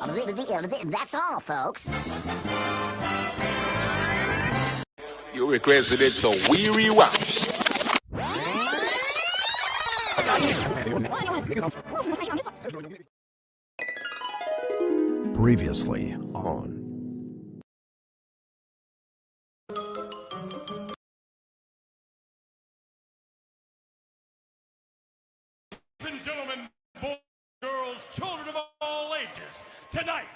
That's all, folks. You requested it, so we rewound. Previously on. Ladies and gentlemen, boys, girls, children of all ages, tonight.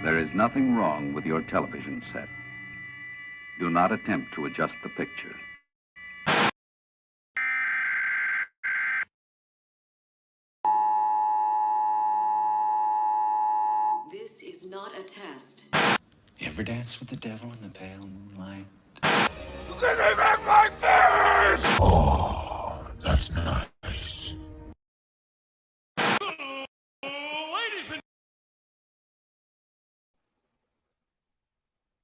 There is nothing wrong with your television set. Do not attempt to adjust the picture. This is not a test. You ever dance with the devil in the pale moonlight? Give me back my face! Oh, that's nice. Ladies and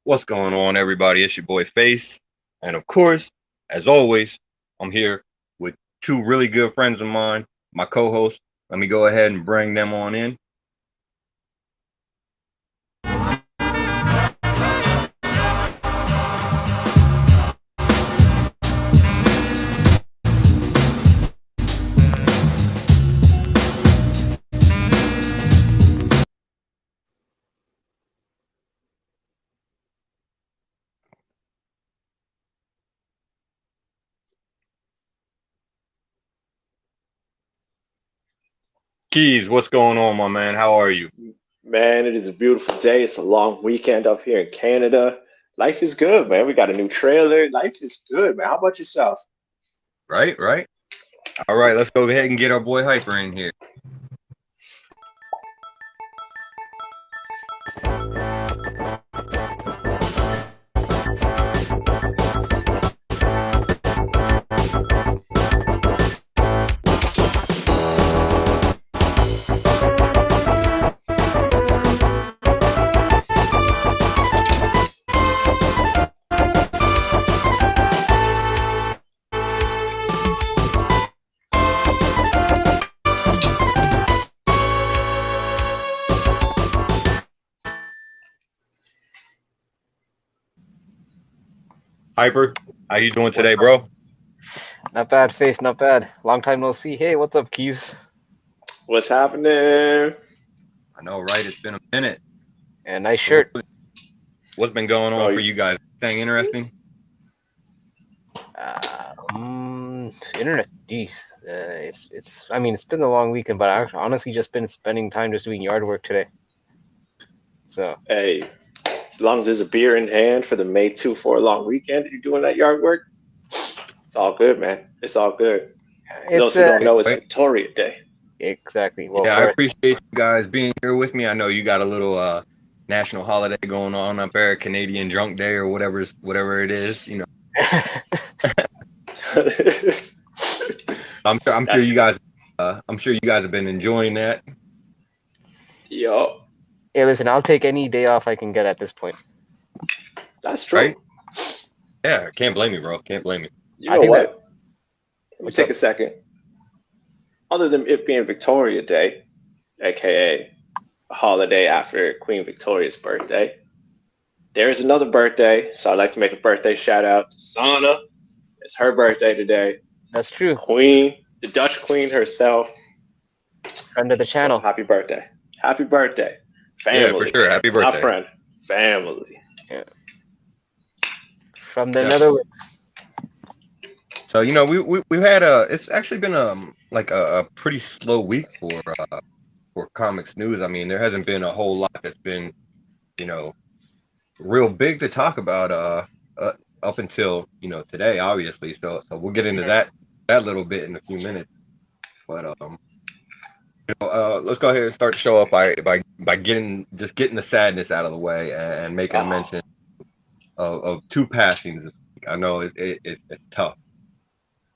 What's going on, everybody? It's your boy Face, and of course, as always, I'm here with two really good friends of mine, my co-hosts. Let me go ahead and bring them on in. Keys, what's going on, my man? How are you? Man, it is a beautiful day. It's a long weekend up here in Canada. Life is good, man. We got a new trailer. Life is good, man. How about yourself? Right. All right, let's go ahead and get our boy Hyper in here. Hyper, how you doing today, bro? Not bad, Face, not bad. Long time no see. Hey, what's up, Keys? What's happening? I know, right? It's been a minute. Yeah, nice shirt. What's been going on for you guys? Anything interesting? Internet, geez. I mean, it's been a long weekend, but I've honestly just been spending time just doing yard work today. So. Hey, as long as there's a beer in hand for the May 2-4 long weekend, you're doing that yard work, it's all good, man. It's all good. Those who don't know, it's Victoria Day. Exactly. Well, yeah, I appreciate you guys being here with me. I know you got a little national holiday going on up there, Canadian Drunk Day or whatever it is, you know. I'm sure you guys have been enjoying that. Yo. Hey, listen, I'll take any day off I can get at this point. That's true. Right? Yeah, can't blame you, bro. Can't blame you. You know what? Let me take a second. Other than it being Victoria Day, aka a holiday after Queen Victoria's birthday, there is another birthday. So I'd like to make a birthday shout out to Sana. It's her birthday today. That's true. Queen, the Dutch Queen herself. Friend of the channel. So happy birthday. Happy birthday. Family. Yeah, for sure. Happy birthday. Not friend. Family. Yeah. From the Netherlands. So, you know, we've had it's actually been a pretty slow week for comics news. I mean, there hasn't been a whole lot that's been, you know, real big to talk about up until, you know, today, obviously. So we'll get into that little bit in a few minutes. But you know, let's go ahead and start the show up by getting the sadness out of the way and making a mention of two passings this week. I know it's tough,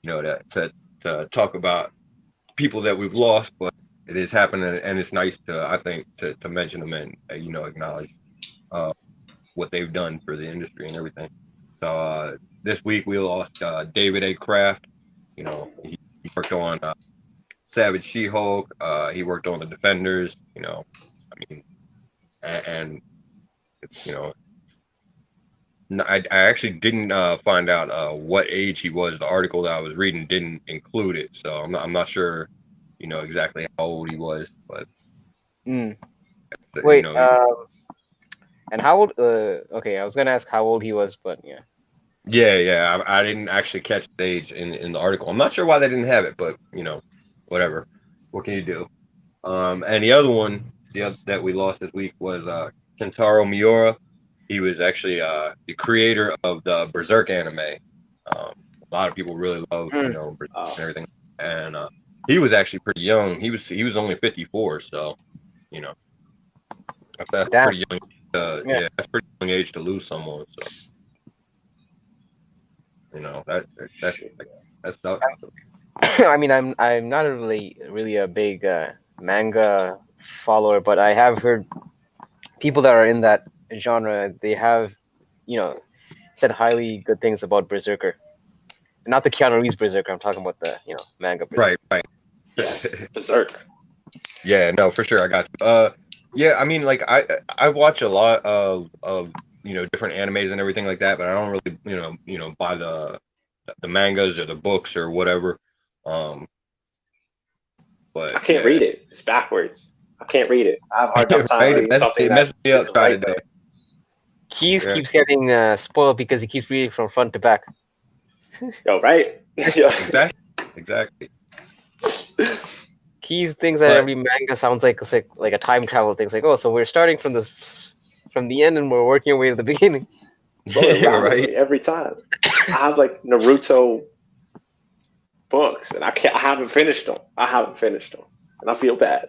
you know, to talk about people that we've lost, but it is happening, and it's nice I think to mention them and you know, acknowledge what they've done for the industry and everything. So this week we lost David A. Kraft. You know, he worked on Savage She-Hulk. He worked on the Defenders. You know, I mean, and it's, I actually didn't find out what age he was. The article that I was reading didn't include it, so I'm not sure, exactly how old he was, but Mm. you Wait, know, and how old? Okay, I was gonna ask how old he was, but yeah. yeah, I didn't actually catch the age in the article. I'm not sure why they didn't have it, but whatever. What can you do? And the other one, that we lost this week was Kentaro Miura. He was actually the creator of the Berserk anime. A lot of people really love, Mm. Berserk and everything. And he was actually pretty young. He was only 54, so you know that's Damn. pretty young. Yeah. Yeah, that's pretty young age to lose someone. So that's I mean, I'm not a really a big manga follower, but I have heard people that are in that genre. They have, said highly good things about Berserker. Not the Keanu Reeves Berserker. I'm talking about the manga Berserker. right. Yes, Berserk. Yeah, no, for sure, I got you. Yeah, I mean, like I watch a lot of different animes and everything like that, but I don't really buy the mangas or the books or whatever. But I can't yeah, read it. It's backwards. I can't read it. I have a hard enough time right. reading something It that messes me is up the trying right to do way. it. Keys Yeah. keeps getting spoiled because he keeps reading from front to back. Yo, right? Exactly. Keys thinks that But every manga sounds like it's like a time travel thing. It's like, oh, so we're starting from the end and we're working our way to the beginning. Bro, it rattles right. me every time. I have like Naruto books, and I haven't finished them. And I feel bad.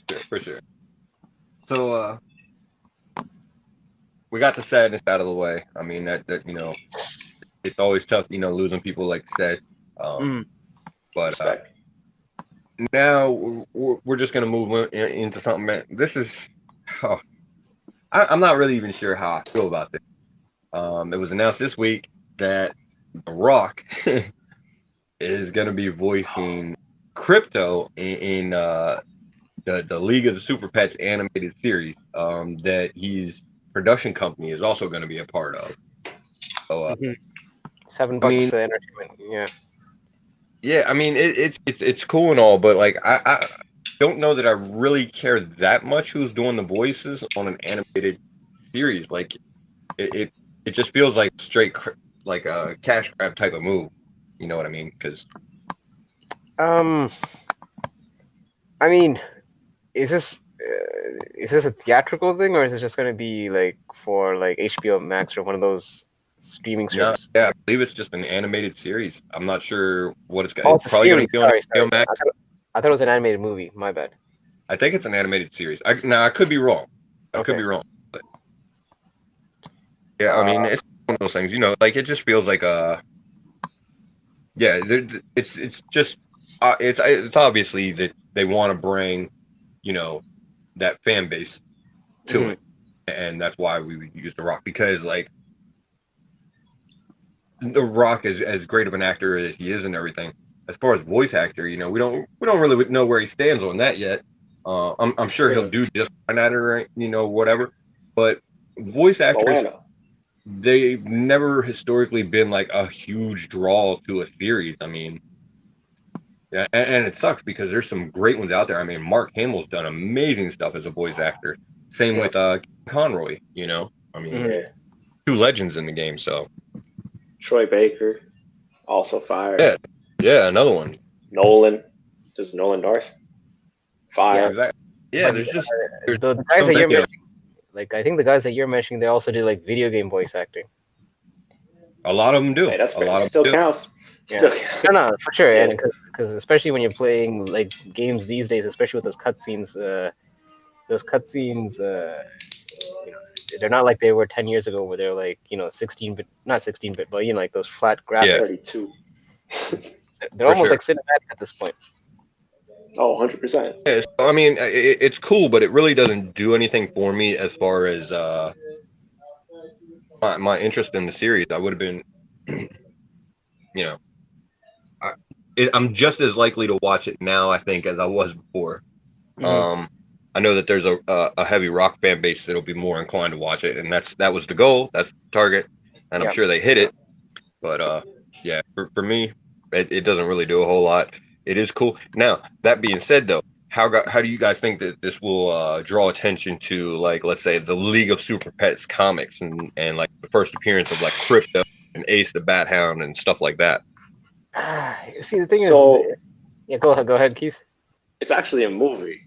Sure, for sure. So we got the sadness out of the way. I mean that it's always tough, losing people like you said. Mm. But Respect. now we're just gonna move into something. This is, oh, I'm not really even sure how I feel about this. It was announced this week that The Rock is gonna be voicing Crypto in the League of the Super Pets animated series. That his production company is also going to be a part of. So $7 I mean, entertainment. yeah, I mean it's cool and all, but like I don't know that I really care that much who's doing the voices on an animated series. Like it just feels like straight like a cash grab type of move. You know what I mean? Because I mean, is this a theatrical thing or is it just going to be like for like HBO Max or one of those streaming no, services? yeah, I believe it's just an animated series. I'm not sure what it's Oh, it's it's a probably going series. to be on Sorry. HBO Max. I thought it was an animated movie. My bad. I think it's an animated series. I could be wrong. I could Okay. be wrong. But yeah, I mean, it's one of those things, like it just feels like yeah, it's just it's obviously that they want to bring, that fan base to Mhm. it, and that's why we would use The Rock because like The Rock is as great of an actor as he is and everything. As far as voice actor, we don't really know where he stands on that yet. I'm sure he'll do just fine at it, or, whatever. But voice actors, Moana. they've never historically been like a huge draw to a series. I mean, yeah, and it sucks because there's some great ones out there. I mean, Mark Hamill's done amazing stuff as a voice actor. Same Yeah. with Conroy. I mean, Mhm. Yeah. two legends in the game. So Troy Baker, also fire. yeah, another one. Nolan, just Nolan North, fire. Exactly. Yeah, But there's just the guys so that you're many of mentioning, like I think the guys that you're mentioning, they also do like video game voice acting. a lot of them do. Hey, that's A fair. lot of Still them do. counts. Yeah. Still counts. No, for sure, Yeah. and because especially when you're playing like games these days, especially with those cutscenes, they're not like they were 10 years ago where they're like 16-bit, not 16-bit, but like those flat graphics. 32. They're For almost sure. like cinematic at this point. Oh, 100%. Yeah, so, I mean, it's cool, but it really doesn't do anything for me as far as my interest in the series. I would have been, you know, I'm just as likely to watch it now, I think, as I was before. Mhm. I know that there's a heavy rock fan base that'll be more inclined to watch it, and that was the goal, that's the target, and I'm Yeah. sure they hit it. But yeah, for me, it doesn't really do a whole lot. It is cool. Now that being said, though, how do you guys think that this will draw attention to, like, let's say the League of Super Pets comics and like the first appearance of like Crypto and Ace the Bat Hound and stuff like that? See, the thing is, So yeah, go ahead, Keith. it's actually a movie.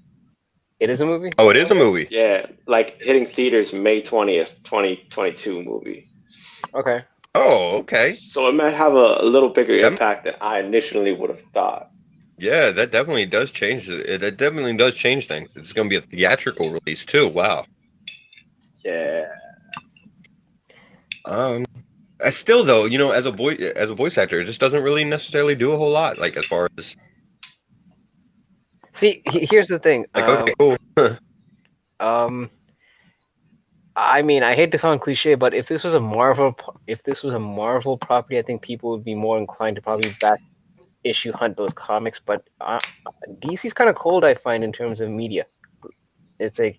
It is a movie. Oh, it is a movie. Yeah, like hitting theaters May 20th, 2022 movie. Okay. Oh, okay. So it might have a little bigger That- impact than I initially would have thought. Yeah, that definitely does change. That definitely does change things. It's going to be a theatrical release too. Wow. Yeah. I still though, as a voice actor, it just doesn't really necessarily do a whole lot. Like as far as See, here's the thing. like, okay, cool. I mean, I hate to sound cliche, but if this was a Marvel property, I think people would be more inclined to probably back issue hunt those comics. But DC's kind of cold, I find, in terms of media. It's like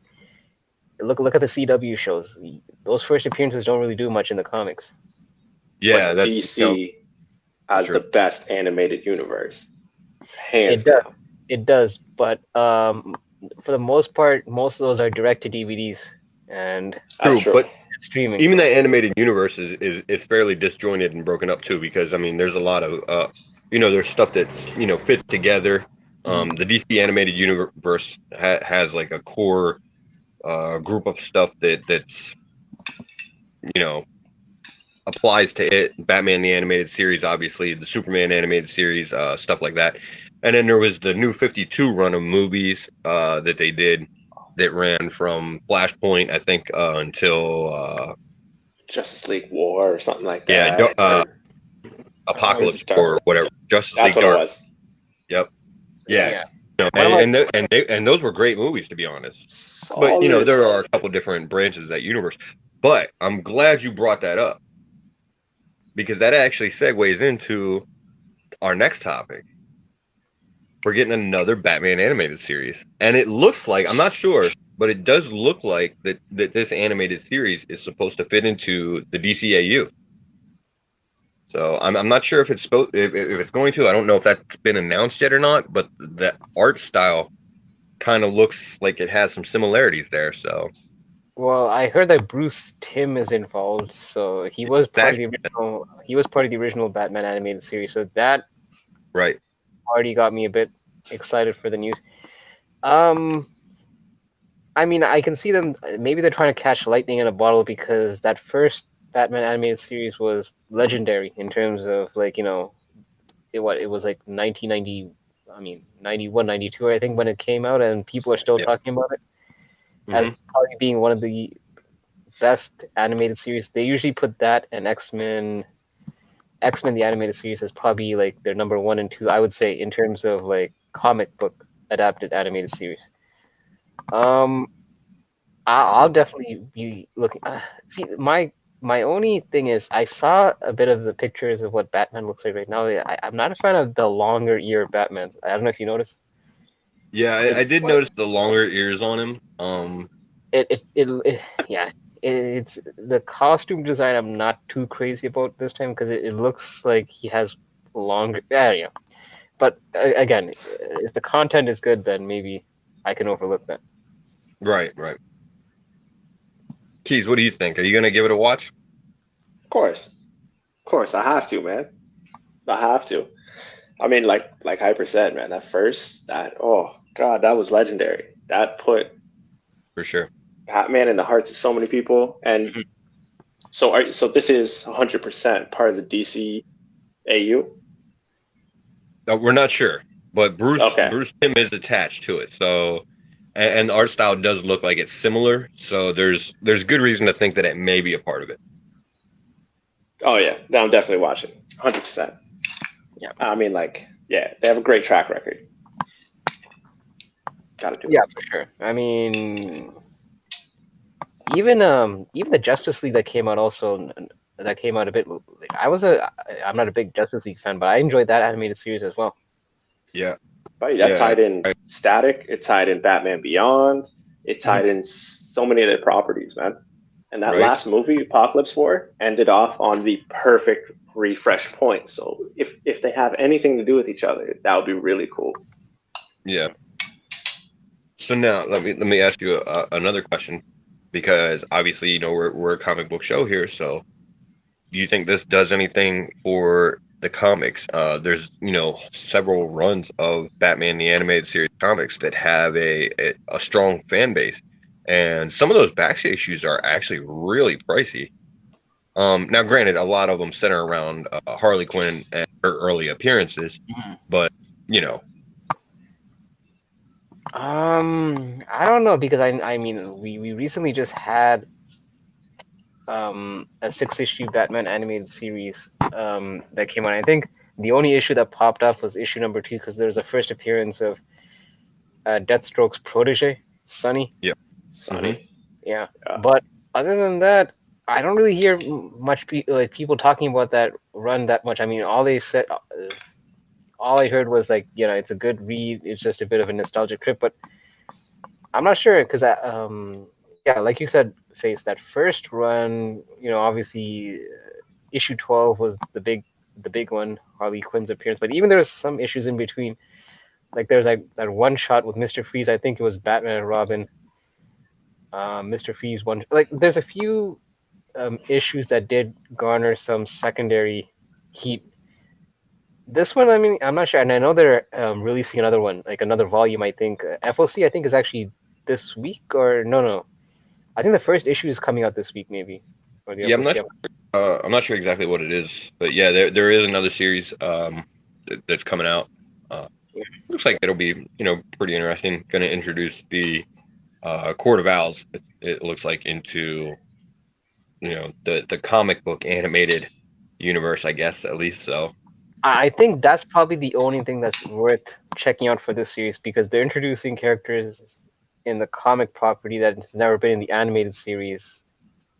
look at the CW shows. Those first appearances don't really do much in the comics. Yeah, But that's DC has true. the best animated universe. Hands It does. down. It does, but for the most part, most of those are direct to DVDs and That's true. true. But streaming. even the animated universe is fairly disjointed and broken up too, because I mean, there's a lot of there's stuff that's fits together. The DC animated universe has like a core group of stuff that's applies to it. Batman the animated series, obviously, the Superman animated series, stuff like that. And then there was the New 52 run of movies that they did that ran from Flashpoint, I think, until Justice League War or something like yeah, that. Apocalypse Dark. or whatever. Justice That's League what Dark. it was. Yep. Yes. And those were great movies, to be honest. But Solid. there are a couple different branches of that universe. But I'm glad you brought that up, because that actually segues into our next topic. We're getting another Batman animated series, and it looks like, I'm not sure, but it does look like that this animated series is supposed to fit into the DCAU. So I'm not sure if it's if it's going to. I don't know if that's been announced yet or not, but the art style kind of looks like it has some similarities there. So Well, I heard that Bruce Timm is involved, so he was part of the original. He was part of the original Batman animated series, so that right. already got me a bit excited for the news. I mean, I can see them. Maybe they're trying to catch lightning in a bottle, because that first Batman animated series was legendary in terms of, like, it was like 1990. I mean, 91, 92, I think, when it came out, and people are still talking about it as probably being one of the best animated series. They usually put that and X-Men the animated series as probably like their number 1 and 2, I would say, in terms of like comic book adapted animated series. I'll definitely be looking. See, my only thing is, I saw a bit of the pictures of what Batman looks like right now. I'm not a fan of the longer ear Batman. I don't know if you noticed. Yeah, I did notice the longer ears on him. It's the costume design I'm not too crazy about this time, because it looks like he has longer. Yeah. But again, if the content is good, then maybe I can overlook that. Right. Keys, what do you think? Are you gonna give it a watch? Of course, I have to, man. I have to. I mean, like Hyper said, man, oh god, that was legendary. That put For sure. Batman in the hearts of so many people. And so this is 100% part of the DC AU? We're not sure, but Bruce Timm is attached to it. So, and the art style does look like it's similar. So there's good reason to think that it may be a part of it. Oh yeah, no, I'm definitely watching, 100%. Yeah, I mean, they have a great track record. Gotta do it. Yeah, for sure. I mean, even the Justice League that came out a bit. I'm not a big Justice League fan, but I enjoyed that animated series as well. Yeah. But that Yeah, tied in Static. It tied in Batman Beyond. It Mm-hmm. tied in so many other properties, man. And that Right. last movie, Apocalypse War, ended off on the perfect refresh point. So if they have anything to do with each other, that would be really cool. Yeah. So now let me ask you another question, because obviously we're a comic book show here. So do you think this does anything for the comics? There's several runs of Batman the Animated Series comics that have a strong fan base, and some of those back issues are actually really pricey. Now, granted, a lot of them center around Harley Quinn and her early appearances, but you know, I don't know, because I mean we recently just had a 6-issue Batman animated series that came out. I think the only issue that popped up was issue number 2, because there was a first appearance of Deathstroke's protege, Sonny. yeah, Sonny. Yeah, Yeah. but other than that, I don't really hear much people talking about that run that much. I mean, all I heard was like, it's a good read. It's just a bit of a nostalgic trip, but I'm not sure, because yeah, like you said, Face, that first run, obviously issue 12 was the big one, Harley Quinn's appearance. But even there's some issues in between. Like there's like that one shot with Mr. Freeze. I think it was Batman and Robin. Mr. Freeze one. Like there's a few issues that did garner some secondary heat. This one, I mean, I'm not sure, and I know they're releasing another one, like another volume. I think FOC, I think, is actually this week, or no. I think the first issue is coming out this week, maybe. Or the yeah. FOC. I'm not sure exactly what it is, but yeah, there is another series that's coming out. Looks like it'll be pretty interesting. Going to introduce the Court of Owls. It looks like into the comic book animated universe, I guess, at least. So I think that's probably the only thing that's worth checking out for this series, because they're introducing characters in the comic property that's never been in the animated series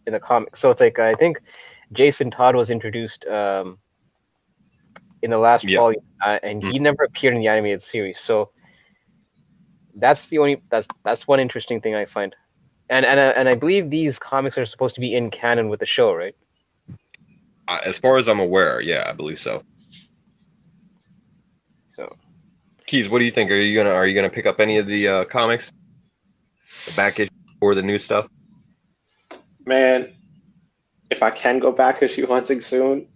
in the comic. So it's like, I think Jason Todd was introduced in the last volume, and he never appeared in the animated series. So that's one interesting thing I find. And I believe these comics are supposed to be in canon with the show, right? as far as I'm aware, yeah, I believe so. So, Keys, what do you think? Are you gonna pick up any of the comics, the back issue or the new stuff? Man, if I can go back issue hunting soon,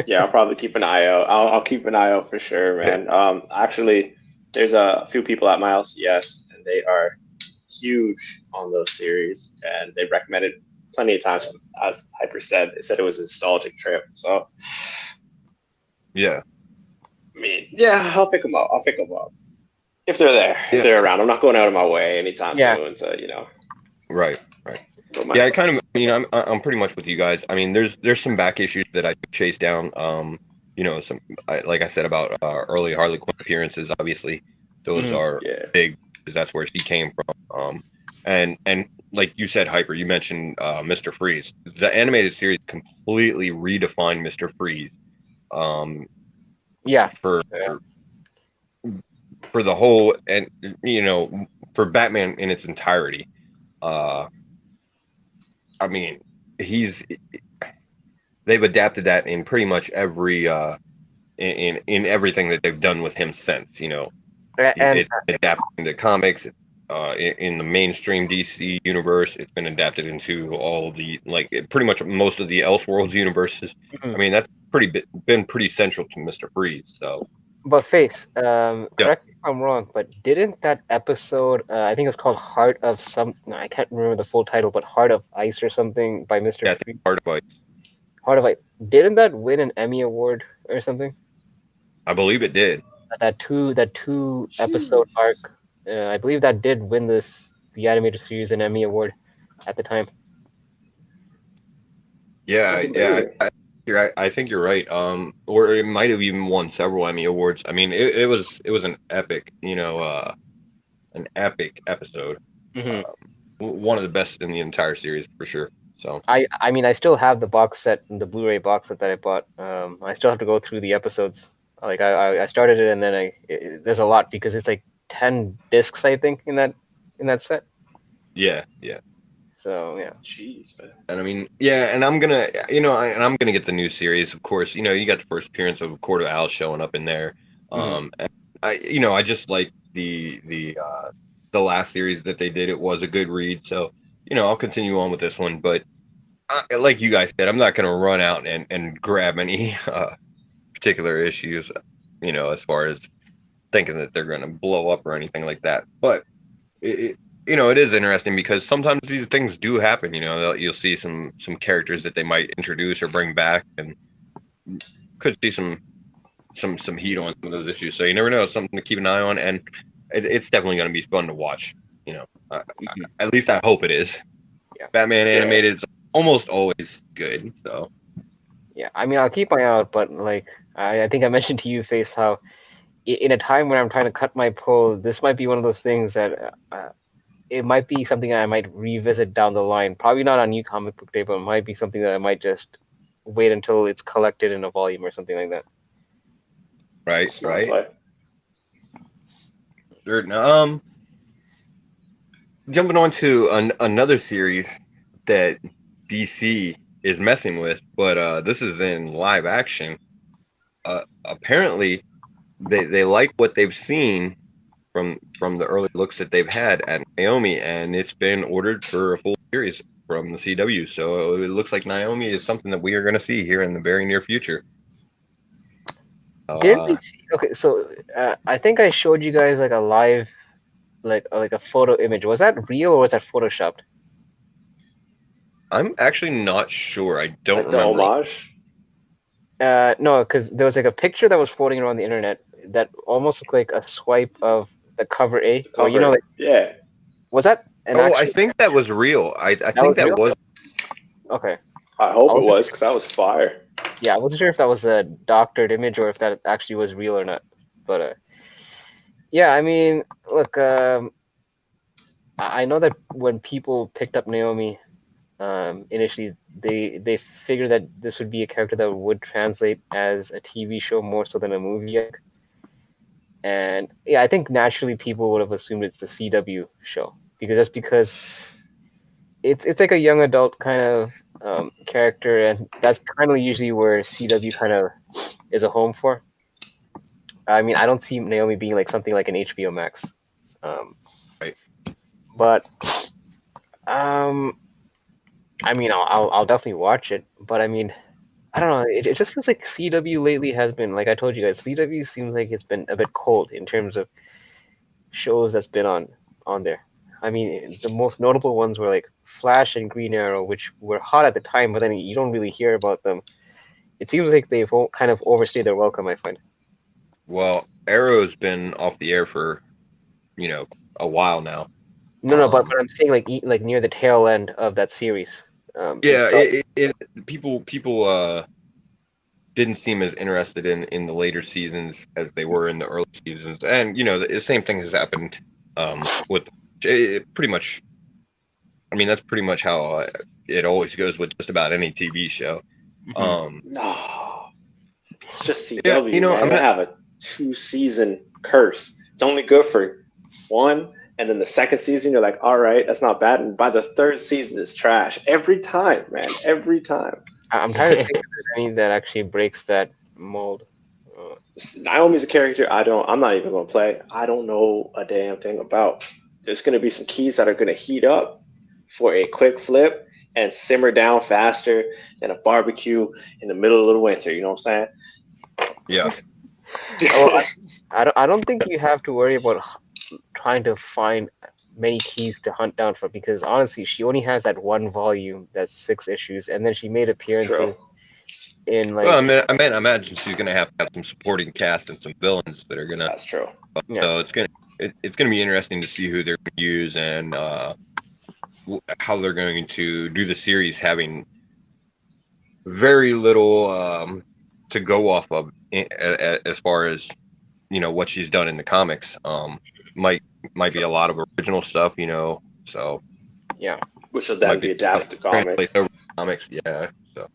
yeah, I'll probably keep an eye out. I'll keep an eye out for sure, man. Actually, there's a few people at my LCS, and they are huge on those series, and they recommended plenty of times. As Hyper said, they said it was a nostalgic trip. So, Yeah. I mean, yeah, I'll pick them up. If they're there, if they're around. I'm not going out of my way anytime soon to, Right. Yeah, I kind of, I'm pretty much with you guys. I mean, there's some back issues that I chase down. Like I said about early Harley Quinn appearances. Obviously, those are big, because that's where she came from. And like you said, Hyper, you mentioned Mr. Freeze. The animated series completely redefined Mr. Freeze. For the whole, and for Batman in its entirety. I mean, they've adapted that in pretty much every in everything that they've done with him since. It's adapted into comics, in the mainstream DC universe. It's been adapted into all the pretty much most of the Elseworlds universes. I mean, that's been pretty central to Mr. Freeze. So, but Face, correct me if I'm wrong, but didn't that episode, I think it was called Heart of I can't remember the full title, but Heart of Ice or something by Mr. Freeze? Heart of Ice. Heart of Ice. Didn't that win an Emmy Award or something? I believe it did. That two episode arc, I believe that did win the animated series an Emmy Award at the time. Yeah. I think you're right. Or it might have even won several Emmy Awards. I mean, it was an epic, an epic episode. One of the best in the entire series for sure. So I mean, I still have the box set, the Blu-ray box set that I bought. I still have to go through the episodes Like I started it and then there's a lot because it's like 10 discs I think in that set. Yeah, yeah. So yeah. Jeez, man. And I mean, yeah, and I'm gonna, I'm gonna get the new series, of course. You got the first appearance of Court of Owls showing up in there. And I just like the last series that they did. It was a good read, so I'll continue on with this one. But like you guys said, I'm not gonna run out and grab any particular issues, as far as thinking that they're gonna blow up or anything like that. But it is interesting because sometimes these things do happen. You'll see some characters that they might introduce or bring back, and could see some heat on some of those issues. So you never know. It's something to keep an eye on, and it's definitely going to be fun to watch. At least I hope it is. Yeah. Batman animated is almost always good. So Yeah, I mean, I'll keep my eye out, but like I think I mentioned to you, Face, how in a time when I'm trying to cut my pull, this might be one of those things that it might be something I might revisit down the line. Probably not on New Comic Book Day, but it might be something that I might just wait until it's collected in a volume or something like that. right. Play. Sure. Jumping on to another series that DC is messing with, but this is in live action. Apparently, they like what they've seen from the early looks that they've had at Naomi, and it's been ordered for a full series from the CW. So it looks like Naomi is something that we are going to see here in the very near future. Didn't we see? Okay, so I think I showed you guys like a live, like a photo image. Was that real or was that photoshopped? I'm actually not sure. I don't Like the remember. homage? No, because there was like a picture that was floating around the internet that almost looked like a swipe of the cover A. Or like, yeah. was that an Oh, actual? I think that was real. I think that was. Okay. I hope it was, because that was fire. Yeah, I wasn't sure if that was a doctored image or if that actually was real or not. But yeah, I mean, look, I know that when people picked up Naomi, initially they figured that this would be a character that would translate as a TV show more so than a movie. And yeah, I think naturally people would have assumed it's the CW show because it's like a young adult kind of character, and that's kind of usually where CW kind of is a home for. I mean, I don't see Naomi being like something like an HBO Max, Right. but I mean, I'll definitely watch it. But I mean, I don't know. It just feels like CW lately has been, like I told you guys, CW seems like it's been a bit cold in terms of shows that's been on there. I mean, the most notable ones were like Flash and Green Arrow, which were hot at the time, but then you don't really hear about them. It seems like they've kind of overstayed their welcome, I find. Well, Arrow's been off the air for a while now. No, but I'm saying like near the tail end of that series. Yeah, people didn't seem as interested in the later seasons as they were in the early seasons, and the same thing has happened with pretty much. I mean, that's pretty much how it always goes with just about any TV show. No, it's just CW. Yeah, man. I have a 2-season curse. It's only good for one, and then the second season you're like, all right, that's not bad, and by the third season it's trash every time, man. Every time. I'm trying to think if there's any that actually breaks that mold. Naomi's a character I'm not even gonna play. I don't know a damn thing about. There's gonna be some keys that are gonna heat up for a quick flip and simmer down faster than a barbecue in the middle of the winter. You know what I'm saying? Yeah. Well, I don't think you have to worry about trying to find many keys to hunt down for, because honestly, she only has that one volume that's 6 issues, and then she made appearances in like. Well, I imagine she's gonna have some supporting cast and some villains that are gonna. That's true. So it's gonna be interesting to see who they're gonna use and how they're going to do the series, having very little to go off of as far as what she's done in the comics. Might be a lot of original stuff, so yeah, which will then be adapted to comics. Yeah, so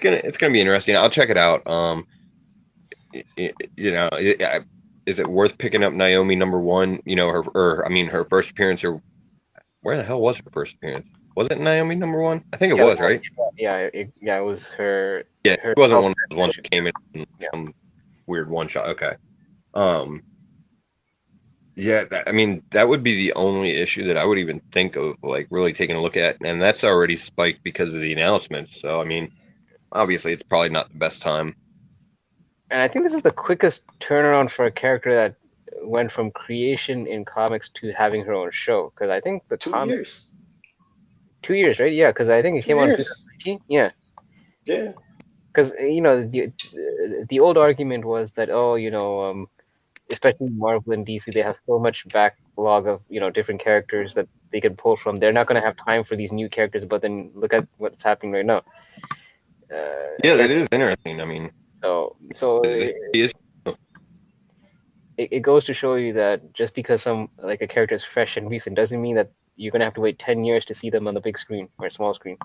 it's gonna be interesting. I'll check it out. you know, is it worth picking up Naomi #1? You know, her first appearance, or where the hell was her first appearance? Was it Naomi #1? I think it Yeah, was, right? it was her. Yeah, Her it wasn't self one of those ones that came in Yeah. some weird one shot. Okay. Um, yeah, I mean, that would be the only issue that I would even think of, like, really taking a look at, and that's already spiked because of the announcements. So, I mean, obviously, it's probably not the best time. And I think this is the quickest turnaround for a character that went from creation in comics to having her own show. Because I think the 2 years. 2 years, right? Yeah, because I think it Two came out in years. 2019. Yeah, Yeah. because the old argument was that, especially Marvel and DC, they have so much backlog of different characters that they can pull from. They're not going to have time for these new characters. But then look at what's happening right now. Yeah, And that is interesting. I mean, so it is. it goes to show you that just because a character is fresh and recent doesn't mean that you're gonna have to wait 10 years to see them on the big screen or small screen.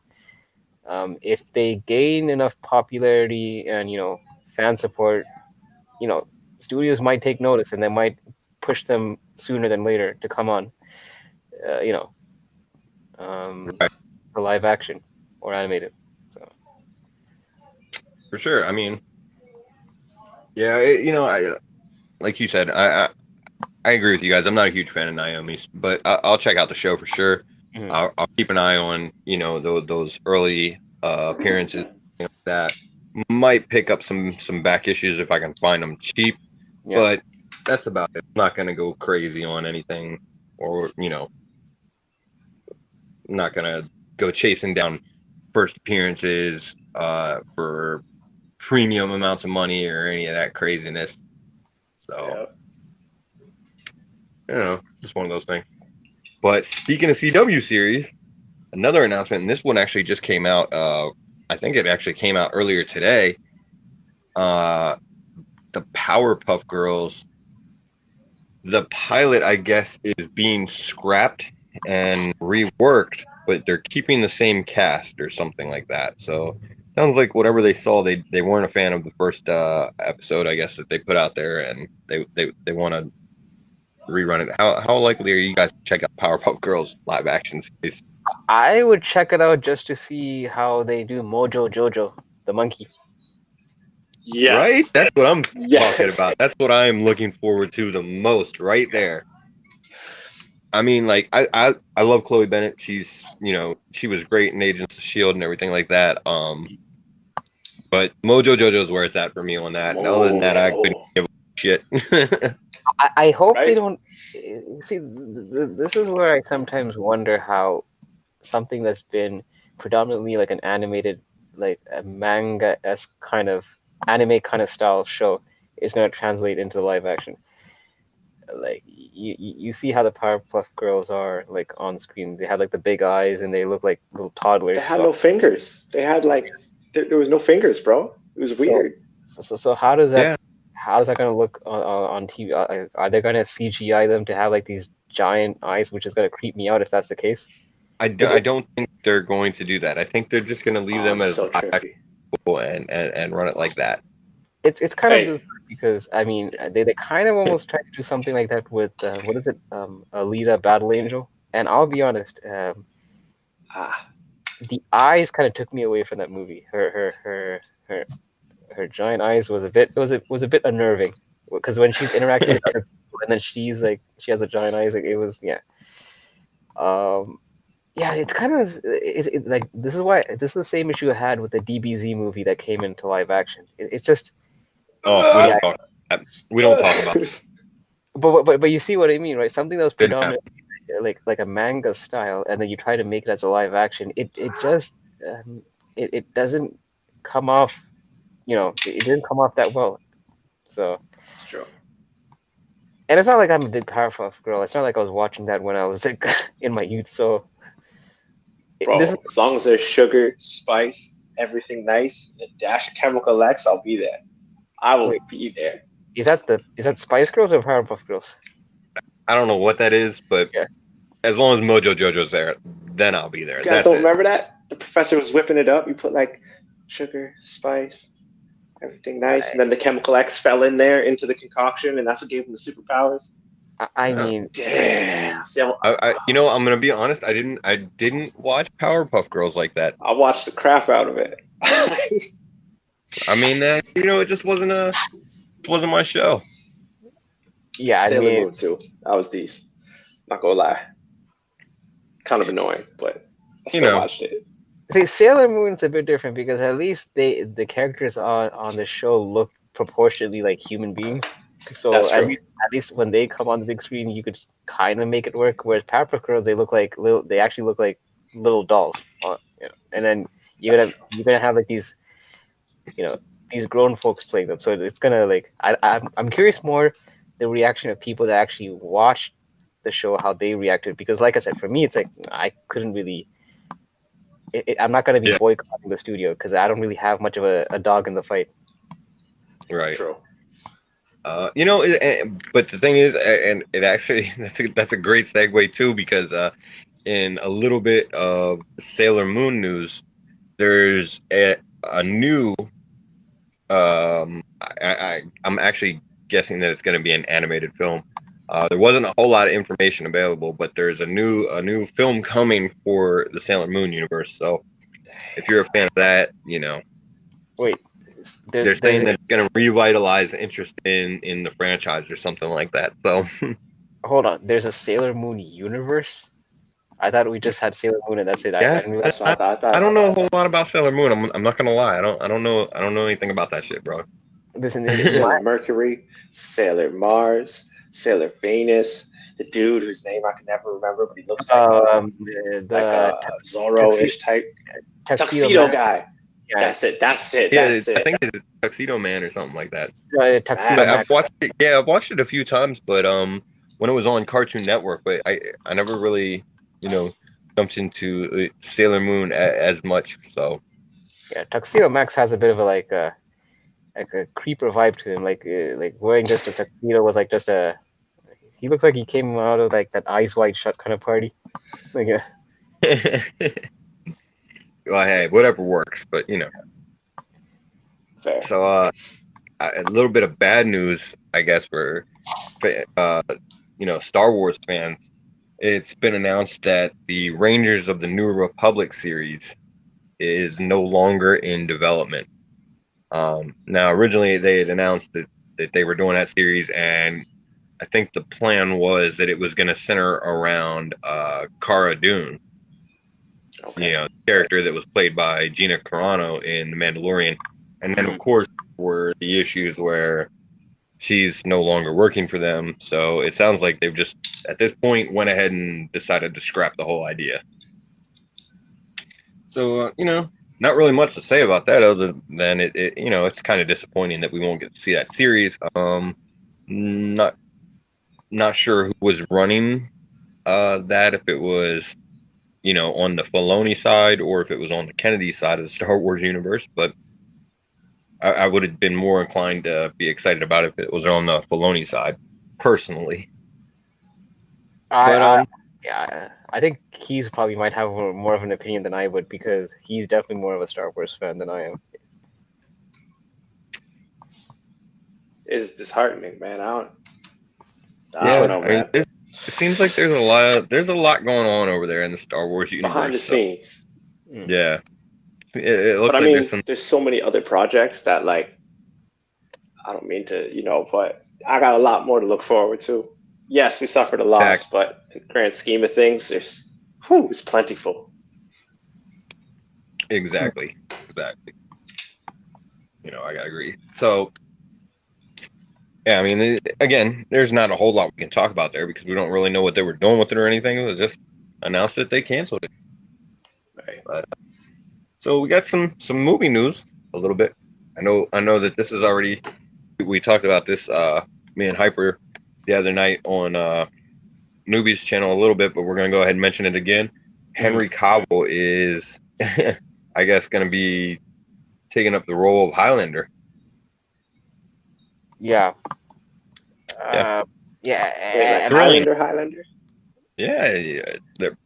If they gain enough popularity and fan support, studios might take notice and they might push them sooner than later to come on, uh, you know, Right. for live action or animated. So For sure. I mean, yeah, I like you said, I agree with you guys. I'm not a huge fan of Naomi's, but I'll check out the show for sure. mhm. I'll keep an eye on, those early appearances, that might pick up some back issues if I can find them cheap. Yeah. But that's about it. I'm not gonna go crazy on anything, or not gonna go chasing down first appearances for premium amounts of money or any of that craziness. So, Yeah. just one of those things. But speaking of CW series, another announcement, and this one actually just came out. I think it actually came out earlier today. The Powerpuff Girls, the pilot, I guess, is being scrapped and reworked, but they're keeping the same cast or something like that. So sounds like whatever they saw, they weren't a fan of the first episode, I guess, that they put out there, and they want to rerun it. How likely are you guys to check out Powerpuff Girls live action series? I would check it out just to see how they do Mojo Jojo, the monkey. Yes. Right? That's what I'm Yes. talking about. That's what I am looking forward to the most, right there. I mean, like, I love Chloe Bennett. She's, she was great in Agents of S.H.I.E.L.D. and everything like that. But Mojo Jojo is where it's at for me on that. And other than that, I couldn't give a shit. I hope they Right? don't see. This is where I sometimes wonder how something that's been predominantly like an animated, like a manga-esque kind of anime kind of style show is going to translate into live action. Like you see how the Powerpuff Girls are like on screen. They have like the big eyes and they look like little toddlers. They had no fingers. They had there was no fingers, bro. It was weird. So how does that Yeah. how is that going to look on TV? Are they going to CGI them to have like these giant eyes, which is going to creep me out if that's the case? I don't think they're going to do that. I think they're just going to leave them as so trippy. and run it like that. It's kind Hey. of just because I mean they kind of almost tried to do something like that with what is it, Alita Battle Angel, and I'll be honest, Ah, the eyes kind of took me away from that movie. Her giant eyes was a bit unnerving because when she's interacting with other people and then she has a giant eyes, like it was yeah, it's kind of like this is the same issue I had with the DBZ movie that came into live action. It's just Oh, we don't talk about that. but you see what I mean, right? Something that was Didn't happen. predominantly like a manga style, and then you try to make it as a live action. It just it doesn't come off, it didn't come off that well. So, it's true. and it's not like I'm a big Powerpuff Girl. It's not like I was watching that when I was like in my youth. So, Bro, this is, as long as there's sugar, spice, everything nice, and a dash of chemical X, I'll be there. I will Wait. be there. is that Spice Girls or Powerpuff Girls? I don't know what that is, but Yeah. as long as Mojo Jojo's there, then I'll be there. You guys That's don't it. remember that? The professor was whipping it up. You put like sugar, spice, Everything nice, and then the Chemical X fell in there into the concoction, and that's what gave him the superpowers. I mean, Damn. See, You know, I'm gonna be honest. I didn't watch Powerpuff Girls like that. I watched the crap out of it. I mean, you know, it just wasn't my show. yeah, I Sailor mean, Moon too. That was decent. Not gonna lie. Kind of annoying, but I You still know. watched it. see, Sailor Moon's a bit different because at least the characters on the show look proportionately like human beings. So That's true. at least when they come on the big screen, you could kind of make it work. Whereas Powerpuff Girls, they actually look like little dolls. And then you're gonna have like these, these grown folks playing them. So it's gonna like I'm curious more the reaction of people that actually watched the show, how they reacted, because like I said, for me it's like I couldn't really. I'm not gonna be boycotting the studio because I don't really have much of a dog in the fight. Right. True. You know, but the thing is, and it actually that's a great segue too, because in a little bit of Sailor Moon news, there's a new. I'm actually guessing that it's going to be an animated film. There wasn't a whole lot of information available, but there's a new film coming for the Sailor Moon universe. So if you're a fan of that, you know, Wait, they're saying that it's going to revitalize interest in the franchise or something like that. So hold on, there's a Sailor Moon universe. I thought we just had Sailor Moon and that's it. yeah, I didn't realize. That's what I thought. I don't know a whole lot about Sailor Moon. I'm not gonna lie. I don't know anything about that shit, bro. Listen, Sailor Mercury, Sailor Mars, Sailor Venus, the dude whose name I can never remember, but he looks like the Zorro-ish type tuxedo guy. Yeah. That's it. Yeah, That's it. I think it's Tuxedo Man or something like that. Tuxedo But Mask. I've watched it. Yeah, I've watched it a few times, but when it was on Cartoon Network, but I never really, jumped into Sailor Moon as much. So Yeah, Tuxedo Max has a bit of a creeper vibe to him, like wearing just a tuxedo with like just a. He looks like he came out of like that Eyes Wide Shut kind of party. Like well, hey, whatever works, but Fair. So a little bit of bad news, I guess, for Star Wars fans. It's been announced that the Rangers of the New Republic series is no longer in development. Now, originally they had announced that they were doing that series, and I think the plan was that it was going to center around Cara Dune, the character that was played by Gina Carano in The Mandalorian. And then, of course, were the issues where she's no longer working for them. So it sounds like they've just, at this point, went ahead and decided to scrap the whole idea. So, not really much to say about that other than it's kind of disappointing that we won't get to see that series. Not sure who was running that, if it was, on the Filoni side or if it was on the Kennedy side of the Star Wars universe, but I would have been more inclined to be excited about it if it was on the Filoni side, personally. I think Keys probably might have more of an opinion than I would, because he's definitely more of a Star Wars fan than I am. It's disheartening, man. I don't know, man. It seems like there's a lot going on over there in the Star Wars universe. Behind the scenes. Yeah. It looks but like there's so many other projects that, like, I don't mean to, but I got a lot more to look forward to. Yes, we suffered a loss, but in the grand scheme of things, it's plentiful. Exactly. I gotta agree. So, yeah, I mean, again, there's not a whole lot we can talk about there because we don't really know what they were doing with it or anything. It was just announced that they canceled it. Right. But, so we got some movie news a little bit. I know that this is already, we talked about this, me and Hyper, the other night on Newbie's channel a little bit, but we're gonna go ahead and mention it again. Henry Cavill is, I guess, gonna be taking up the role of Highlander. Yeah. Wait, like Highlander? Yeah.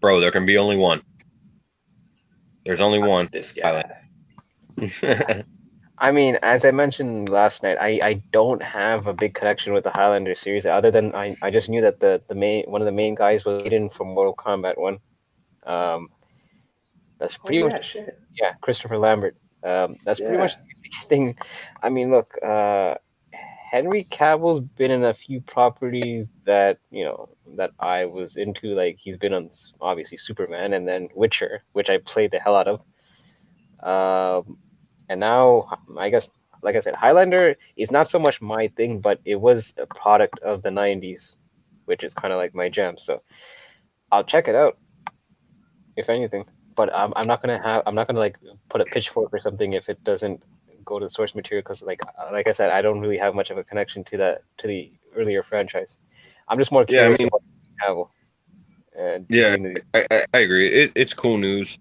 Bro, there can be only one. There's only one. This guy. I mean, as I mentioned last night, I don't have a big connection with the Highlander series other than I just knew that the main one of the main guys was Aiden from Mortal Kombat 1. Um, that's Oh pretty much yeah, shit. yeah, Christopher Lambert. That's pretty Yeah. much the thing. I mean, look, Henry Cavill's been in a few properties that that I was into. Like he's been on obviously Superman and then Witcher, which I played the hell out of. And now I guess, like I said, Highlander is not so much my thing, but it was a product of the '90s, which is kind of like my jam. So I'll check it out if anything. But I'm not gonna like put a pitchfork or something if it doesn't go to the source material because like I said, I don't really have much of a connection to the earlier franchise. I'm just more Yeah, I curious mean, about Cavill yeah, doing the I agree. It's cool news.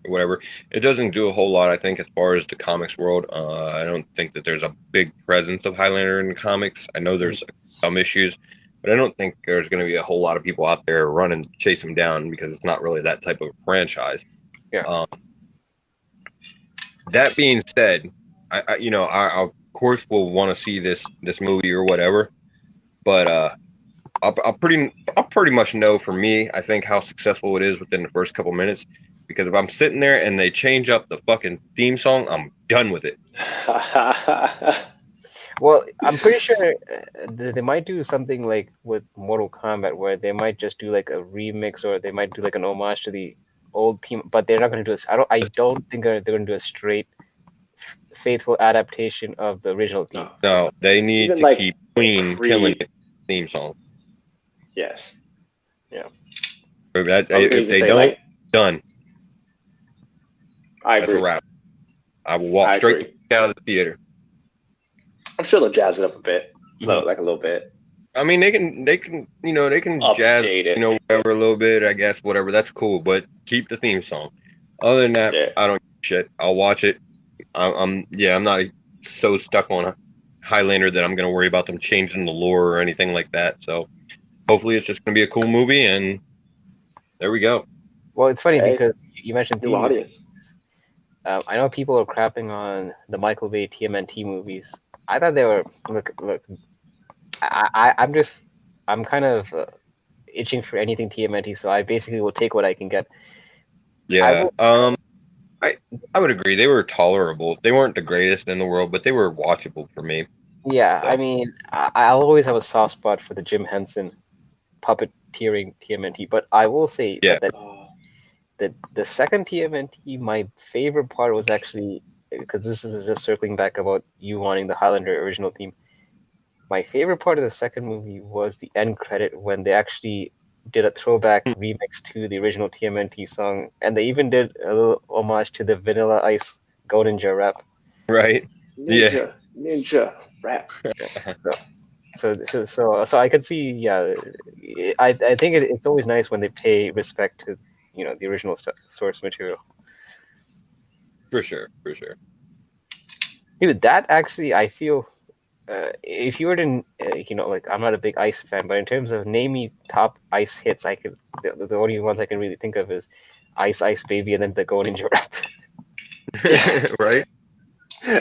Or whatever. It doesn't do a whole lot, I think, as far as the comics world. I don't think that there's a big presence of Highlander in the comics. I know there's some issues, but I don't think there's going to be a whole lot of people out there running to chase him down because it's not really that type of franchise. yeah. That being said, I of course will want to see this movie or whatever, but I'll pretty much know for me, I think how successful it is within the first couple minutes. Because if I'm sitting there and they change up the fucking theme song, I'm done with it. Well, I'm pretty sure they might do something like with Mortal Kombat, where they might just do like a remix, or they might do like an homage to the old team, but they're not going to do this. I don't think they're going to do a straight, faithful adaptation of the original theme. No, they need Even to like keep Queen killing Creed. it theme song. Yes. Yeah. I was gonna If even they say don't, like done. I That's a agree. wrap. I will walk I straight agree. out of the theater. I'm sure they'll jazz it up a bit, Mhm. like a little bit. I mean, they can, they can jazz, Update it. whatever a little bit. I guess whatever. That's cool, but keep the theme song. Other than that, Yeah. I don't give a shit. I'll watch it. I'm not so stuck on a Highlander that I'm gonna worry about them changing the lore or anything like that. So hopefully, it's just gonna be a cool movie, and there we go. Well, it's funny Hey, because you mentioned new theme music. audience. I know people are crapping on the Michael Bay TMNT movies. I thought they were look. I'm kind of itching for anything TMNT, so I basically will take what I can get. I Yeah. will. I would agree. They were tolerable. They weren't the greatest in the world, but they were watchable for me. Yeah, I So mean, I'll always have a soft spot for the Jim Henson puppeteering TMNT, but I will say yeah, that the second TMNT, my favorite part was actually because this is just circling back about you wanting the Highlander original theme. My favorite part of the second movie was the end credit when they actually did a throwback remix to the original TMNT song, and they even did a little homage to the Vanilla Ice Go Ninja rap. right. Yeah. Ninja rap. So I could see, yeah. I think it's always nice when they pay respect to the original source material. For sure. For sure. Dude, that actually I feel if you were to like I'm not a big Ice fan, but in terms of name me top Ice hits, I could the only ones I can really think of is Ice Ice Baby and then the Go Ninja rap. Right.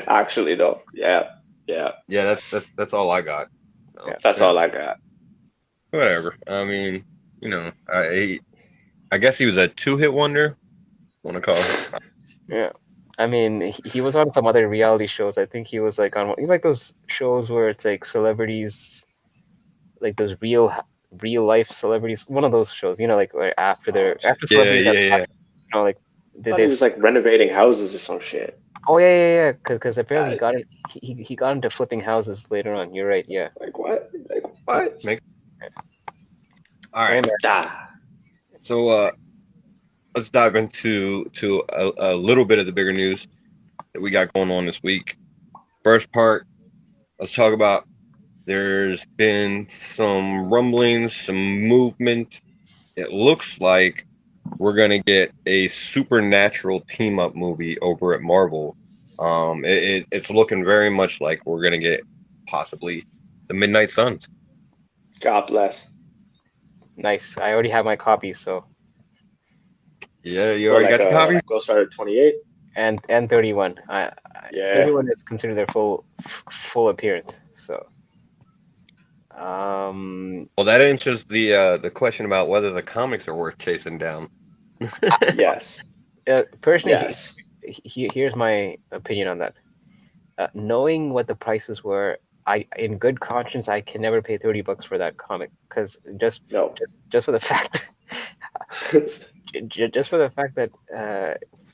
Actually, though, yeah. Yeah. That's all I got. So, Yeah. That's yeah. all I got. Whatever. I mean, I guess he was a two-hit wonder. Want to call it? Yeah. I mean, he was on some other reality shows. I think he was like on you like those shows where it's like celebrities, like those real life celebrities. One of those shows, like where after Yeah. celebrities have Yeah. like I thought he was like renovating houses or some shit. oh yeah. Because apparently I- he got into flipping houses later on. You're right. Yeah. Like what? Like what? Makes. All Hey, right. man. Ah. So let's dive into a little bit of the bigger news that we got going on this week. First part, let's talk about there's been some rumblings, some movement. It looks like we're gonna get a supernatural team up movie over at Marvel. It's looking very much like we're gonna get possibly the Midnight Suns. God bless. Nice. I already have my copy, so Yeah, you So already like got your copy? like Ghost Rider 28. and 31. Yeah. 31 is considered their full appearance. So, Well, that answers the question about whether the comics are worth chasing down. Yes. personally, Yes. here's my opinion on that. Knowing what the prices were, in good conscience, I can never pay $30 for that comic because No. just for the fact, just for the fact that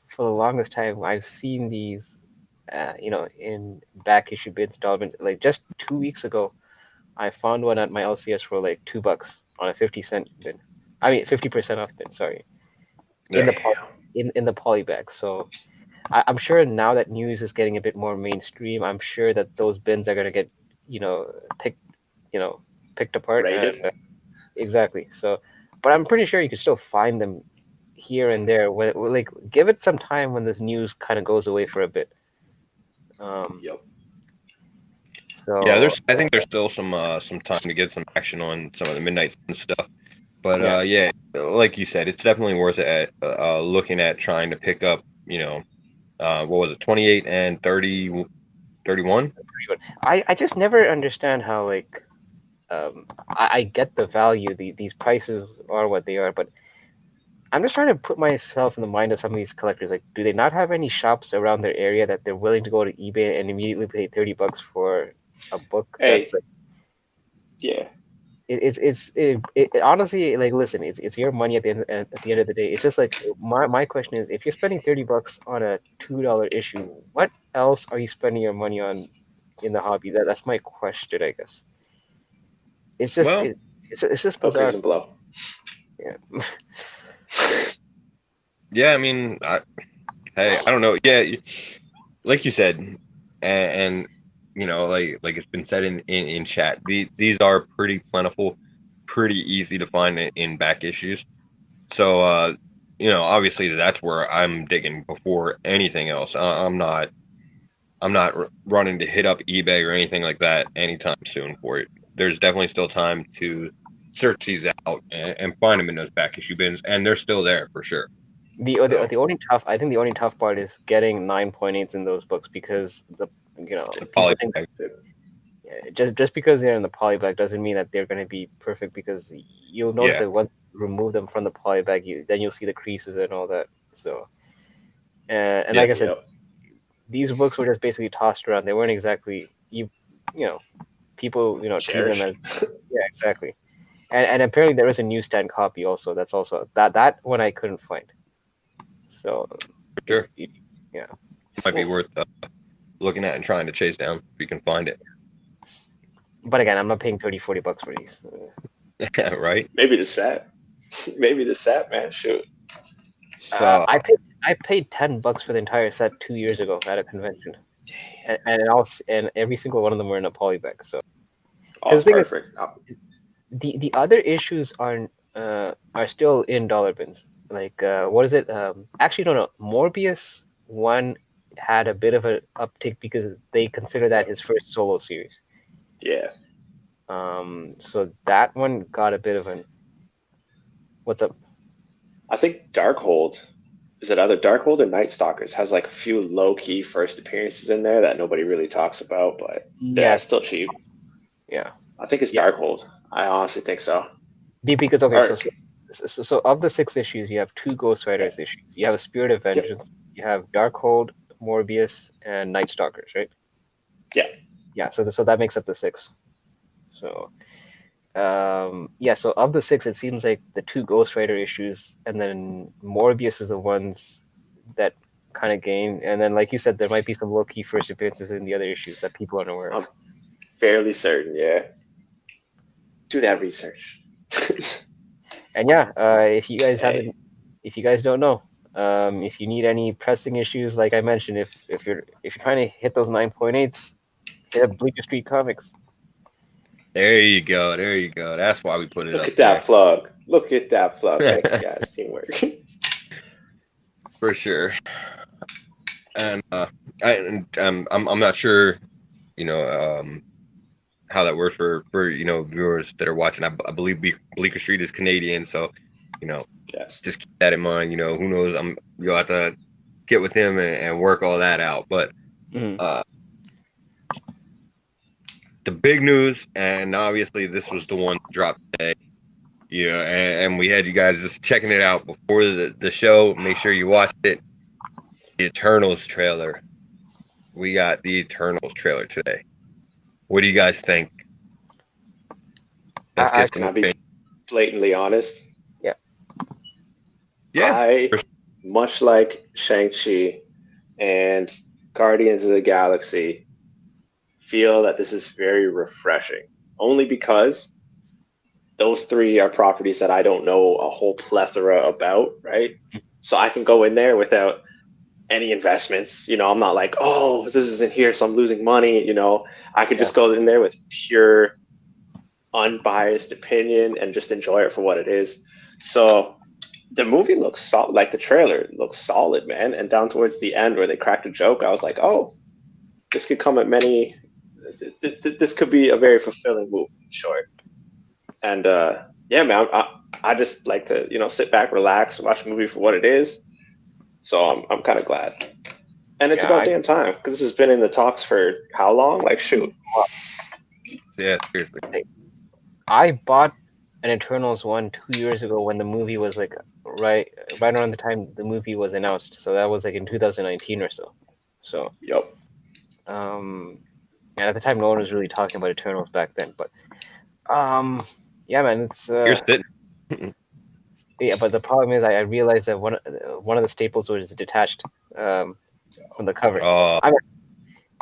for the longest time I've seen these, in back issue bins, dollar bins. Like just 2 weeks ago, I found one at my LCS for like $2 on a 50-cent bin. I mean 50% off bin. Sorry, in the in the poly bag. So I'm sure now that news is getting a bit more mainstream, I'm sure that those bins are gonna get, picked, picked apart. Rated. And, exactly. So, but I'm pretty sure you can still find them here and there. When like give it some time when this news kind of goes away for a bit. Yep. So Yeah, I think there's still some time to get some action on some of the Midnight Sun stuff. But yeah. yeah, like you said, it's definitely worth it at looking at trying to pick up, what was it, 28 and 30, 31? I just never understand how like I get the value. These prices are what they are, but I'm just trying to put myself in the mind of some of these collectors. Like, do they not have any shops around their area that they're willing to go to eBay and immediately pay $30 for a book? Hey. That's like, Yeah. it honestly, like, listen, it's your money at the end of the day. It's just like my question is, if you're spending $30 on a $2 issue, what else are you spending your money on in the hobby? That's my question, I guess. It's just Well, it's just Hookers bizarre. and blow. Yeah. yeah, I mean, hey, I don't know. Yeah, like you said, and like it's been said in chat, these are pretty plentiful, pretty easy to find in back issues. So, obviously that's where I'm digging before anything else. I'm not running to hit up eBay or anything like that anytime soon for it. There's definitely still time to search these out and find them in those back issue bins, and they're still there for sure. The only tough, I think the only tough part is getting 9.8s in those books because people think just because they're in the polybag doesn't mean that they're going to be perfect, because you'll notice Yeah. that once you remove them from the polybag, then you'll see the creases and all that. So, and like I said, these books were just basically tossed around. They weren't exactly people treat them as exactly. And apparently there is a newsstand copy also. That's also that one I couldn't find. So sure, yeah, might be worth looking at and trying to chase down if you can find it. But again, I'm not paying $30-$40 for these. Yeah, right. Maybe the set. Maybe the set, man. Shoot. So I paid $10 for the entire set 2 years ago at a convention, and every single one of them were in a polybag. So oh, perfect. The other issues are still in dollar bins. Like what is it? Actually, no. Morbius one had a bit of an uptick because they consider that his first solo series. Yeah. So that one got a bit of an. What's up? I think Darkhold, is it either Darkhold or Night Stalkers, has like a few low key first appearances in there that nobody really talks about, but yeah, it's still cheap. Yeah. I think it's Darkhold. I honestly think so. Because okay, so of the 6 issues, you have 2 Ghost Riders issues. You have a Spirit of Vengeance. You have Darkhold, Morbius, and Night Stalkers, right? Yeah. Yeah. So that makes up the 6. So, so of the 6, it seems like the 2 Ghost Rider issues, and then Morbius is the ones that kind of gain. And then, like you said, there might be some low-key first appearances in the other issues that people aren't aware of. I'm fairly certain, yeah. Do that research. And yeah, if you guys don't know, if you need any pressing issues, like I mentioned, if you're trying to hit those 9.8s, hit up Bleecker Street Comics. There you go. That's why we put it Look up at that plug. Look at that plug. Thank you guys, teamwork. For sure. And I'm not sure, how that works for viewers that are watching. I believe Bleecker Street is Canadian, so yes, just keep that in mind. Who knows? You'll have to get with him and work all that out. But Mhm. The big news, and obviously this was the one that dropped today. Yeah, and we had you guys just checking it out before the show. Make sure you watched it. The Eternals trailer. We got the Eternals trailer today. What do you guys think? Let's I get Can some I be opinion. blatantly honest? yeah. Yeah, I, much like Shang-Chi and Guardians of the Galaxy, feel that this is very refreshing. Only because those three are properties that I don't know a whole plethora about, right? So I can go in there without any investments. I'm not like, oh, this isn't here, so I'm losing money. I could Yeah. just go in there with pure, unbiased opinion and just enjoy it for what it is. So the movie looks solid, like the trailer looks solid, man. And down towards the end where they cracked a joke, I was like, oh, this could come at many. This could be a very fulfilling movie, in short. And yeah, man, I just like to sit back, relax, watch the movie for what it is. So I'm kind of glad. And it's Yeah. about damn time because this has been in the talks for how long? Like, shoot. yeah, seriously. I bought an Eternals one 2 years ago when the movie was like right around the time the movie was announced. So that was like in 2019 or so. So Yup. and at the time no one was really talking about Eternals back then. But yeah, man, it's You're sitting. yeah. But the problem is I realized that one of the staples was detached from the cover. Oh,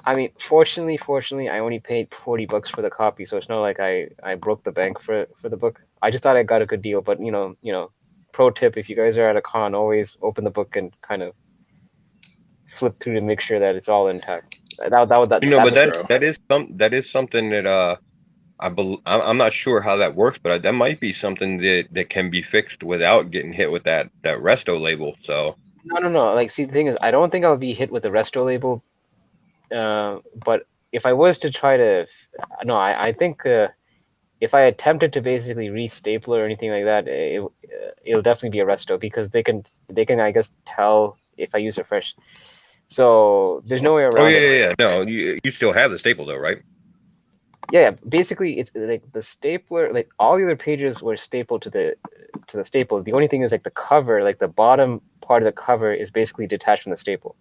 I mean, fortunately, I only paid $40 for the copy, so it's not like I broke the bank for the book. I just thought I got a good deal, but pro tip: if you guys are at a con, always open the book and kind of flip through to make sure that it's all intact. but That's Bro. that is something that I'm not sure how that works, but that might be something that can be fixed without getting hit with that resto label. So no. Like, see, the thing is, I don't think I'll be hit with the resto label. But if I was to try to, no, I think if I attempted to basically re-staple or anything like that, it'll definitely be a resto because they can I guess tell if I use it fresh. So there's no way oh around yeah, it. yeah, yeah. No, you still have the staple though, right? Yeah, basically it's like the stapler, like all the other pages were stapled to the staple. The only thing is like the cover, like the bottom part of the cover is basically detached from the staple.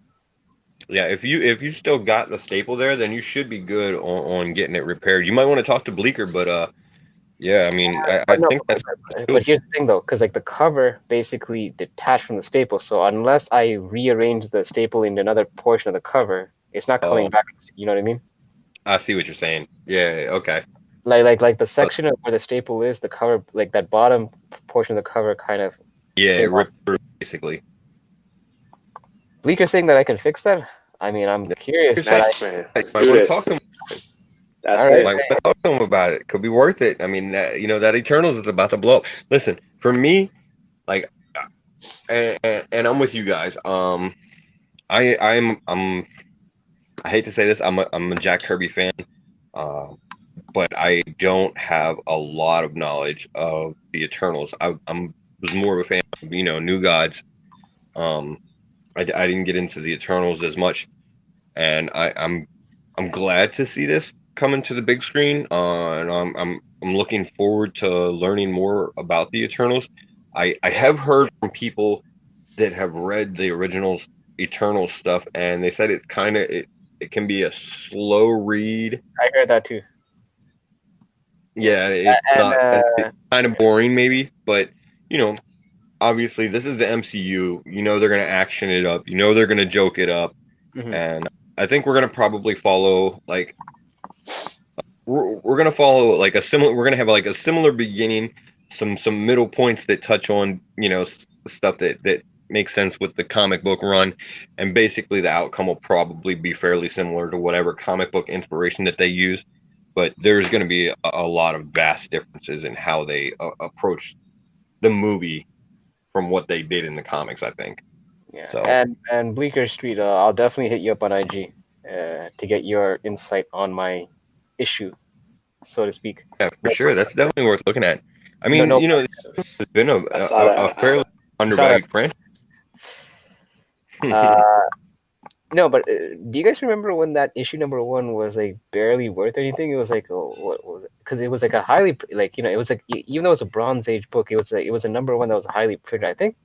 Yeah, if you still got the staple there, then you should be good on getting it repaired. You might want to talk to Bleecker, but yeah, I mean, I But no, think that's but doable. here's the thing though, because like the cover basically detached from the staple. So unless I rearrange the staple into another portion of the cover, it's not coming Oh, back. You know what I mean? I see what you're saying. Yeah, okay. Like the But section of where the staple is, the cover, like that bottom portion of the cover, kind of yeah, it came off. ripped through basically. Bleeker saying that I can fix that. I mean, I'm Yeah, curious, you're but saying I. Man, I let's might do want to talk this. to him. That's All right. Might it. want to talk to him about it. Could be worth it. I mean, that Eternals is about to blow up. Listen, for me, like, and I'm with you guys. I hate to say this. I'm a Jack Kirby fan. But I don't have a lot of knowledge of the Eternals. I'm was more of a fan of New Gods. Um, I didn't get into the Eternals as much, and I'm glad to see this coming to the big screen. And I'm looking forward to learning more about the Eternals. I have heard from people that have read the original Eternal stuff, and they said it's it can be a slow read. I heard that too. Yeah, it's And not. It's kind of boring, maybe, but you know, obviously this is the MCU. They're gonna action it up. They're gonna joke it up, mhm. and I think we're gonna probably follow like we're gonna follow like a similar. We're gonna have like a similar beginning, some middle points that touch on stuff that makes sense with the comic book run, and basically the outcome will probably be fairly similar to whatever comic book inspiration that they use. But there's going to be a lot of vast differences in how they approach the movie from what they did in the comics, I think. Yeah, So and Bleecker Street, I'll definitely hit you up on IG to get your insight on my issue, so to speak. yeah, for No, sure, that's definitely worth looking at. I no, mean, no. it's been I saw a that. fairly You saw that. undervalued franchise. Uh, No, but do you guys remember when that issue #1 was like barely worth anything? It was like, oh, what was it? Because it was like a highly like it was like even though it was a Bronze Age book, it was a #1 that was highly printed. I think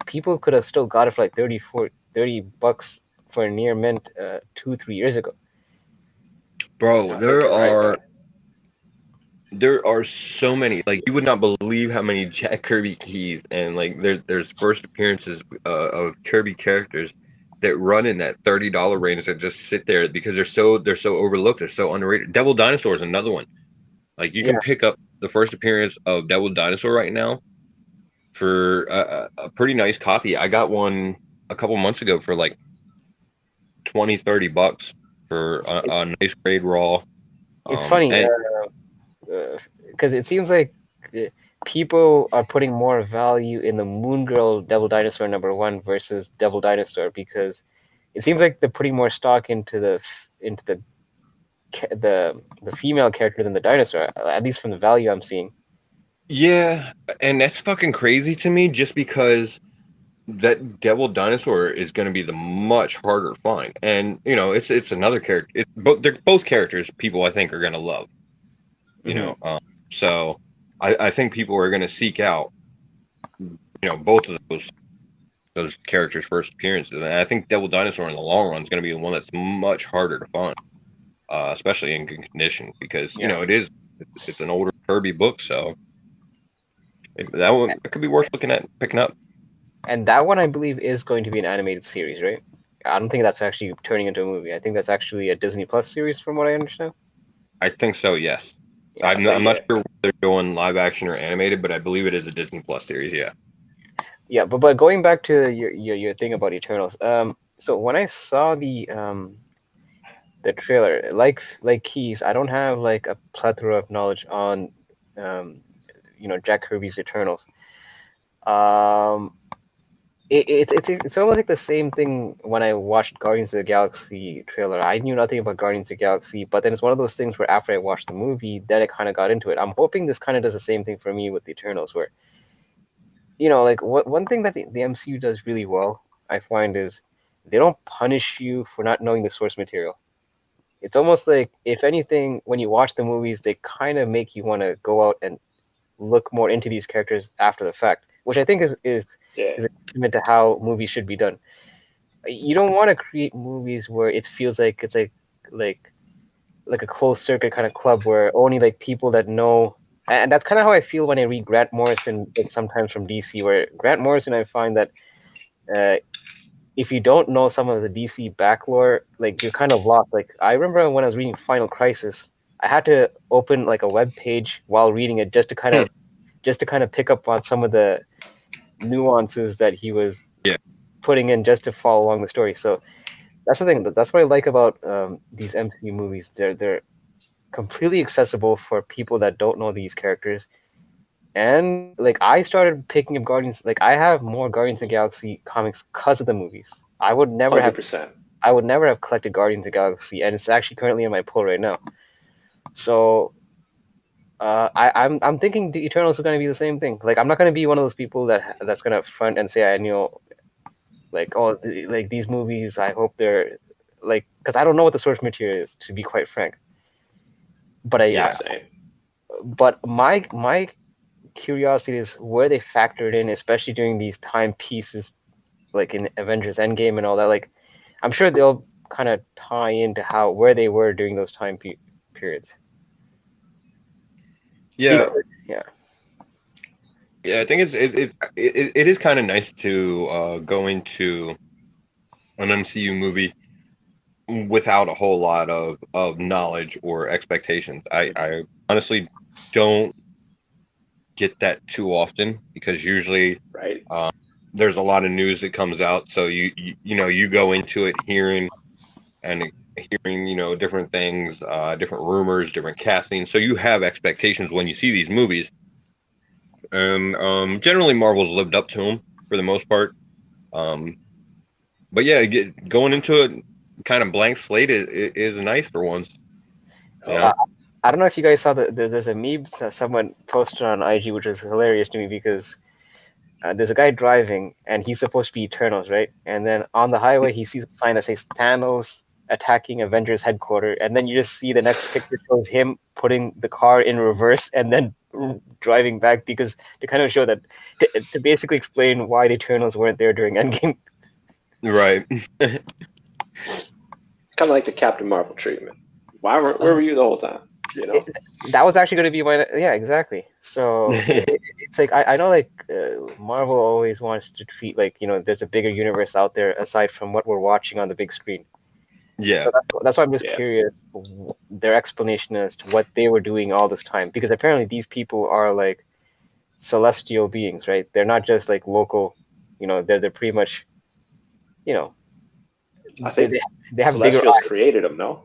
people could have still got it for like $30 for a near mint 2-3 years ago. Bro, I think you're right, man. there are so many. Like you would not believe how many Jack Kirby keys and like there's first appearances of Kirby characters that run in that $30 range that just sit there because they're so overlooked, they're so underrated. Devil Dinosaur is another one. Like you Yeah, can pick up the first appearance of Devil Dinosaur right now for a pretty nice copy. I got one a couple months ago for like 20-30 bucks for a nice grade raw. it's funny And because it seems like uh, people are putting more value in the Moon Girl Devil Dinosaur #1 versus Devil Dinosaur because it seems like they're putting more stock into the female character than the dinosaur, at least from the value I'm seeing. yeah, and that's fucking crazy to me just because that Devil Dinosaur is going to be the much harder find. And it's another character. They're both characters people I think are going to love, you Hmm. know. So I think people are going to seek out, both of those characters' first appearances. And I think Devil Dinosaur in the long run is going to be the one that's much harder to find, especially in good condition because Yeah, it's an older Kirby book, so that one that could be worth looking at picking up. and that one I believe is going to be an animated series, right? I don't think that's actually turning into a movie. I think that's actually a Disney Plus series, from what I understand. I think so, yes. Yeah, I'm not Yeah. sure whether they're doing live action or animated, but I believe it is a Disney Plus series. Yeah. yeah, but going back to your thing about Eternals, so when I saw the trailer, like Keys, I don't have like a plethora of knowledge on, um, Jack Kirby's Eternals. Um, it's almost like the same thing when I watched Guardians of the Galaxy trailer. I knew nothing about Guardians of the Galaxy, but then it's one of those things where after I watched the movie, then I kind of got into it. I'm hoping this kind of does the same thing for me with the Eternals, where like one thing that the MCU does really well, I find, is they don't punish you for not knowing the source material. It's almost like, if anything, when you watch the movies, they kind of make you want to go out and look more into these characters after the fact, which I think Yeah. is a testament to how movies should be done. You don't want to create movies where it feels like it's like like a closed circuit kind of club where only like people that know. And that's kind of how I feel when I read Grant Morrison, like sometimes from DC, where Grant Morrison, I find that uh, if you don't know some of the DC backlore, like you're kind of lost. Like I remember when I was reading Final Crisis, I had to open like a web page while reading it Hmm. just to kind of pick up on some of the nuances that he was Yeah. putting in just to follow along the story. So that's the thing. That's what I like about these MCU movies. They're completely accessible for people that don't know these characters. And like I started picking up Guardians. Like I have more Guardians of the Galaxy comics because of the movies. Hundred percent. I would never have collected Guardians of the Galaxy, and it's actually currently in my pull right now. So I'm thinking the Eternals are going to be the same thing. Like I'm not going to be one of those people that's going to front and say I knew, like, oh, like these movies. I hope they're like, because I don't know what the source material is, to be quite frank. But Yeah, Yeah. same. but my curiosity is where they factored in, especially during these time pieces, like in Avengers Endgame and all that. Like I'm sure they'll kind of tie into how where they were during those periods. Yeah. Because, yeah. Yeah. I think it is kind of nice to go into an MCU movie without a whole lot of knowledge or expectations. I honestly don't get that too often because usually Right. uh, there's a lot of news that comes out, so you go into it hearing different things, different rumors, different castings, so you have expectations when you see these movies, and generally Marvel's lived up to them for the most part. Um, but yeah, going into it kind of blank slate is nice for once, you Oh, Uh, know. I don't know if you guys saw there's a meme that someone posted on IG, which is hilarious to me because there's a guy driving, and he's supposed to be Eternals, right? And then on the highway, he sees a sign that says Thanos attacking Avengers headquarters, and then you just see the next picture shows him putting the car in reverse and then driving back because to kind of show that to basically explain why the Eternals weren't there during Endgame. Right. Kind of like the Captain Marvel treatment. Where were you the whole time? You know. That was actually going to be my exactly. So it's like I know like Marvel always wants to treat like there's a bigger universe out there aside from what we're watching on the big screen. Yeah. So that's why I'm just curious their explanation as to what they were doing all this time, because apparently these people are like celestial beings, right? They're not just like local, they're pretty much, I think they have bigger Celestials eyes. created them, no?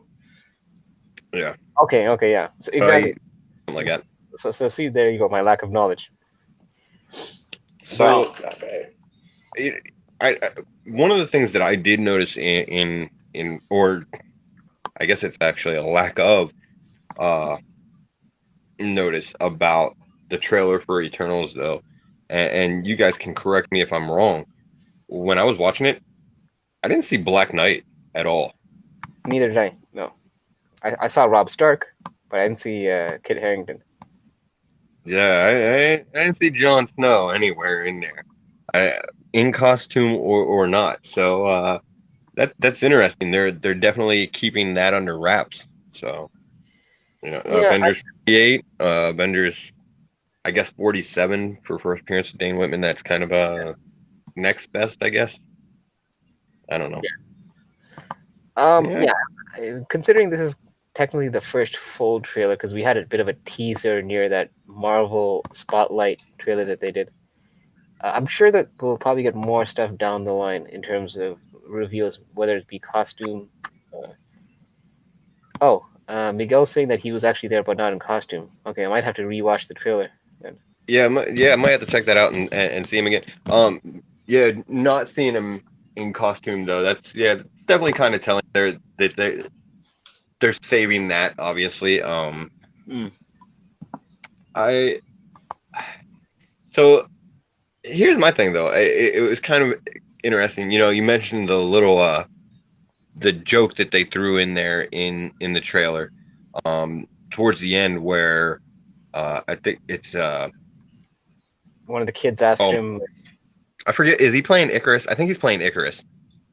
Yeah. Okay, yeah. So exactly. Something like that. So see, there you go. My lack of knowledge. So, okay. I one of the things that I did notice in or I guess it's actually a lack of notice about the trailer for Eternals though, and you guys can correct me if I'm wrong. When I was watching it, I didn't see Black Knight at all. Neither did I. No, I saw Rob Stark, but I didn't see Kit Harington. Yeah, I didn't see Jon Snow anywhere in there, in costume or not. So that's interesting. They're definitely keeping that under wraps. So Avengers 48, Avengers, I guess 47 for first appearance of Dane Whitman. That's kind of next best, I guess. I don't know. Considering this is technically the first full trailer, because we had a bit of a teaser near that Marvel Spotlight trailer that they did. I'm sure that we'll probably get more stuff down the line in terms of reveals, whether it be costume. Miguel's saying that he was actually there, but not in costume. Okay, I might have to rewatch the trailer then. Yeah, I might have to check that out and see him again. Not seeing him in costume though. That's definitely kind of telling. They're saving that obviously. So here's my thing though. It was kind of interesting. You mentioned the little the joke that they threw in there in the trailer towards the end where I think it's one of the kids asked him. I forget. Is he playing Icarus? I think he's playing Icarus.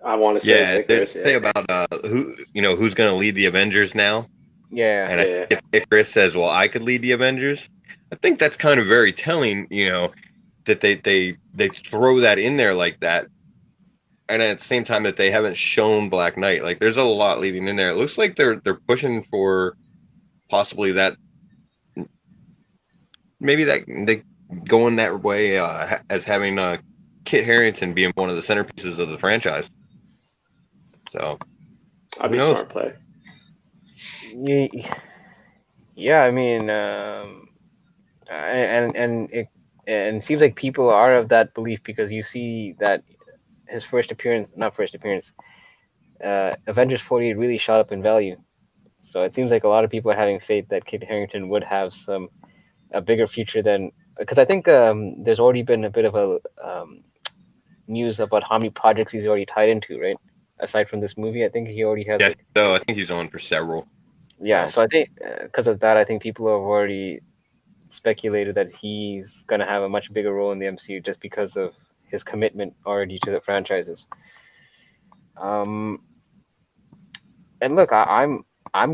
I want to say it's Icarus. Say about who's going to lead the Avengers now. Yeah. And if Icarus says, "Well, I could lead the Avengers," I think that's kind of very telling. That they throw that in there like that, and at the same time that they haven't shown Black Knight. Like there's a lot leading in there. It looks like they're pushing for possibly that. Maybe that they going that way as having Kit Harington being one of the centerpieces of the franchise. So I'd be smart play. Yeah, I mean, and it seems like people are of that belief because you see that his Avengers 48 really shot up in value. So it seems like a lot of people are having faith that Kit Harington would have a bigger future than, because I think there's already been a bit of a news about how many projects he's already tied into, right? Aside from this movie, I think he already has. Yeah, so I think he's on for several. Yeah, so I think because of that, I think people have already speculated that he's going to have a much bigger role in the MCU just because of his commitment already to the franchises. And look, I'm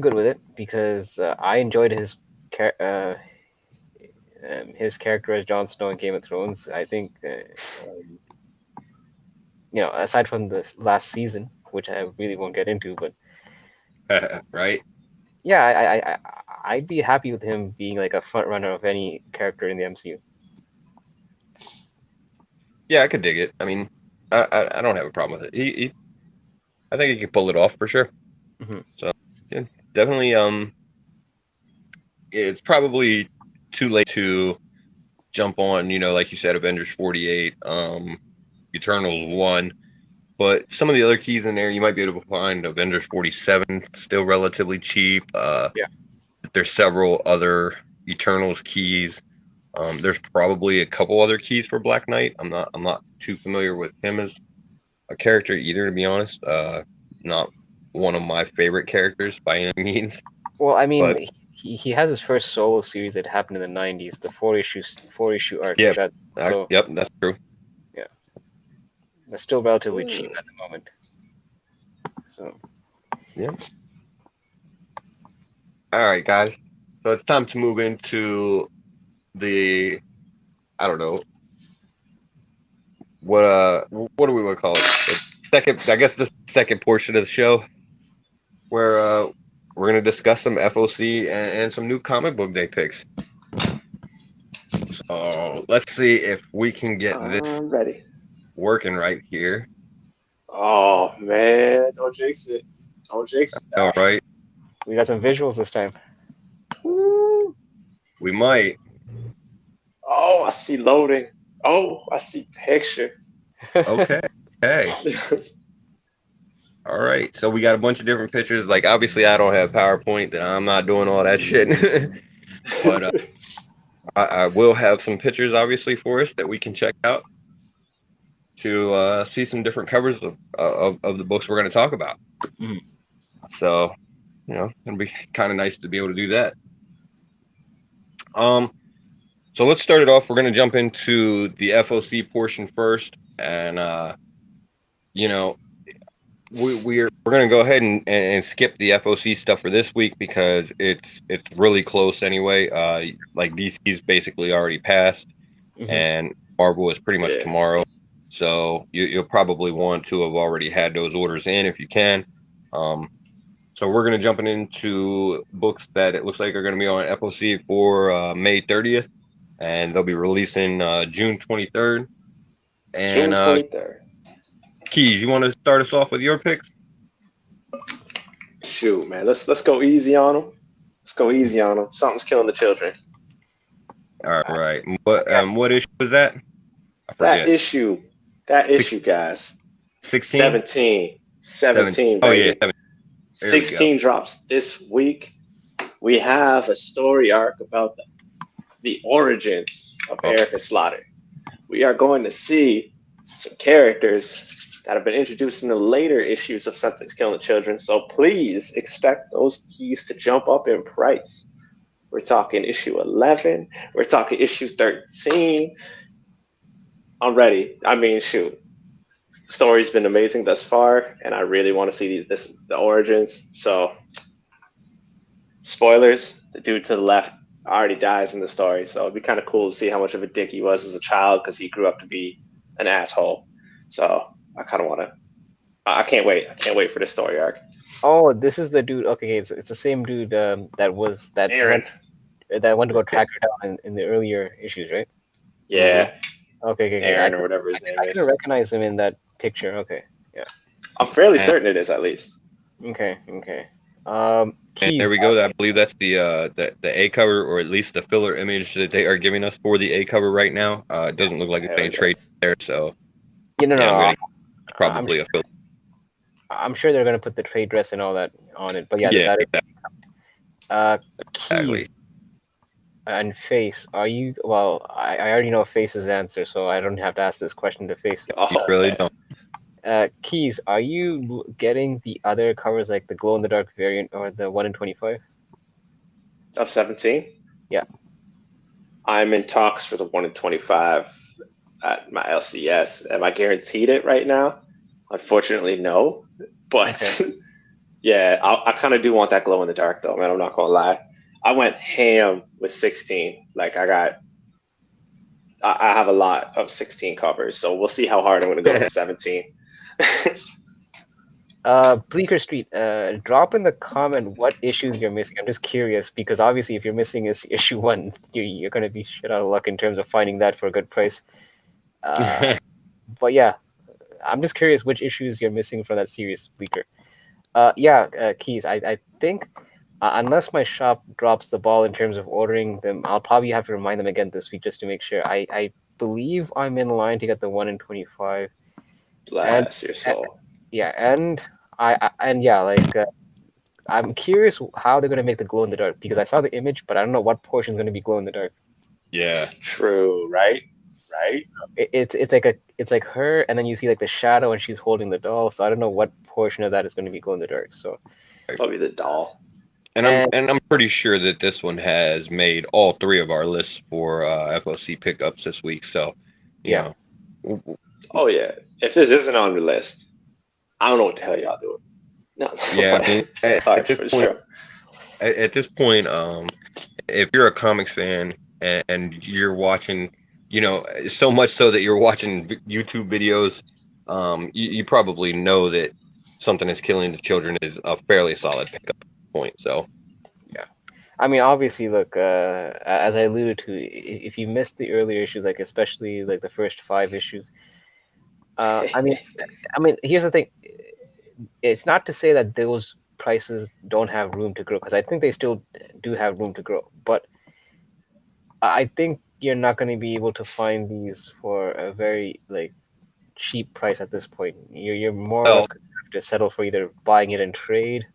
good with it because I enjoyed his character as Jon Snow in Game of Thrones. I think, aside from this last season, which I really won't get into, but right. Yeah, I'd be happy with him being like a front runner of any character in the MCU. Yeah, I could dig it. I mean, I don't have a problem with it. I think he could pull it off for sure. Mm-hmm. So yeah, definitely. It's probably too late to jump on. Like you said, Avengers 48, Eternals 1. But some of the other keys in there, you might be able to find Avengers 47, still relatively cheap. Yeah. There's several other Eternals keys. There's probably a couple other keys for Black Knight. I'm not too familiar with him as a character either, to be honest. Not one of my favorite characters by any means. Well, I But mean, he has his first solo series that happened in the '90s, the four issue arc. yeah, So yep, that's true. yeah, they're still relatively cheap at the moment. So Yeah. All right, guys. So it's time to move into the, I don't know, what do we want to call it? The second, I guess, the second portion of the show where we're gonna discuss some FOC and some new comic book day picks. So let's see if we can get this I'm ready. working right here. Oh man, don't jinx it. Don't jinx it. All right, we got some visuals this time. Woo. we might. Oh, I see loading. Oh, I see pictures. Okay. Okay. All right. So we got a bunch of different pictures. Like obviously I don't have PowerPoint, then I'm not doing all that shit. But I will have some pictures obviously for us that we can check out to see some different covers of the books we're going to talk about. Mhm. So, it'll be kind of nice to be able to do that. So let's start it off. We're going to jump into the FOC portion first, and we're going to go ahead and skip the FOC stuff for this week because it's really close anyway. Like DC's basically already passed, and Marvel is pretty much tomorrow. So you'll probably want to have already had those orders in if you can. So we're going to jump into books that it looks like are going to be on FOC for May 30th, and they'll be releasing June 23rd. And June 23rd. Keys, you want to start us off with your picks? Shoot, man, let's go easy on them. Let's go easy on them. Something's killing the children. All right. What issue was that? I forget. That issue, guys. 16? 17, Oh baby. yeah, 17. 16 drops this week. We have a story arc about the origins of Erica Slaughter. We are going to see some characters that have been introduced in the later issues of Something's Killing Children. So please expect those keys to jump up in price. We're talking issue 11. We're talking issue 13. I'm ready. I mean, shoot. The story's been amazing thus far, and I really want to see the origins. So, spoilers, the dude to the left already dies in the story. So it'd be kind of cool to see how much of a dick he was as a child because he grew up to be an asshole. So I kind of want to. I can't wait. I can't wait for this story arc. Oh, this is the dude. Okay, it's the same dude that Aaron. went to go track her down in the earlier issues, right? Yeah. Okay. Aaron or whatever his name I is. can recognize him in that picture. Okay, yeah. I'm fairly certain it is, at least. Okay. And Keys, there we go. I believe that's the A cover, or at least the filler image that they are giving us for the A cover right now. It doesn't look like it's any trade there, so probably a filler. I'm sure they're gonna put the trade dress and all that on it, but yeah, Keys and Face. Are you? Well, I already know Face's answer, so I don't have to ask this question to Face. You really don't. Keys, are you getting the other covers like the glow in the dark variant or the 1 in 25 of 17? Yeah, I'm in talks for the 1 in 25 at my LCS. Am I guaranteed it right now? Unfortunately, no. But yeah, I kind of do want that glow in the dark though, man. I'm not gonna lie. I went ham with 16. Like I have a lot of 16 covers, so we'll see how hard I'm gonna go with 17. Bleecker Street, drop in the comment what issues you're missing. I'm just curious because obviously if you're missing issue 1, you're going to be shit out of luck in terms of finding that for a good price. But yeah, I'm just curious which issues you're missing from that series, Bleecker. Keys, I think unless my shop drops the ball in terms of ordering them, I'll probably have to remind them again this week just to make sure. I believe I'm in line to get the 1 in 25. Bless your soul. I'm curious how they're gonna make the glow in the dark because I saw the image, but I don't know what portion is gonna be glow in the dark. Yeah. True, right? Right? It's like her, and then you see like the shadow, and she's holding the doll. So I don't know what portion of that is going to be glow in the dark. So Probably the doll. and And I'm pretty sure that this one has made all three of our lists for FOC pickups this week. So, you yeah, know, Oh yeah. If this isn't on the list, I don't know what the hell y'all doing. No, yeah. I mean, sorry for sure. at this point, if you're a comics fan and you're watching, so much so that you're watching YouTube videos, you probably know that something is killing the children is a fairly solid pickup point. So, yeah. I mean, obviously, look, as I alluded to, if you missed the earlier issues, like especially like the first 5 issues, I mean, here's the thing. It's not to say that those prices don't have room to grow, because I think they still do have room to grow. But I think you're not going to be able to find these for a very like cheap price at this point. You're more or Well, less going to have to settle for either buying it in trade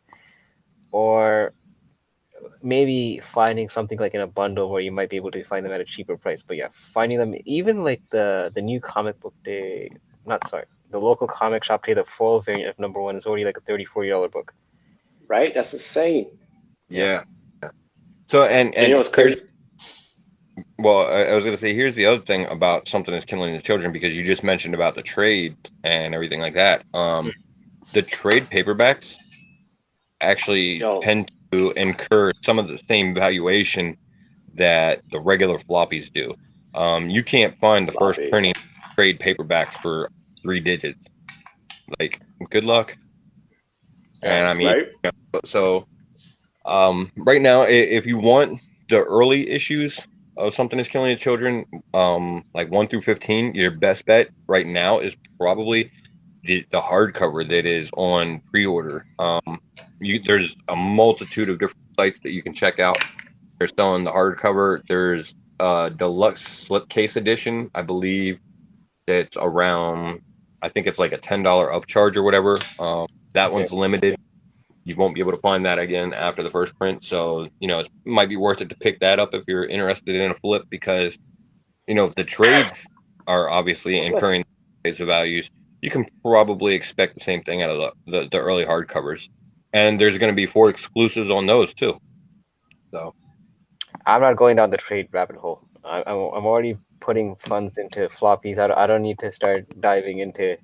or maybe finding something like in a bundle where you might be able to find them at a cheaper price. But yeah, finding them even like the new comic book day, not sorry, the local comic shop day, the full variant of #1 is already like a $30-40 book. Right? That's insane. Yeah. yeah. So, So you know what's crazy? well, I was going to say, here's the other thing about something that's killing the children, because you just mentioned about the trade and everything like that. The trade paperbacks actually Yo, tend to incur some of the same valuation that the regular floppies do. You can't find the first floppy. printing trade paperbacks for 3 digits. Like, good luck. And I mean, Right? so right now, if you want the early issues of Something is Killing the Children, like 1 through 15, your best bet right now is probably the hardcover that is on pre-order. There's a multitude of different sites that you can check out. They're selling the hardcover. There's deluxe slipcase edition, I believe. That's around, I think it's like a $10 upcharge or whatever. That Okay. one's limited. You won't be able to find that again after the first print. So, it might be worth it to pick that up if you're interested in a flip, because, the trades are obviously Bless you. incurring trades of values. You can probably expect the same thing out of the early hardcovers. And there's going to be 4 exclusives on those too. So, I'm not going down the trade rabbit hole. I'm already putting funds into floppies. I don't need to start diving into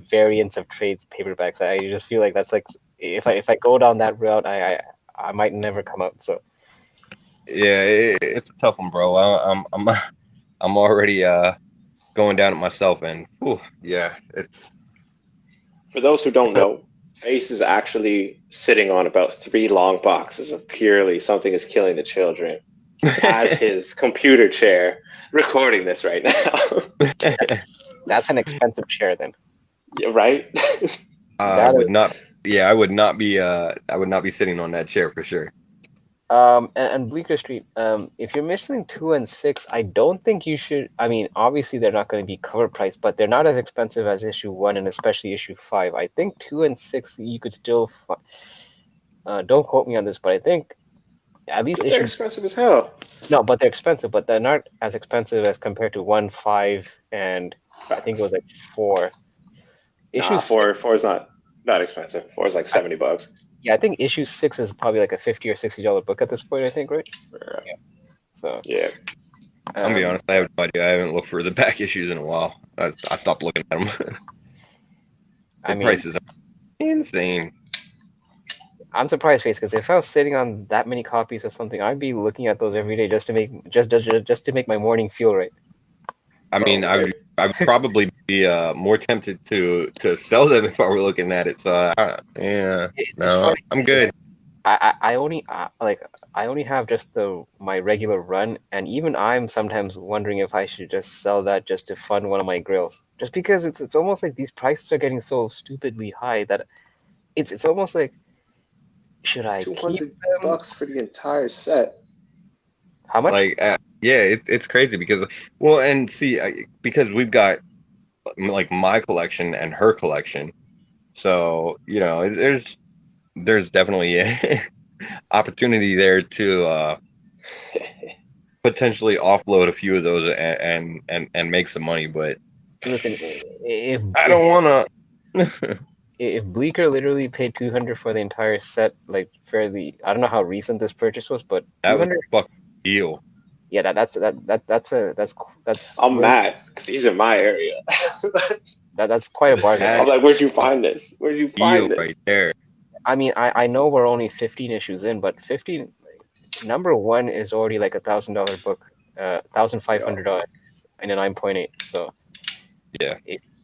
variants of trades paperbacks. I just feel like that's like if I go down that route, I might never come out. So yeah, it's a tough one, bro. I'm already going down it myself, and yeah, it's For those who don't know, Face is actually sitting on about 3 long boxes of purely Something is Killing the Children as his computer chair, recording this right now. that's an expensive chair then. Yeah, right? I That would is. not. Yeah, I would not be sitting on that chair for sure. And Bleecker Street, if you're missing 2 and 6, I don't think you should. I mean, obviously they're not going to be cover price, but they're not as expensive as issue 1 and especially issue 5. I think 2 and 6 you could still. Don't quote me on this, but I think at least They're issue. expensive as hell. No, but they're expensive, but they're not as expensive as compared to 1, 5, and I think it was like 4. Issue Nah, 6, four is not that expensive. 4 is like $70. yeah, I think issue 6 is probably like a $50 or $60 book at this point. I think, right? Yeah. So. Yeah. I'm gonna be Um, honest. I have no idea. I haven't looked for the back issues in a while. I stopped looking at them. I The mean, prices are insane. I'm surprised, Face, because if I was sitting on that many copies of something, I'd be looking at those every day just to make just to make my morning feel right. I mean, Bro, right? I would probably be more tempted to sell them if I were looking at it. So yeah, It's no, funny. I'm good. I only like I only have just my regular run, and even I'm sometimes wondering if I should just sell that just to fund one of my grills. Just because it's almost like these prices are getting so stupidly high that it's almost like, should I keep them? $200 for the entire set. How much? Like, yeah, it's crazy because, well, and see, because we've got like my collection and her collection, so there's definitely a opportunity there to potentially offload a few of those and make some money, but Listen, if I don't want to. if Bleecker literally paid 200 for the entire set, like fairly, I don't know how recent this purchase was, but That was 200, a fucking deal. yeah, that's I'm mad because he's in my area. that's quite a bargain. That I'm like, where'd you find this? Where'd you deal find this? right there. I mean, I know we're only 15 issues in, but 15 number one is already like $1,000 book, $1,500 in a 9.8. So Yeah.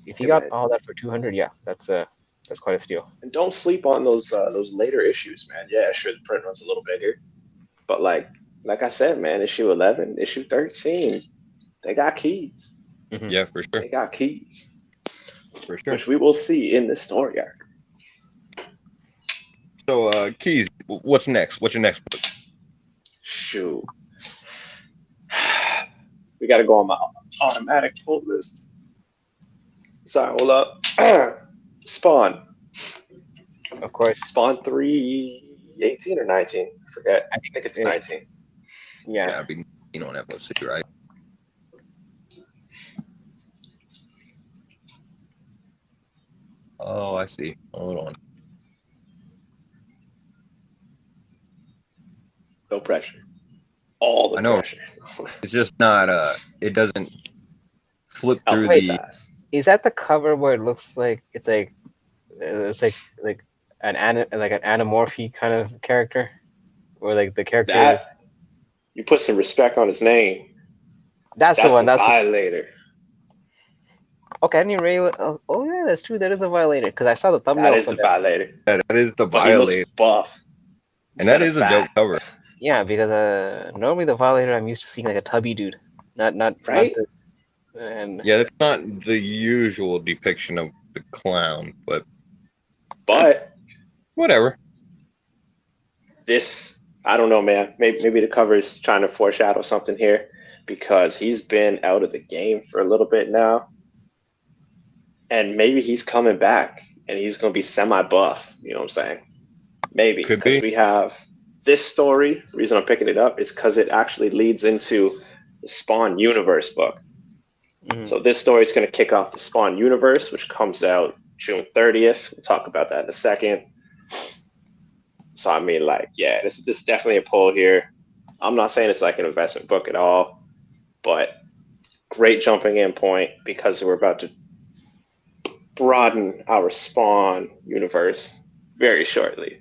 if you got all that for 200, yeah, that's quite a steal. And don't sleep on those later issues, man. Yeah, sure, the print runs a little bigger, but like I said, man, issue 11, issue 13, they got keys. Mhm. Yeah, for sure. They got keys, For sure. which we will see in the story arc. So, Keys, what's next? What's your next book? Shoot, we got to go on my automatic pull list. Sorry, hold up. Spawn. Of course. Spawn 318 or 19? I forget. I think it's 19. Yeah. Yeah, I'd be on that book, right? Oh, I see. Hold on. No pressure. All the I know. pressure. It's just not. It doesn't flip through Way the. fast. Is that the cover where it looks like it's like an anamorphy kind of character, or like the character is? You put some respect on his name. That's the one. That's Violator. Okay, I didn't really. Oh yeah, that's true. That is a Violator because I saw the thumbnail. That is the Violator. That is the But he Violator. looks buff. And that is a dope cover. Yeah, because normally the Violator I'm used to seeing like a tubby dude, not right. And yeah, that's not the usual depiction of the clown, but whatever. This, I don't know, man. Maybe the cover is trying to foreshadow something here because he's been out of the game for a little bit now, and maybe he's coming back and he's going to be semi-buff. You know what I'm saying? Maybe because we have this story. The reason I'm picking it up is because it actually leads into the Spawn universe book. So this story is going to kick off the Spawn universe, which comes out June 30th. We'll talk about that in a second. So I mean, like, yeah, this is definitely a pull here. I'm not saying it's like an investment book at all, but great jumping in point because we're about to broaden our Spawn universe very shortly.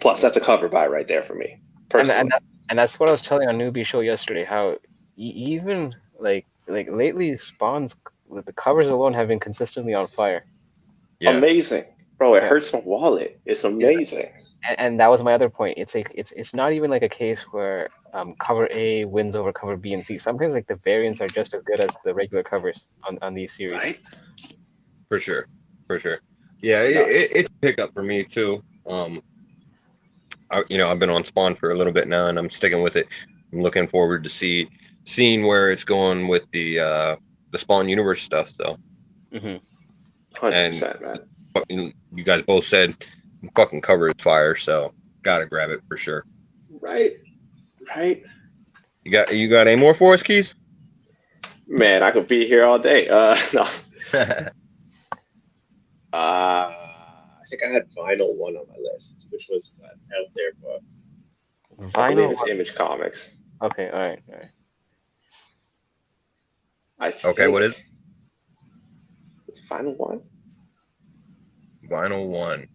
Plus, that's a cover buy right there for me, personally. And that's what I was telling on Newbie Show yesterday. How even like lately, Spawn's the covers alone have been consistently on fire. Yeah. Amazing, bro! It hurts my wallet. It's amazing. And that was my other point. It's like it's not even like a case where cover A wins over cover B and C. Sometimes like the variants are just as good as the regular covers on these series. Right. For sure. Yeah, it's a pickup for me too. I've been on Spawn for a little bit now, and I'm sticking with it. I'm looking forward to seeing where it's going with the Spawn universe stuff, though. 100%, man. You guys both said fucking cover is fire, so gotta grab it for sure. Right. You got any more for us, Keys? Man, I could be here all day. No. I think I had Vinyl 1 on my list, which was an out there book. I believe it's Image Comics. Okay, all right. Okay, what is it? It's Vinyl 1? Vinyl 1.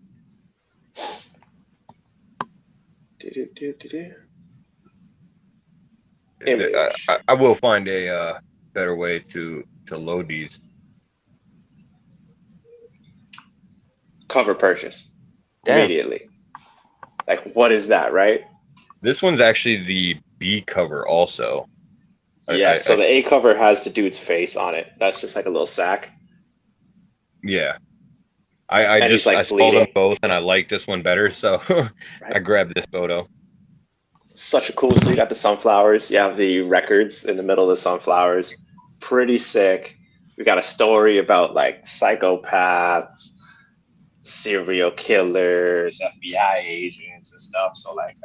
I will find a better way to load these. Cover purchase immediately. Like, what is that, right? This one's actually the B cover also. Yeah, so the A cover has the dude's face on it. That's just like a little sack. Yeah. I saw them both and I like this one better, so I grabbed this photo. Such a cool. So you got the sunflowers. You have the records in the middle of the sunflowers. Pretty sick. We got a story about like psychopaths, serial killers, FBI agents and stuff. So like,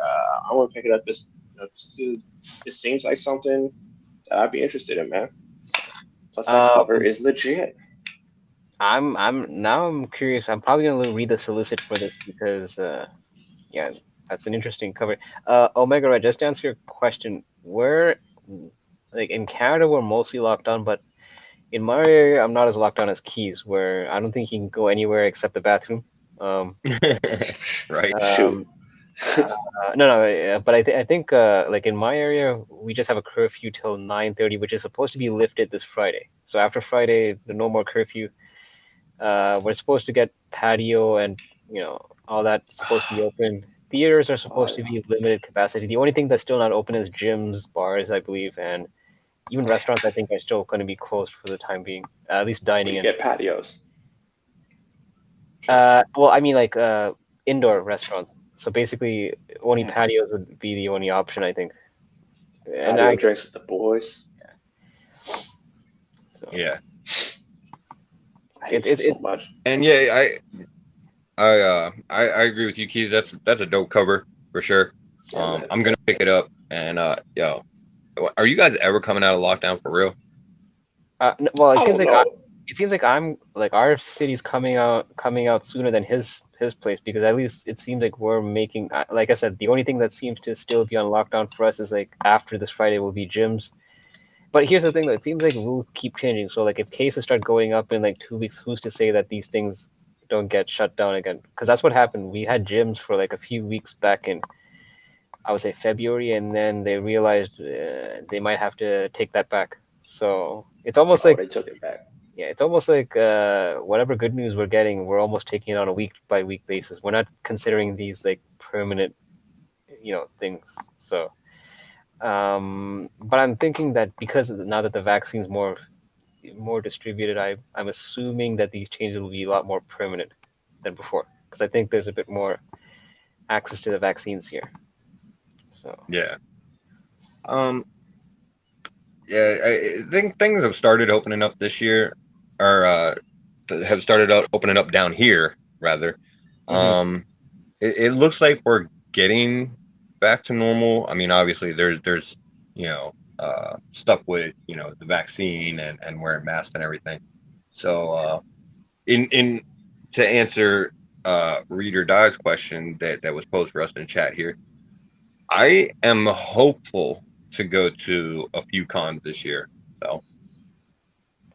I want to pick it up just It seems like something that I'd be interested in, man. Plus, that cover is legit. I'm curious. I'm probably gonna read the solicit for this because yeah, that's an interesting cover. Omega Red, just to answer your question, like in Canada we're mostly locked down, but in my area I'm not as locked down as Keys, where I don't think you can go anywhere except the bathroom. Right. Shoot. No, but I think like in my area we just have a curfew till 9:30, which is supposed to be lifted this Friday. So after Friday, the no more curfew. We're supposed to get patio and all that supposed to be open. Theaters are supposed to be limited capacity. The only thing that's still not open is gyms, bars, I believe, and even restaurants. I think are still going to be closed for the time being. At least dining You in. get patios. Well, I mean like indoor restaurants. So basically, only patios would be the only option, I think. And Patio drinks with the boys. So. Yeah. I hate you so much. And yeah, I agree with you, Keys. That's a dope cover for sure. Yeah, I'm gonna pick it up. And yo, are you guys ever coming out of lockdown for real? Well, it seems like I'm like our city's coming out sooner than his place, because at least it seems like we're making, like I said, the only thing that seems to still be on lockdown for us is like after this Friday will be gyms. But here's the thing though, it seems like rules keep changing. So like if cases start going up in like 2 weeks, who's to say that these things don't get shut down again? Because that's what happened. We had gyms for like a few weeks back in, I would say February, and then they realized they might have to take that back. So it's almost like they took it back. Yeah, it's almost like whatever good news we're getting, we're almost taking it on a week by week basis. We're not considering these like permanent, things. So, but I'm thinking that because now that the vaccine's more distributed, I'm assuming that these changes will be a lot more permanent than before, because I think there's a bit more access to the vaccines here. So yeah. Yeah, I think things have started opening up this year, or have started out opening up down here rather. It looks like we're getting back to normal. I mean, obviously there's stuff with the vaccine and wearing masks and everything. So in to answer Read or Die's question that was posed for us in chat here, I am hopeful to go to a few cons this year. So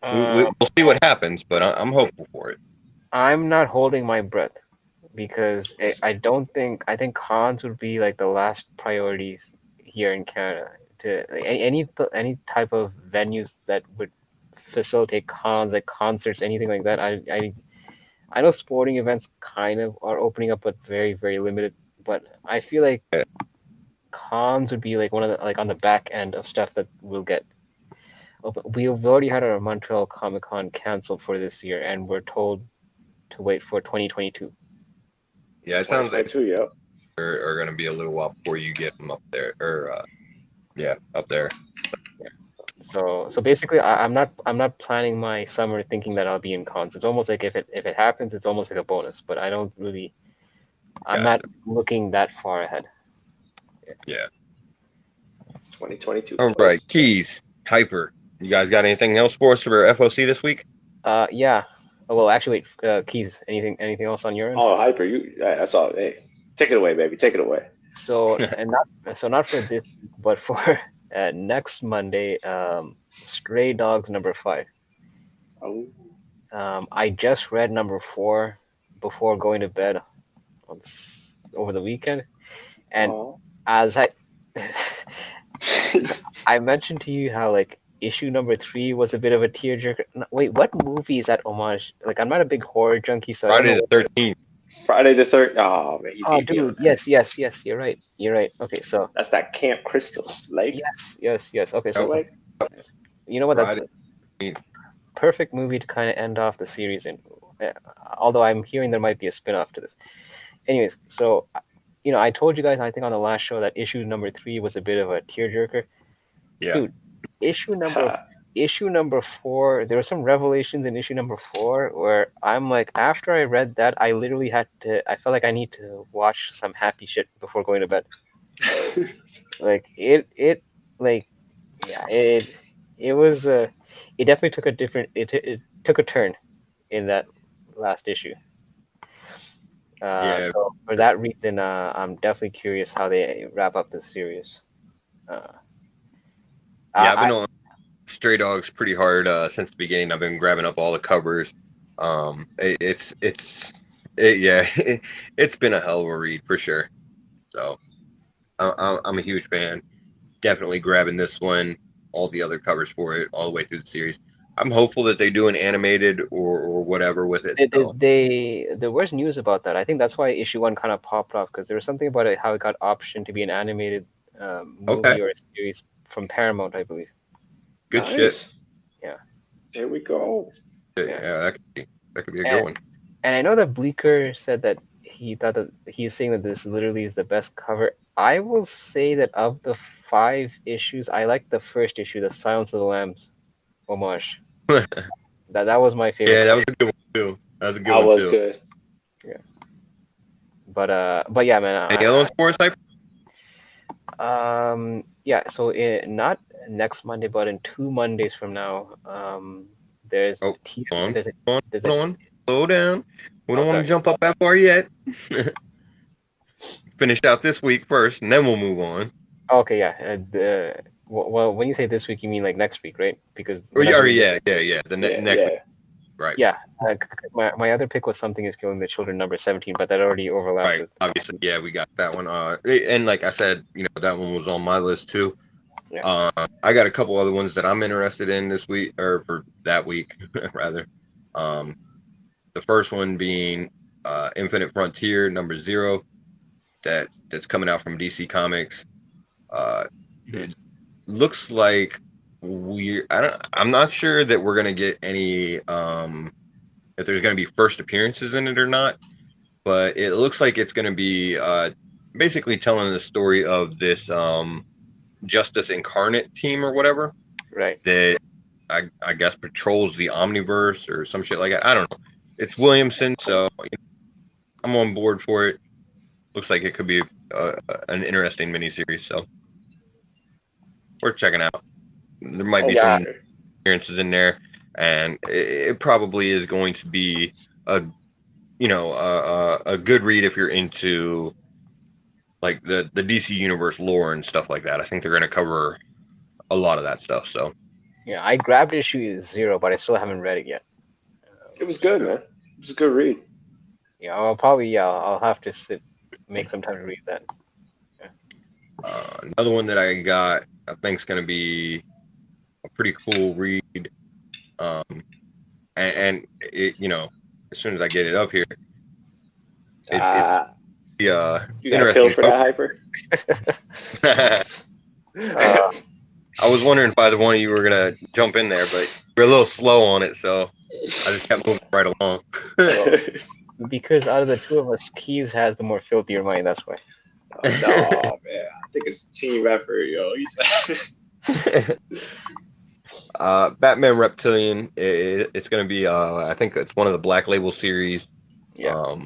we'll see what happens, but I'm hopeful for it. I'm not holding my breath, because I think cons would be like the last priorities here in Canada. To any type of venues that would facilitate cons, like concerts, anything like that. I know sporting events kind of are opening up, but very very limited. But I feel like cons would be like one of the, like on the back end of stuff that we'll get. We've already had our Montreal Comic Con canceled for this year, and we're told to wait for 2022. Yeah, it sounds like yeah. are going to be a little while before you get them up there, or up there. Yeah. So basically, I'm not planning my summer thinking that I'll be in cons. It's almost like if it happens, it's almost like a bonus. But I don't really, I'm not looking that far ahead. Yeah. 2022. All right, Keys, Hyper. You guys got anything else for us for FOC this week? Yeah. Well, actually, wait. Keys. Anything else on your end? Oh, Hyper, that's all. Hey, take it away, baby. Take it away. So not for this, but for next Monday, Stray Dogs number 5. Oh. I just read number 4 before going to bed over the weekend, and as I mentioned to you how like issue number 3 was a bit of a tearjerker. Wait, what movie is that homage? Like, I'm not a big horror junkie, so Friday the 13th. Friday the 13th. Oh man, oh dude, yes. You're right. Okay, so that's that Camp Crystal Lake. Yes. Okay, so you know what? That's a perfect movie to kind of end off the series in. Although I'm hearing there might be a spin-off to this. Anyways, so I told you guys, I think on the last show, that issue number 3 was a bit of a tearjerker. Yeah. Dude, issue number 4, there were some revelations in issue number 4 where I'm like, after I read that, I literally I felt like I need to watch some happy shit before going to bed. Like like yeah, it was it definitely took a different it took a turn in that last issue. Yeah, So for that reason, I'm definitely curious how they wrap up this series. Uh, yeah. I've been I on Stray Dogs pretty hard since the beginning. I've been grabbing up all the covers. Yeah, it's been a hell of a read for sure. So I'm a huge fan. Definitely grabbing this one, all the other covers for it, all the way through the series. I'm hopeful that they do an animated or whatever with it. So there was news about that. I think that's why issue one kind of popped off because there was something about it how it got optioned to be an animated okay, movie or a series from Paramount, I believe. good shit. Nice. Yeah, There we go. yeah. Yeah, that could be a good And one. and I know that Bleecker said that he thought that he's saying that this literally is the best cover. I will say that of the 5 issues, I like the first issue, the Silence of the Lambs homage. That was my favorite Yeah, that cover. was a good one too. That was a good I one was too. good. Yeah. But yeah, man. Any other ones for us, Hyper? Yeah. So not next Monday, but in 2 Mondays from now, there's Oh, T hold on, there's a hold there's on, a hold on. Slow down. We oh don't want to sorry. jump up that far yet. Finish out this week first, and then we'll move on. Okay, yeah. Well, when you say this week, you mean like next week, right? Because Or whenever we yeah. The Yeah, next week, yeah. right? yeah, my other pick was Something is Killing the Children number 17, but that already overlapped Right. with Obviously, yeah, we got that one. And like I said, that one was on my list too. yeah. I got a couple other ones that I'm interested in this week, or for that week, rather. Um, the first one being Infinite Frontier number 0, that's coming out from DC Comics. It looks like I'm not sure that we're gonna get any if there's gonna be first appearances in it or not, but it looks like it's gonna be basically telling the story of this Justice Incarnate team or whatever Right. that I guess patrols the Omniverse or some shit like that. I don't know. It's Williamson, so I'm on board for it. Looks like it could be an interesting miniseries, so worth checking out. There might Oh, be for Yeah. some sure. appearances in there, and it probably is going to be a good read if you're into like the DC universe lore and stuff like that. I think they're going to cover a lot of that stuff. So Yeah, I grabbed issue 0, but I still haven't read it yet. It was good, man. It was a good read. Yeah, I'll probably I'll have to make some time to read that. another one that I got, I think is going to be a pretty cool read. And it, as soon as I get it up here, it's You got a pill interesting. for that, Hyper? I was wondering if either one of you were gonna jump in there, but you're a little slow on it, so I just kept moving right along. Because out of the two of us, Keys has the more filthier mind. That's why. No, man. I think it's a team effort, yo. You said. Batman Reptilian. It's gonna be. I think it's one of the Black Label series. Yeah.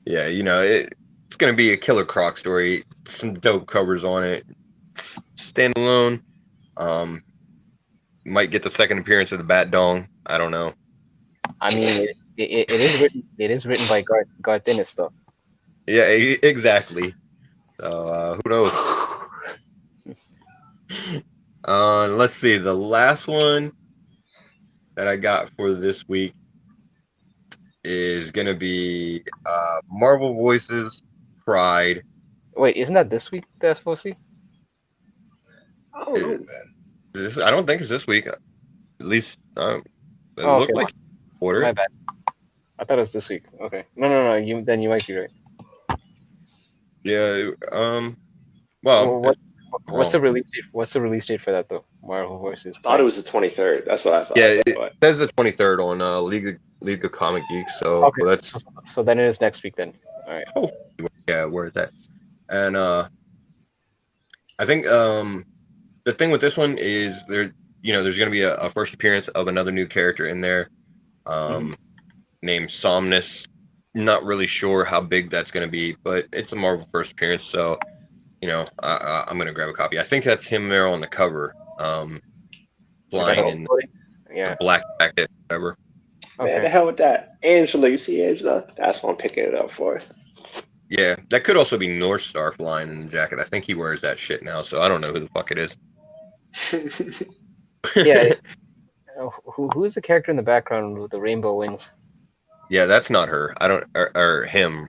Yeah. It's gonna be a Killer Croc story. Some dope covers on it. Standalone. Might get the second appearance of the Bat Dong. I don't know. I mean, it is written. It is written by Garth Ennis, though. Yeah, exactly. So who knows? Let's see. The last one that I got for this week is gonna be Marvel Voices Pride. Wait, isn't that this week that's supposed to be? I don't know, man. I don't think it's this week. At least it Oh, looked okay. like order. My bad. I thought it was this week. Okay. No. You might be right. Yeah. Well, Well, what's the release date? What's the release date for that though? Marvel Voices. I thought it was the 23rd. That's what I thought. yeah, it But says the 23rd on League of Comic Geeks. So Okay. that's So then it is next week then. All right. yeah, where is that? And I think the thing with this one is there's going to be a first appearance of another new character in there, named Somnus. not really sure how big that's going to be, but it's a Marvel first appearance, so I'm going to grab a copy. I think that's him there on the cover, flying in the black jacket, whatever. Man, the hell with that. Angela, you see Angela? That's what I'm picking it up for. Yeah, that could also be North Star flying in the jacket. I think he wears that shit now, so I don't know who the fuck it is. Yeah. Who's the character in the background with the rainbow wings? Yeah, that's not her. I don't, or him,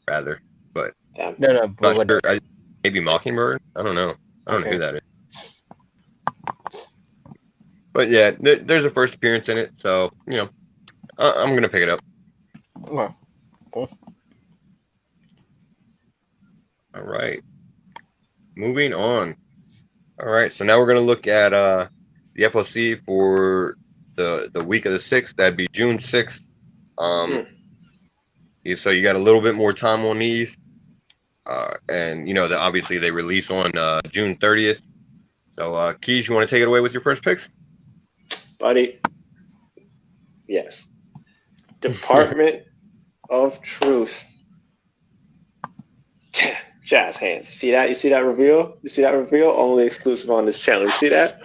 rather. But no, but not sure. Maybe Mockingbird. I don't know. I don't know who that is. But yeah, there's a first appearance in it, so I'm gonna pick it up. Oh, cool. All right, moving on. All right, so now we're gonna look at the FOC for the week of the 6th. That'd be June 6th. So you got a little bit more time on these, and obviously they release on June 30th. So Keys, you want to take it away with your first picks? Buddy, yes. Department of Truth. Jazz hands. You see that? You see that reveal? You see that reveal? Only exclusive on this channel. You see that?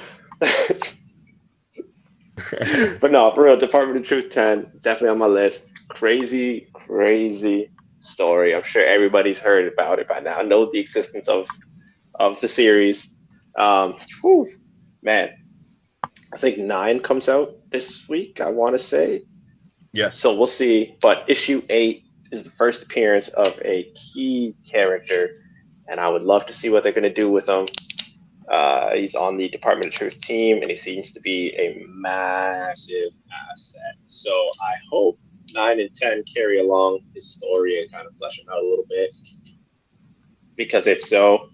But no, for real, Department of Truth 10 is definitely on my list. Crazy, crazy story. I'm sure everybody's heard about it by now. Know the existence of the series. Man, I think 9 comes out this week, I want to say. Yes. So we'll see. But issue 8 is the first appearance of a key character, and I would love to see what they're going to do with him. He's on the Department of Truth team, and he seems to be a massive asset. So I hope 9 and 10 carry along his story and kind of flesh him out a little bit. Because if so,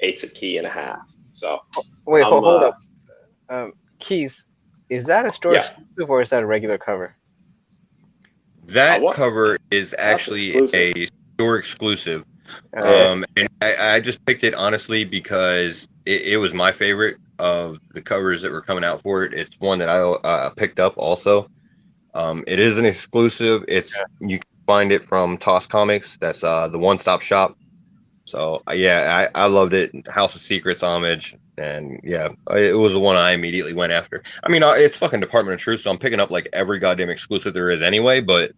8's a key and a half. So wait, hold up. Keys, is that a store exclusive or is that a regular cover? That cover is actually a store exclusive. And I just picked it honestly because it was my favorite of the covers that were coming out for it. It's one that I picked up also. It is an exclusive. You can find it from Toss Comics. That's the one-stop shop. So yeah, I loved it. House of Secrets homage, and yeah, it was the one I immediately went after. I mean, it's fucking Department of Truth, so I'm picking up like every goddamn exclusive there is anyway. But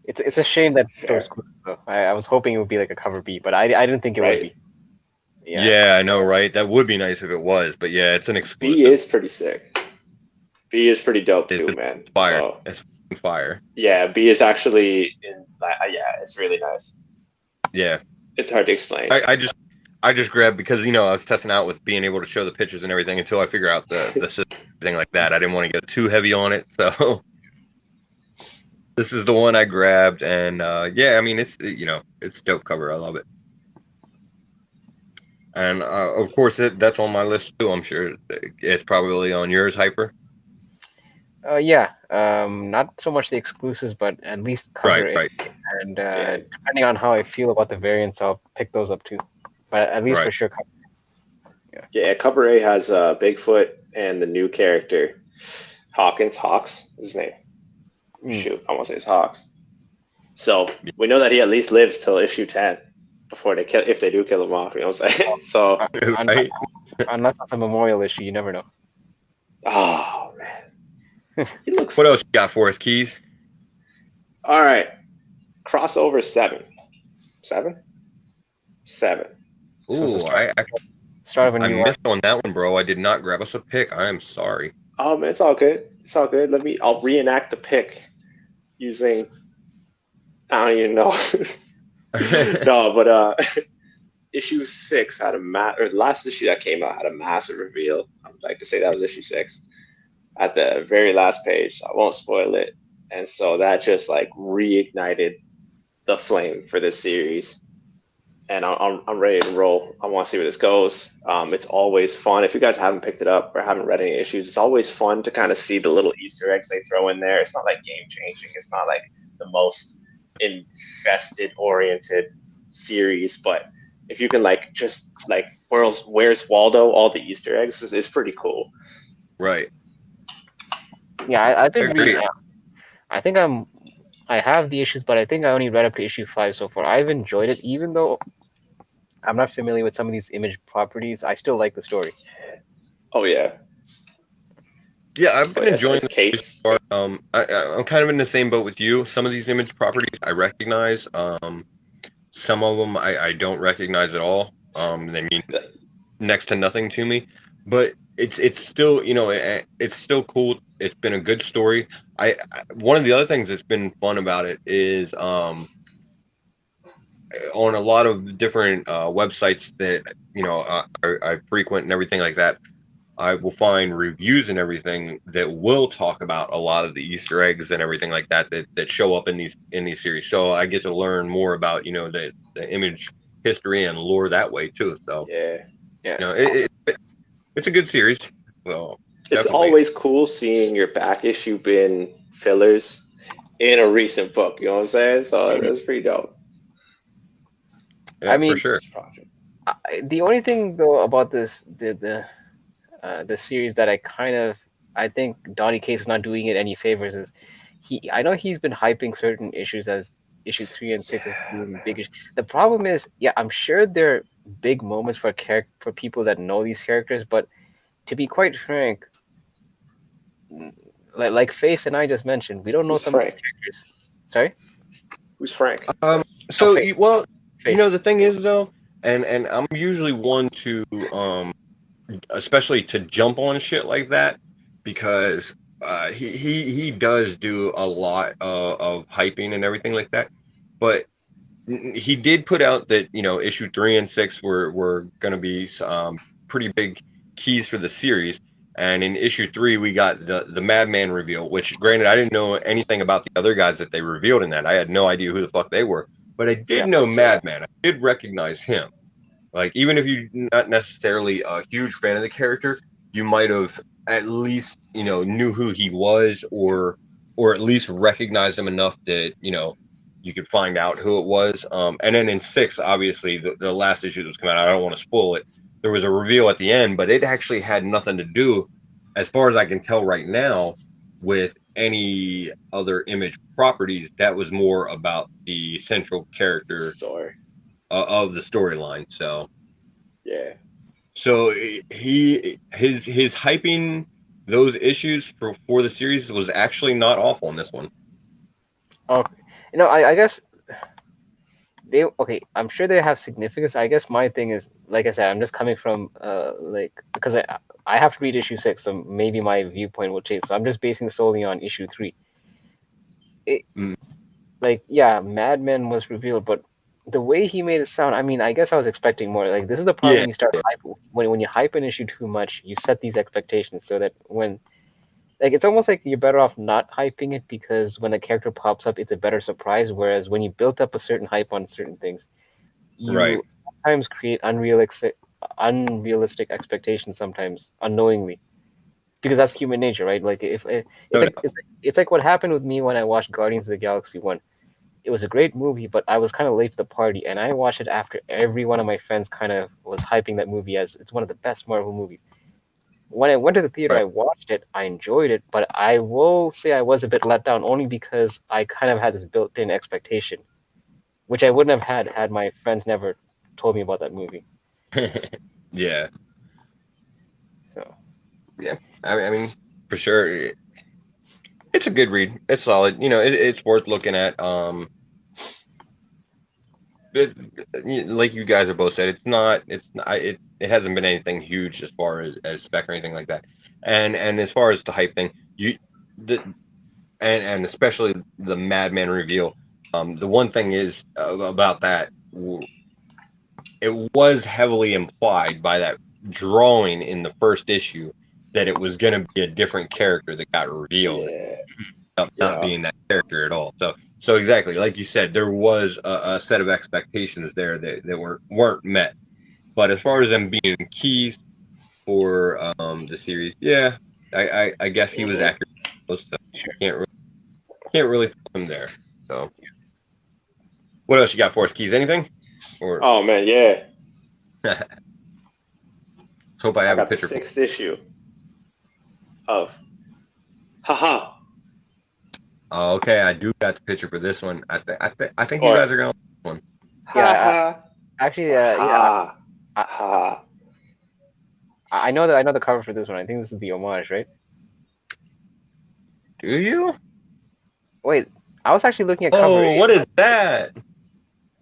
it's a shame that store exclusive though. I was hoping it would be like a cover B, but I didn't think it would be. Yeah, I know, right? That would be nice if it was, but yeah, it's an exclusive. B is pretty sick. B is pretty dope too, man. Fire. So, it's fire. Yeah, B is actually it's really nice. Yeah, it's hard to explain. I just grabbed because I was testing out with being able to show the pictures and everything until I figure out the system thing like that. I didn't want to get too heavy on it, so this is the one I grabbed, and yeah, I mean it's it's dope cover. I love it, and of course that's on my list too. I'm sure it's probably on yours, Hyper. Yeah, not so much the exclusives, but at least cover it. Right. And depending on how I feel about the variants, I'll pick those up too. But at least for sure, cover. Yeah, cover A has Bigfoot and the new character Hawks is his name. Shoot, I want to say it's Hawks. So we know that he at least lives till issue 10 before if they do kill him off. You know what I'm saying? So unless it's a memorial issue, you never know. Oh man. What else you got for us, Keys? All right. Crossover 7. Ooh, so I missed on that one, bro. I did not grab us a pick. I am sorry. Oh man, it's all good. It's all good. I'll reenact the pick using I don't even know. No, but issue 6 had last issue that came out had a massive reveal. I would like to say that was issue 6 at the very last page. So I won't spoil it. And so that just like reignited the flame for this series. And I'm ready to roll. I want to see where this goes. It's always fun. If you guys haven't picked it up or haven't read any issues, it's always fun to kind of see the little Easter eggs they throw in there. It's not like game changing. It's not like the most invested oriented series, but if you can like just like where's Waldo, all the Easter eggs is pretty cool. Right. Yeah, I've been reading. I think I'm I have the issues, but I think I only read up to issue 5 so far. I've enjoyed it, even though I'm not familiar with some of these image properties. I still like the story. Oh yeah. Yeah, I've Oh been yeah. So enjoying it's the series Kate's. so far. I'm kind of in the same boat with you. Some of these image properties I recognize. Some of them I don't recognize at all. They mean next to nothing to me, but it's still, it's still cool. It's been a good story. One of the other things that's been fun about it is on a lot of different websites that I frequent and everything like that. I will find reviews and everything that will talk about a lot of the Easter eggs and everything like that that show up in these series. So I get to learn more about the image history and lore that way too. So Yeah. Yeah. it's a good series. Well, It's definitely. always cool seeing your back issue bin fillers in a recent book. You know what I'm saying? So Mhm. that's pretty dope. I Yeah, for mean, sure. This project. the only thing though about the series that I think Donny Cates is not doing it any favors is I know he's been hyping certain issues as issue 3 and 6 as being big issues. The problem is, yeah, I'm sure they're big moments for people that know these characters, but to be quite frank, like Face and I just mentioned, we don't know Who's some of these Frank? characters. Sorry? Who's Frank? Um, No, so Face. well, Face. the thing is though, and I'm usually one to especially to jump on shit like that because he does do a lot of hyping and everything like that. But he did put out that issue 3 and 6 were going to be pretty big keys for the series. And in issue 3, we got the Madman reveal, which granted I didn't know anything about the other guys that they revealed in that. I had no idea who the fuck they were, but I did Yeah. know Madman. I did recognize him. Like, even if you're not necessarily a huge fan of the character, you might have at least, knew who he was, or at least recognized him enough that, you could find out who it was. And then in 6, obviously, the last issue that was coming out, I don't want to spoil it. There was a reveal at the end, but it actually had nothing to do, as far as I can tell right now, with any other image properties. That was more about the central character Story. of the storyline. Yeah. So his hyping those issues for the series was actually not awful in this one. Oh, I guess I'm sure they have significance. I guess my thing is, like I said, I'm just coming from like because I have to read issue 6, so maybe my viewpoint will change. So I'm just basing solely on issue 3. It, Mm, like, yeah, Madman was revealed, but the way he made it sound, I mean, I guess I was expecting more. Like, this is the problem yeah, when you start hype, when you hype an issue too much, you set these expectations so that when like it's almost like you're better off not hyping it, because when a character pops up, it's a better surprise. Whereas when you built up a certain hype on certain things, right, you sometimes create unrealistic expectations, sometimes unknowingly, because that's human nature, right? Like if no doubt. it's like what happened with me when I watched Guardians of the Galaxy 1. It was a great movie, but I was kind of late to the party, and I watched it after every one of my friends kind of was hyping that movie as it's one of the best Marvel movies. When I went to the theater, Right. I watched it, I enjoyed it, but I will say I was a bit let down, only because I kind of had this built-in expectation, which I wouldn't have had my friends never told me about that movie. Yeah, So yeah. I mean, for sure, it's a good read. It's solid. It's worth looking at. Like you guys have both said, it's not. It hasn't been anything huge as far as spec or anything like that. And as far as the hype thing, the and especially the Madman reveal. The one thing is about that, it was heavily implied by that drawing in the first issue that it was going to be a different character that got revealed, Yeah. not Yeah. being that character at all. So exactly like you said, there was a set of expectations there that weren't met. But as far as them being keys for the series, yeah, I guess he was Hmm. accurate. So can't really fault him there. So what else you got for us, Keys? Anything? Or Oh man, yeah. hope I I have a got the picture for 6th issue of Haha. Oh, okay, I do got the picture for this one. I think you Or guys are going to one. Yeah, ha actually, ha I, ha. I know that I know the cover for this one. I think this is the homage, right? Do you? Wait, I was actually looking at cover Oh, A. what is that?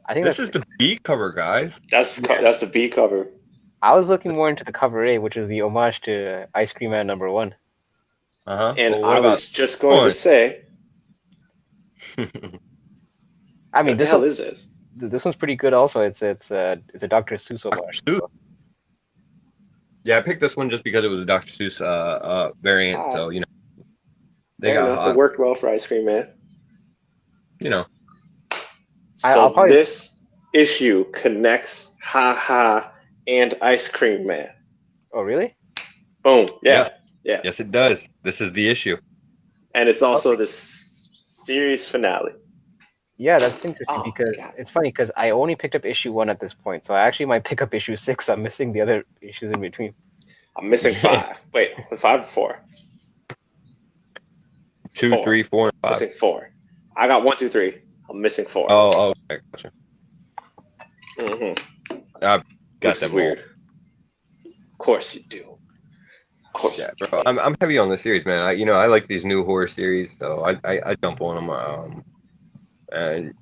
I think This that's. is the B cover, guys. That's the B cover. I was looking more into the cover A, which is the homage to Ice Cream Man #1. Uh-huh. And Well, what I about was just going to one? say, I mean, what the hell is this? this one's pretty good. Also, it's a Dr. Seuss homage. Seuss. So. Yeah, I picked this one just because it was a Dr. Seuss variant. Ah, So, you know, they fair got enough. It worked well for Ice Cream Man. you know. I'll So probably. this issue connects Ha Ha and Ice Cream Man. Oh, really? Boom. Yeah. Yes, it does. This is the issue. And it's also the series finale. Yeah, that's interesting Oh, because God. it's funny because I only picked up issue 1 at this point, so I actually might pick up issue 6. I'm missing the other issues in between. I'm missing 5. Wait, 5 or 4? 2, 4. 3, 4, and 5. Missing 4. I got 1, 2, 3. I'm missing 4. Oh, okay. Gotcha. Mm-hmm. Got Which is them weird. Of course you do. Of course. Yeah, bro. I'm heavy on this series, man. I like these new horror series, so I jump on them. And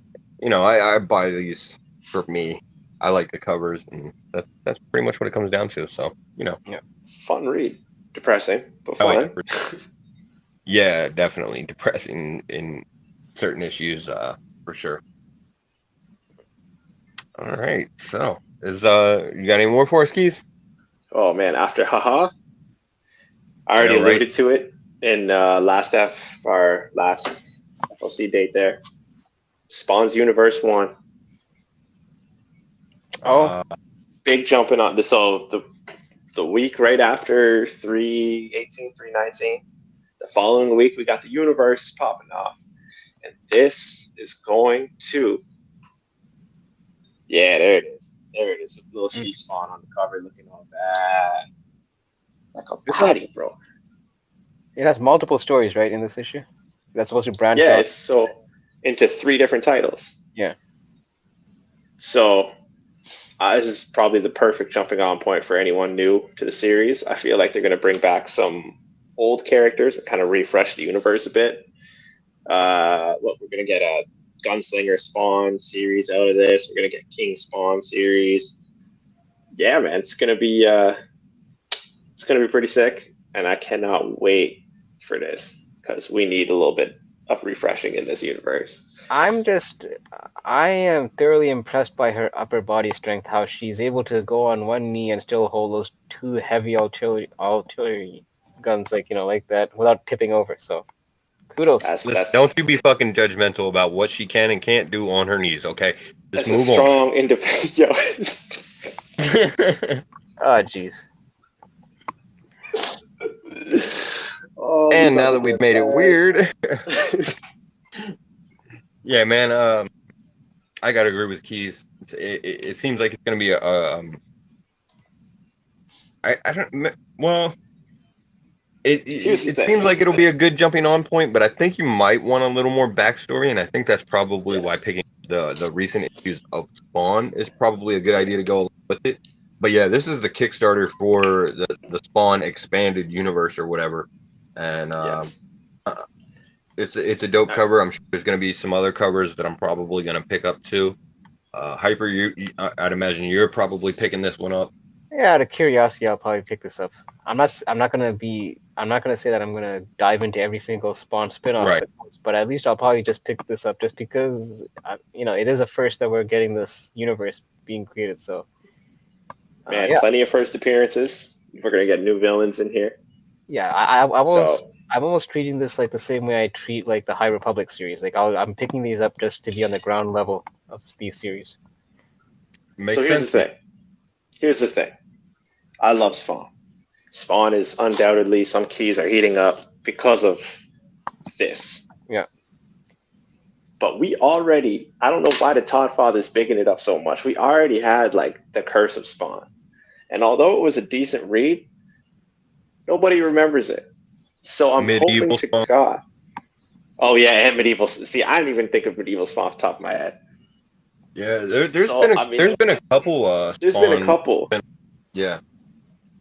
I buy these for me. I like the covers, and that's pretty much what it comes down to. So, Yeah. It's a fun read. Depressing, but I like fun. it. Yeah, definitely depressing in certain issues, for sure. All right, so you got any more for us, Keys? Oh man, after haha, I already Yeah, right. alluded to it in our last FOC date there. Spawn's Universe 1. Oh. Big jumping on this. So the week right after 3/18, 3/19, the following week we got the universe popping off. And this is going to, yeah, there it is. There it is. With little she Spawn on the cover looking all bad. Like a patty, bro. It has multiple stories, right, in this issue? That's supposed to branch Yeah, out. it's so into 3 different titles. Yeah. So this is probably the perfect jumping on point for anyone new to the series. I feel like they're going to bring back some old characters and kind of refresh the universe a bit. We're going to get a Gunslinger Spawn series out of this. We're going to get King Spawn series. Yeah, man, it's going to be pretty sick, and I cannot wait for this because we need a little bit of refreshing in this universe. I am thoroughly impressed by her upper body strength, how she's able to go on one knee and still hold those 2 heavy artillery guns, like that, without tipping over. So, kudos. Don't you be fucking judgmental about what she can and can't do on her knees, okay? Just move a strong independent. Yo. Oh, jeez. Oh, and now that we've made it weird. Yeah, man. I gotta agree with Keys. It seems like it's gonna be It seems like it'll be a good jumping on point, but I think you might want a little more backstory, and I think that's probably why picking the recent issues of Spawn is probably a good idea to go along with it. But yeah, this is the Kickstarter for the Spawn expanded universe or whatever, and it's a dope cover. I'm sure there's going to be some other covers that I'm probably going to pick up too. Hyper, I'd imagine you're probably picking this one up. Yeah, out of curiosity, I'll probably pick this up. I'm not gonna say that I'm gonna dive into every single Spawn spinoff, Right. But at least I'll probably just pick this up just because it is a first that we're getting this universe being created. So, man, plenty of first appearances. We're gonna get new villains in here. Yeah, I'm almost treating this like the same way I treat like the High Republic series. Like I'm picking these up just to be on the ground level of these series. So here's the thing. I love Spawn. Spawn is undoubtedly, some keys are heating up because of this. Yeah. But I don't know why the Todd Father's bigging it up so much. We already had like the Curse of Spawn. And although it was a decent read, nobody remembers it. So I'm hoping to God. Oh yeah, and medieval. See, I didn't even think of medieval spawn off the top of my head. Yeah, there's So been I mean, there's been a couple there's been a spawn. couple. Yeah,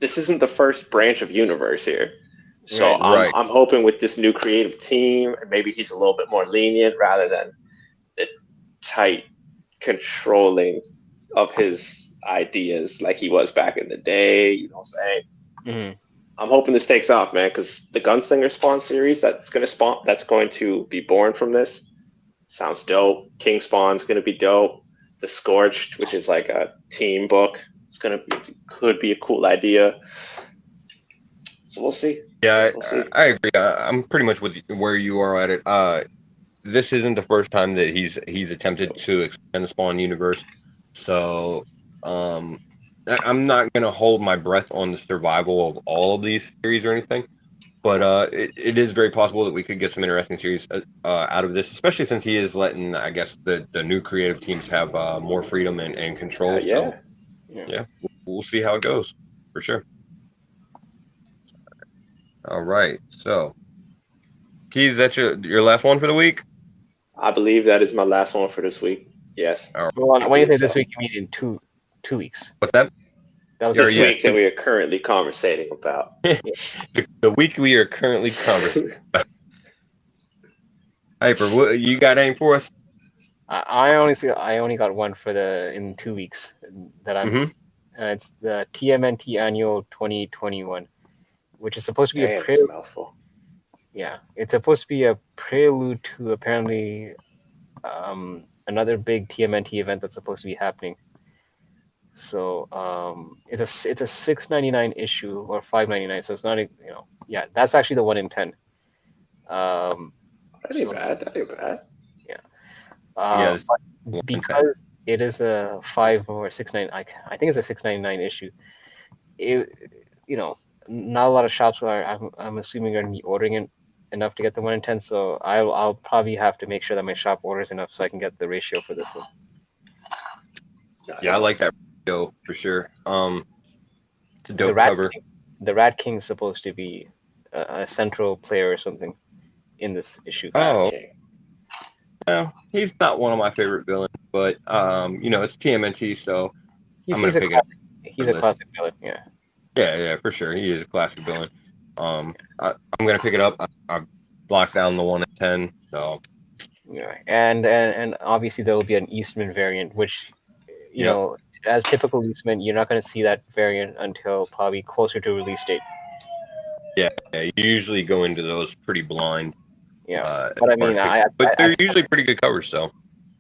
This isn't the first branch of universe here. So Right. I'm right. I'm hoping with this new creative team, maybe he's a little bit more lenient rather than the tight controlling of his ideas like he was back in the day. You know what I'm saying? Mhm. I'm hoping this takes off, man, because the Gunslinger Spawn series that's going to be born from this sounds dope. King Spawn's gonna be dope. The Scorched, which is like a team book, could be a cool idea. So we'll see. Yeah, We'll see. I agree. I'm pretty much with where you are at it. This isn't the first time that he's attempted to expand the Spawn universe, so I'm not gonna hold my breath on the survival of all of these series or anything. But it is very possible that we could get some interesting series out of this, especially since he is letting, I guess, the new creative teams have more freedom and control. So Yeah. yeah, we'll see how it goes for sure. All right, so Keys, that's your last one for the week. I believe that is my last one for this week. Yes. All right. Well, I when you say believe this so. week, you mean in two weeks. What's that? That was Yeah, This yeah. week that we are currently conversating about. The week we are currently conversing. Hyper, what, you got anything for us? I only got one for in 2 weeks that I'm. Mm-hmm. It's the TMNT Annual 2021, which is supposed to be a Damn, it's a mouthful. Yeah, it's supposed to be a prelude to apparently another big TMNT event that's supposed to be happening. So it's a 699 issue or 599. So it's not yeah, that's actually the 1 in 10. That ain't bad. That ain't bad. Yeah, but because it is a 5 or 699, I think it's a 699 issue. It not a lot of shops I'm assuming are going to be ordering it enough to get the 1 in 10. So I'll probably have to make sure that my shop orders enough so I can get the ratio for this one. Nice. Yeah, I like that ratio for sure. It's a The dope cover. The Rat King's supposed to be a central player or something in this issue. Oh, Okay. well, he's not one of my favorite villains, but it's TMNT, so I'm gonna pick it up. He's a classic villain, yeah. Yeah, for sure. He is a classic villain. I'm gonna pick it up. I've locked down the 1 in 10, so Yeah, and obviously there will be an Eastman variant, which as typical Eastman, you're not going to see that variant until probably closer to release date. yeah, you usually go into those pretty blind. Yeah, but I mean, but they're usually pretty good covers, so.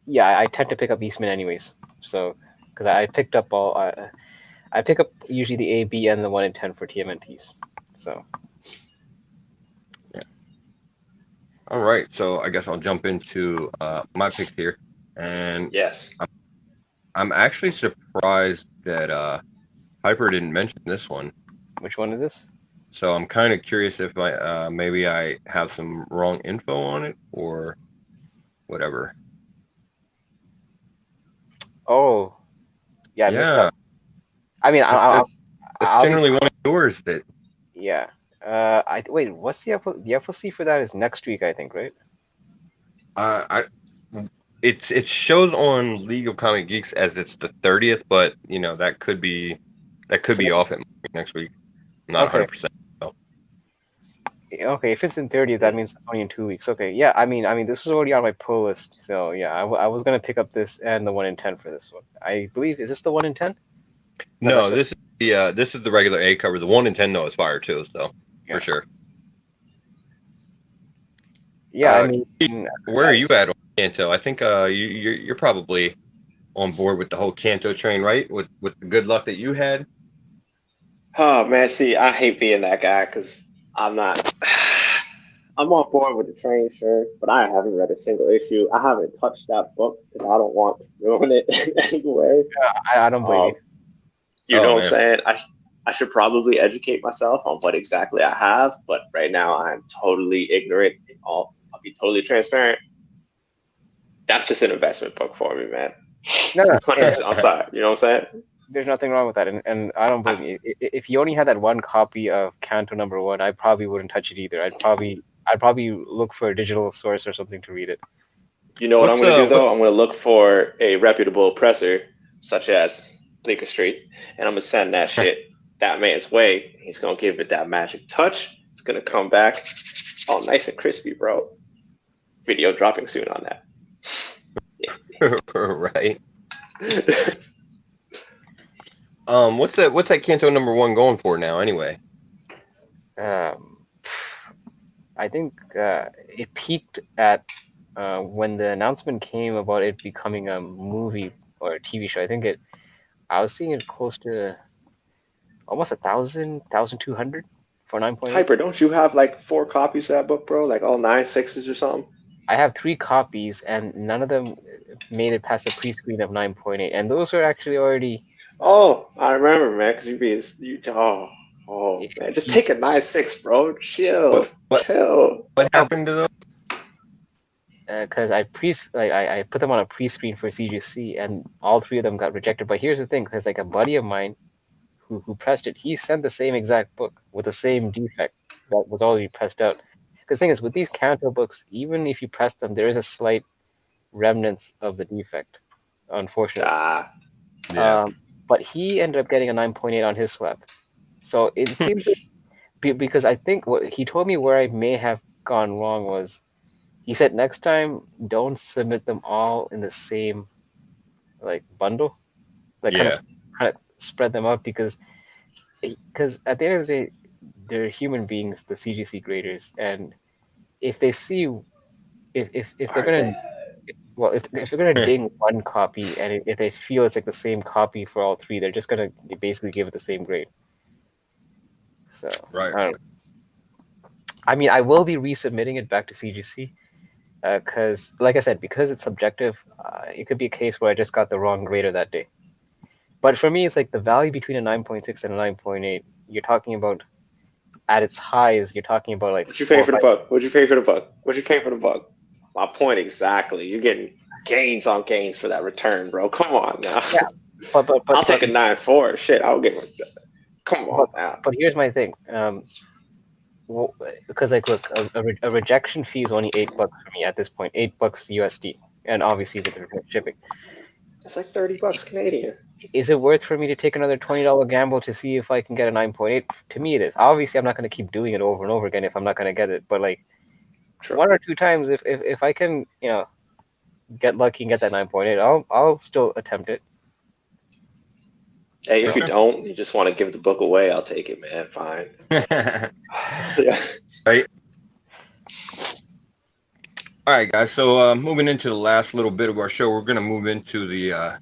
Yeah, I tend to pick up Eastman anyways, so because I picked up I pick up usually the A, B, and the 1 in 10 for TMNTs. So. Yeah. All right, so I guess I'll jump into my picks here, and yes, I'm actually surprised that Piper didn't mention this one. Which one is this? So I'm kind of curious if maybe I have some wrong info on it or whatever. Oh, yeah, I missed that. I mean, that's generally one of yours that. Yeah. Wait. What's the FOC for that is next week, I think, right? It shows on League of Comic Geeks as it's the 30th, but that could be off at next week. Not 100%. Okay, if it's in 30th, that means it's only in 2 weeks. Okay, yeah. I mean, this was already on my pull list, so yeah, I was gonna pick up this and the 1 in 10 for this one. I believe is this the 1 in 10? No, this is the regular A cover. The 1 in 10 though is fire too, so for sure. Yeah, I mean, where are you at on Kanto? I think you're probably on board with the whole Kanto train, right? With the good luck that you had. Oh man, see, I hate being that guy because I'm not. I'm on board with the train, sure, but I haven't read a single issue. I haven't touched that book because I don't want to ruin it anyway. I don't blame you. You know what I'm saying? I should probably educate myself on what exactly I have, but right now I'm totally ignorant. I'll be totally transparent. That's just an investment book for me, man. No, 100%. I'm sorry. You know what I'm saying? There's nothing wrong with that, and I don't blame you. If you only had that one copy of Kanto #1, I probably wouldn't touch it either. I'd probably I'd probably look for a digital source or something to read it. You know what I'm going to do though? I'm going to look for a reputable presser, such as Bleecker Street, and I'm going to send that shit that man's way. He's going to give it that magic touch. It's going to come back all nice and crispy, bro. Video dropping soon on that. Right. What's that Kanto #1 going for now anyway? I think it peaked at when the announcement came about it becoming a movie or a TV show. I was seeing it close to almost 1,000, 1,200 for 9.8. Hyper, don't you have like 4 copies of that book, bro? Like all 9.6s or something? I have 3 copies, and none of them made it past the pre-screen of 9.8, and those are actually already. Oh, I remember, man. Because man, just take a 9.6, bro. Chill. What happened to those? Because I put them on a pre-screen for CGC, and all 3 of them got rejected. But here's the thing: because like a buddy of mine who pressed it, he sent the same exact book with the same defect that was already pressed out. Because the thing is, with these Kanto books, even if you press them, there is a slight remnants of the defect, unfortunately. Yeah. But he ended up getting a 9.8 on his swap. So it seems because I think what he told me where I may have gone wrong was he said next time don't submit them all in the same like bundle, like kind of spread them out because at the end of the day they're human beings, the CGC graders, and if they see if they're gonna if they're gonna ding one copy and if they feel it's like the same copy for all 3, they're just gonna basically give it the same grade. So right. I mean, I will be resubmitting it back to CGC because, like I said, because it's subjective, it could be a case where I just got the wrong grader that day. But for me, it's like the value between a 9.6 and a 9.8. You're talking about at its highs. You're talking about like. What'd you pay for the book? What'd you pay for the book? What'd you pay for the book? My point exactly. You're getting gains on gains for that return, bro. Come on now. Yeah, but I'll take a 9.4. Shit, I'll get. Come on now. But here's my thing. Because like, look, a rejection fee is only $8 for me at this point. $8 USD, and obviously with the shipping. It's like $30 Canadian. Is it worth for me to take another $20 gamble to see if I can get a 9.8? To me, it is. Obviously, I'm not going to keep doing it over and over again if I'm not going to get it. But like, 1 or 2 times, if I can, get lucky and get that 9.8, I'll still attempt it. Hey, if you don't, you just want to give the book away, I'll take it, man. Fine. Yeah. Right. All right, guys. So moving into the last little bit of our show, we're gonna move into the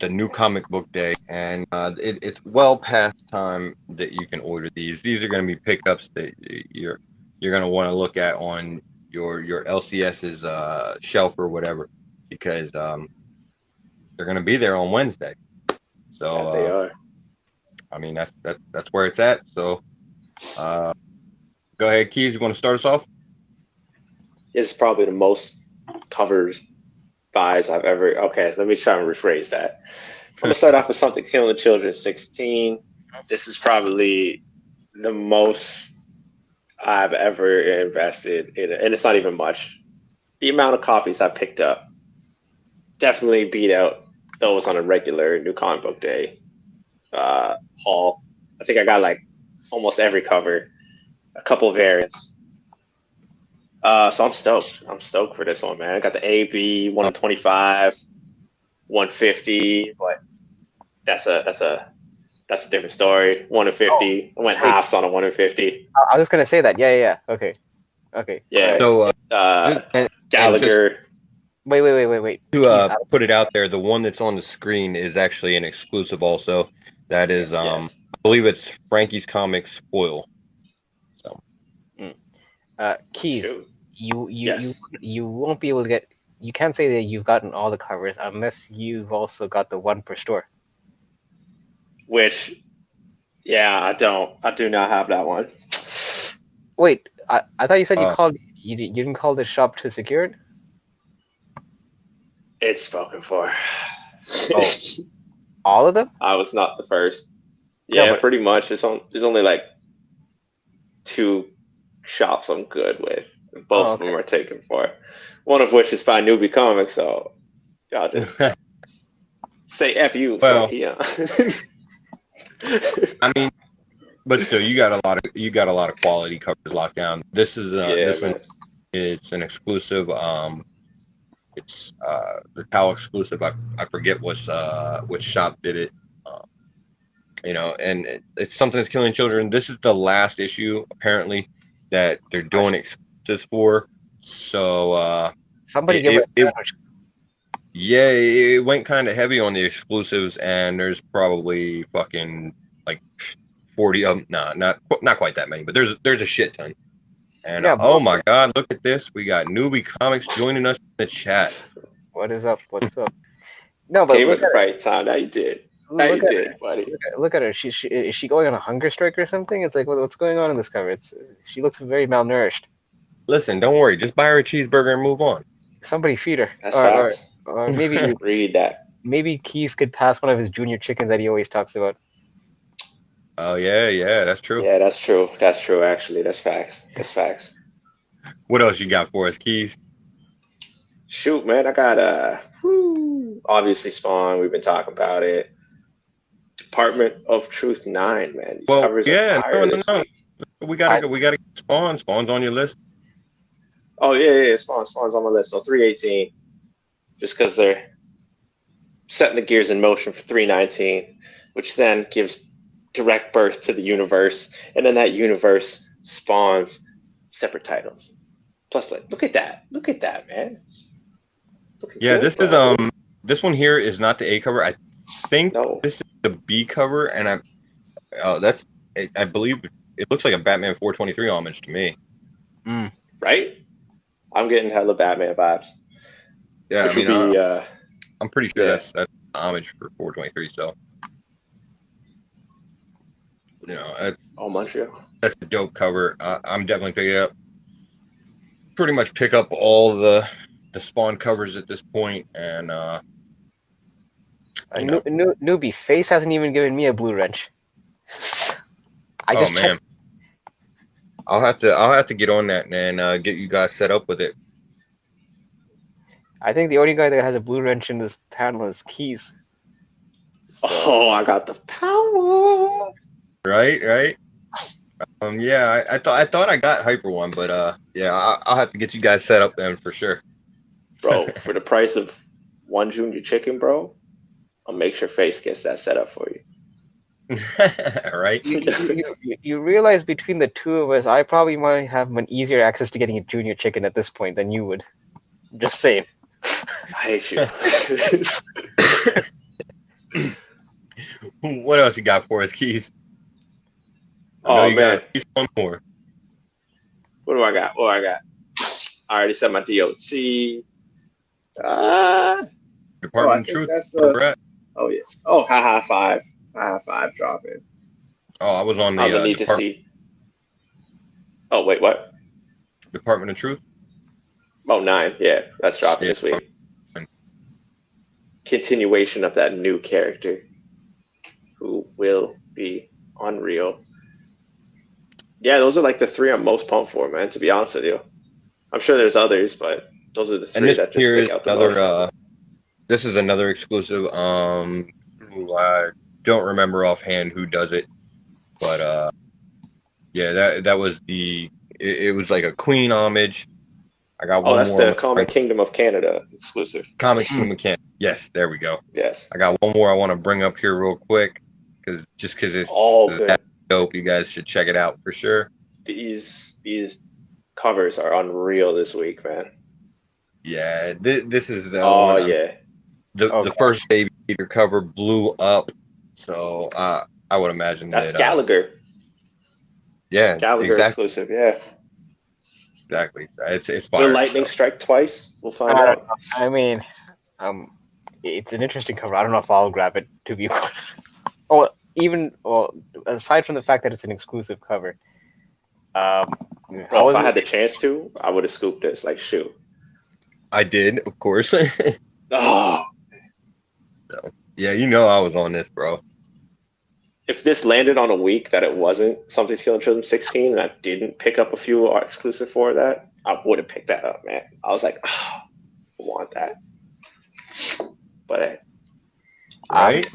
new comic book day, and it's well past time that you can order these. These are gonna be pickups that you're gonna want to look at on your LCS's shelf or whatever, because they're gonna be there on Wednesday. So yeah, they are. I mean that's where it's at. So go ahead, Keys. You want to start us off? This is probably the most covered buys I've ever. Okay, let me try and rephrase that. I'm gonna start off with something Killing the Children 16. This is probably the most I've ever invested in it, and it's not even much. The amount of copies I picked up definitely beat out those on a regular New Comic Book Day haul. I think I got like almost every cover, a couple variants. So I'm stoked. I'm stoked for this one, man. I got the AB 125, 150, but that's a different story. 150. I went halves on a 150. I was just gonna say that. Yeah. Okay. Yeah. So Gallagher. Wait. To put it out there, the one that's on the screen is actually an exclusive. Also, that is I believe it's Frankie's Comics foil. So, Keys. Shoot. You won't be able to get. You can't say that you've gotten all the covers unless you've also got the one per store. Which, yeah, I don't. I do not have that one. Wait, I thought you said you called. You didn't call the shop to secure it. It's spoken for. Oh, all of them? I was not the first. Yeah, no, pretty much. There's only like 2 shops I'm good with. Both of them are taken for. One of which is by Newbie Comics, so y'all just say F you Well, from here. I mean, but still, you got a lot of quality covers locked down. This is this one is an exclusive. It's the Tau exclusive. I forget which shop did it. You know, and it's something that's killing children. This is the last issue apparently that they're doing exclusives for. So somebody give us. yeah, it went kind of heavy on the exclusives, and there's probably fucking like 40 of them. Nah, not quite that many, but there's a shit ton. And Yeah, oh my God, look at this. We got Newbie Comics joining us in the chat. What is up? What's up? No, but Came look at the at right time. Now you did. Now you did, buddy. Look at her. Is she going on a hunger strike or something? It's like what's going on in this cover? She looks very malnourished. Listen, don't worry. Just buy her a cheeseburger and move on. Somebody feed her. That's facts. Or maybe read that. Maybe Keys could pass one of his junior chickens that he always talks about. Oh yeah, that's true. Yeah, that's true. That's true. Actually, that's facts. That's facts. What else you got for us, Keys? Shoot, man, I got obviously Spawn. We've been talking about it. Department of Truth 9, man. These covers are fire this week. We gotta get Spawn. Spawn's on your list. Oh yeah. Spawn's on my list. So 318, just because they're setting the gears in motion for 319, which then gives direct birth to the universe, and then that universe spawns separate titles. Plus, like, look at that, man. Yeah, this is this one here is not the A cover. I think this is the B cover, and I believe it looks like a Batman 423 homage to me. Right? I'm getting hella Batman vibes. Yeah, I'm pretty sure that's homage for 423. So, you know, Montreal. That's a dope cover. I'm definitely picking it up. Pretty much pick up all the Spawn covers at this point, and Newbie Face hasn't even given me a blue wrench. Man, I'll have to get on that and get you guys set up with it. I think the only guy that has a blue wrench in this panel is Keys. Oh, I got the power. Right. Yeah, I thought I got Hyper One, but yeah, I'll have to get you guys set up then for sure. Bro, for the price of one junior chicken, bro, I'll make sure Face gets that set up for you. Right? You realize between the two of us, I probably might have an easier access to getting a junior chicken at this point than you would. Just saying. I hate you. What else you got for us, Keith? Oh, man. One more. What do I got? I already said my DOT. Department of Truth. Oh, yeah. Oh, haha, 5. Haha, 5 dropping. Oh, I was on the I'm going to need to see. Oh, wait, what? Department of Truth? Oh, 9. Yeah, that's dropping this week. Continuation of that new character who will be unreal. Yeah, those are like the 3 I'm most pumped for, man, to be honest with you. I'm sure there's others, but those are the 3 that just stick out the most. This is another exclusive. I don't remember offhand who does it, but yeah, that was it was like a Queen homage. I got one more. Oh, that's the Comic Kingdom of Canada exclusive. Comic Kingdom of Canada. Yes, there we go. Yes. I got one more I want to bring up here real quick because it's that dope. You guys should check it out for sure. These covers are unreal this week, man. Yeah, this is the one. Yeah. The first Baby Eater cover blew up, so I would imagine that's Gallagher. Yeah, Gallagher exclusive. Yeah. Exactly. It's fire. Will lightning strike twice? We'll find out. I mean, it's an interesting cover. I don't know if I'll grab it, to be honest. Aside from the fact that it's an exclusive cover. If I had the chance to, I would have scooped this. Like, shoot. I did, of course. Oh. So, yeah, you know I was on this, bro. if this landed on a week that it wasn't Something's Killing Children 16, and I didn't pick up a few exclusive for that, I would have picked that up, man. I was like, oh, I want that. But hey, Right?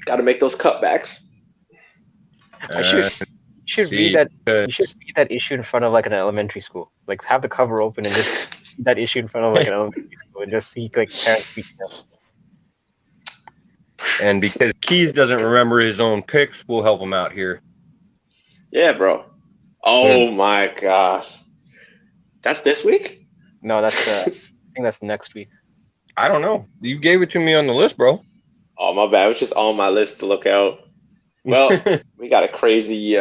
got to make those cutbacks. I should read that. You should read that issue in front of like an elementary school. Like have the cover open and just see that issue in front of like an elementary school and just see like parents speak to them. And because Keys doesn't remember his own picks, we'll help him out here. Yeah, bro. Oh my gosh. That's this week? No, that's I think that's next week. I don't know. You gave it to me on the list, bro. Oh, my bad. It was just on my list to look out. Well, we got a crazy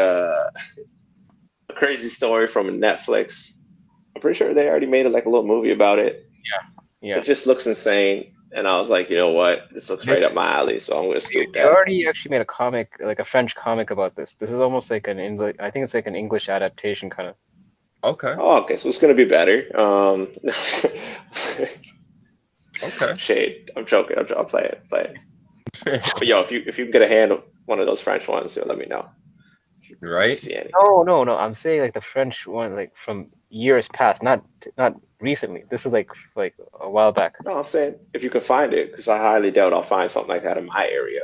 story from Netflix. I'm pretty sure they already made like a little movie about it. Yeah. It just looks insane. And I was like, you know what? This looks right up my alley, so I'm gonna scoop They that. already actually made a comic, like a French comic about this. This is almost like an English. I think it's like an English adaptation kind of. Okay. Oh, okay. So it's gonna be better. Okay. Shade. I'm joking. I'll play it. But yo, if you can get a hand of one of those French ones, let me know. Right? See any. No. I'm saying like the French one, like from years past, not recently. This is like a while back. No, I'm saying if you can find it, because I highly doubt I'll find something like that in my area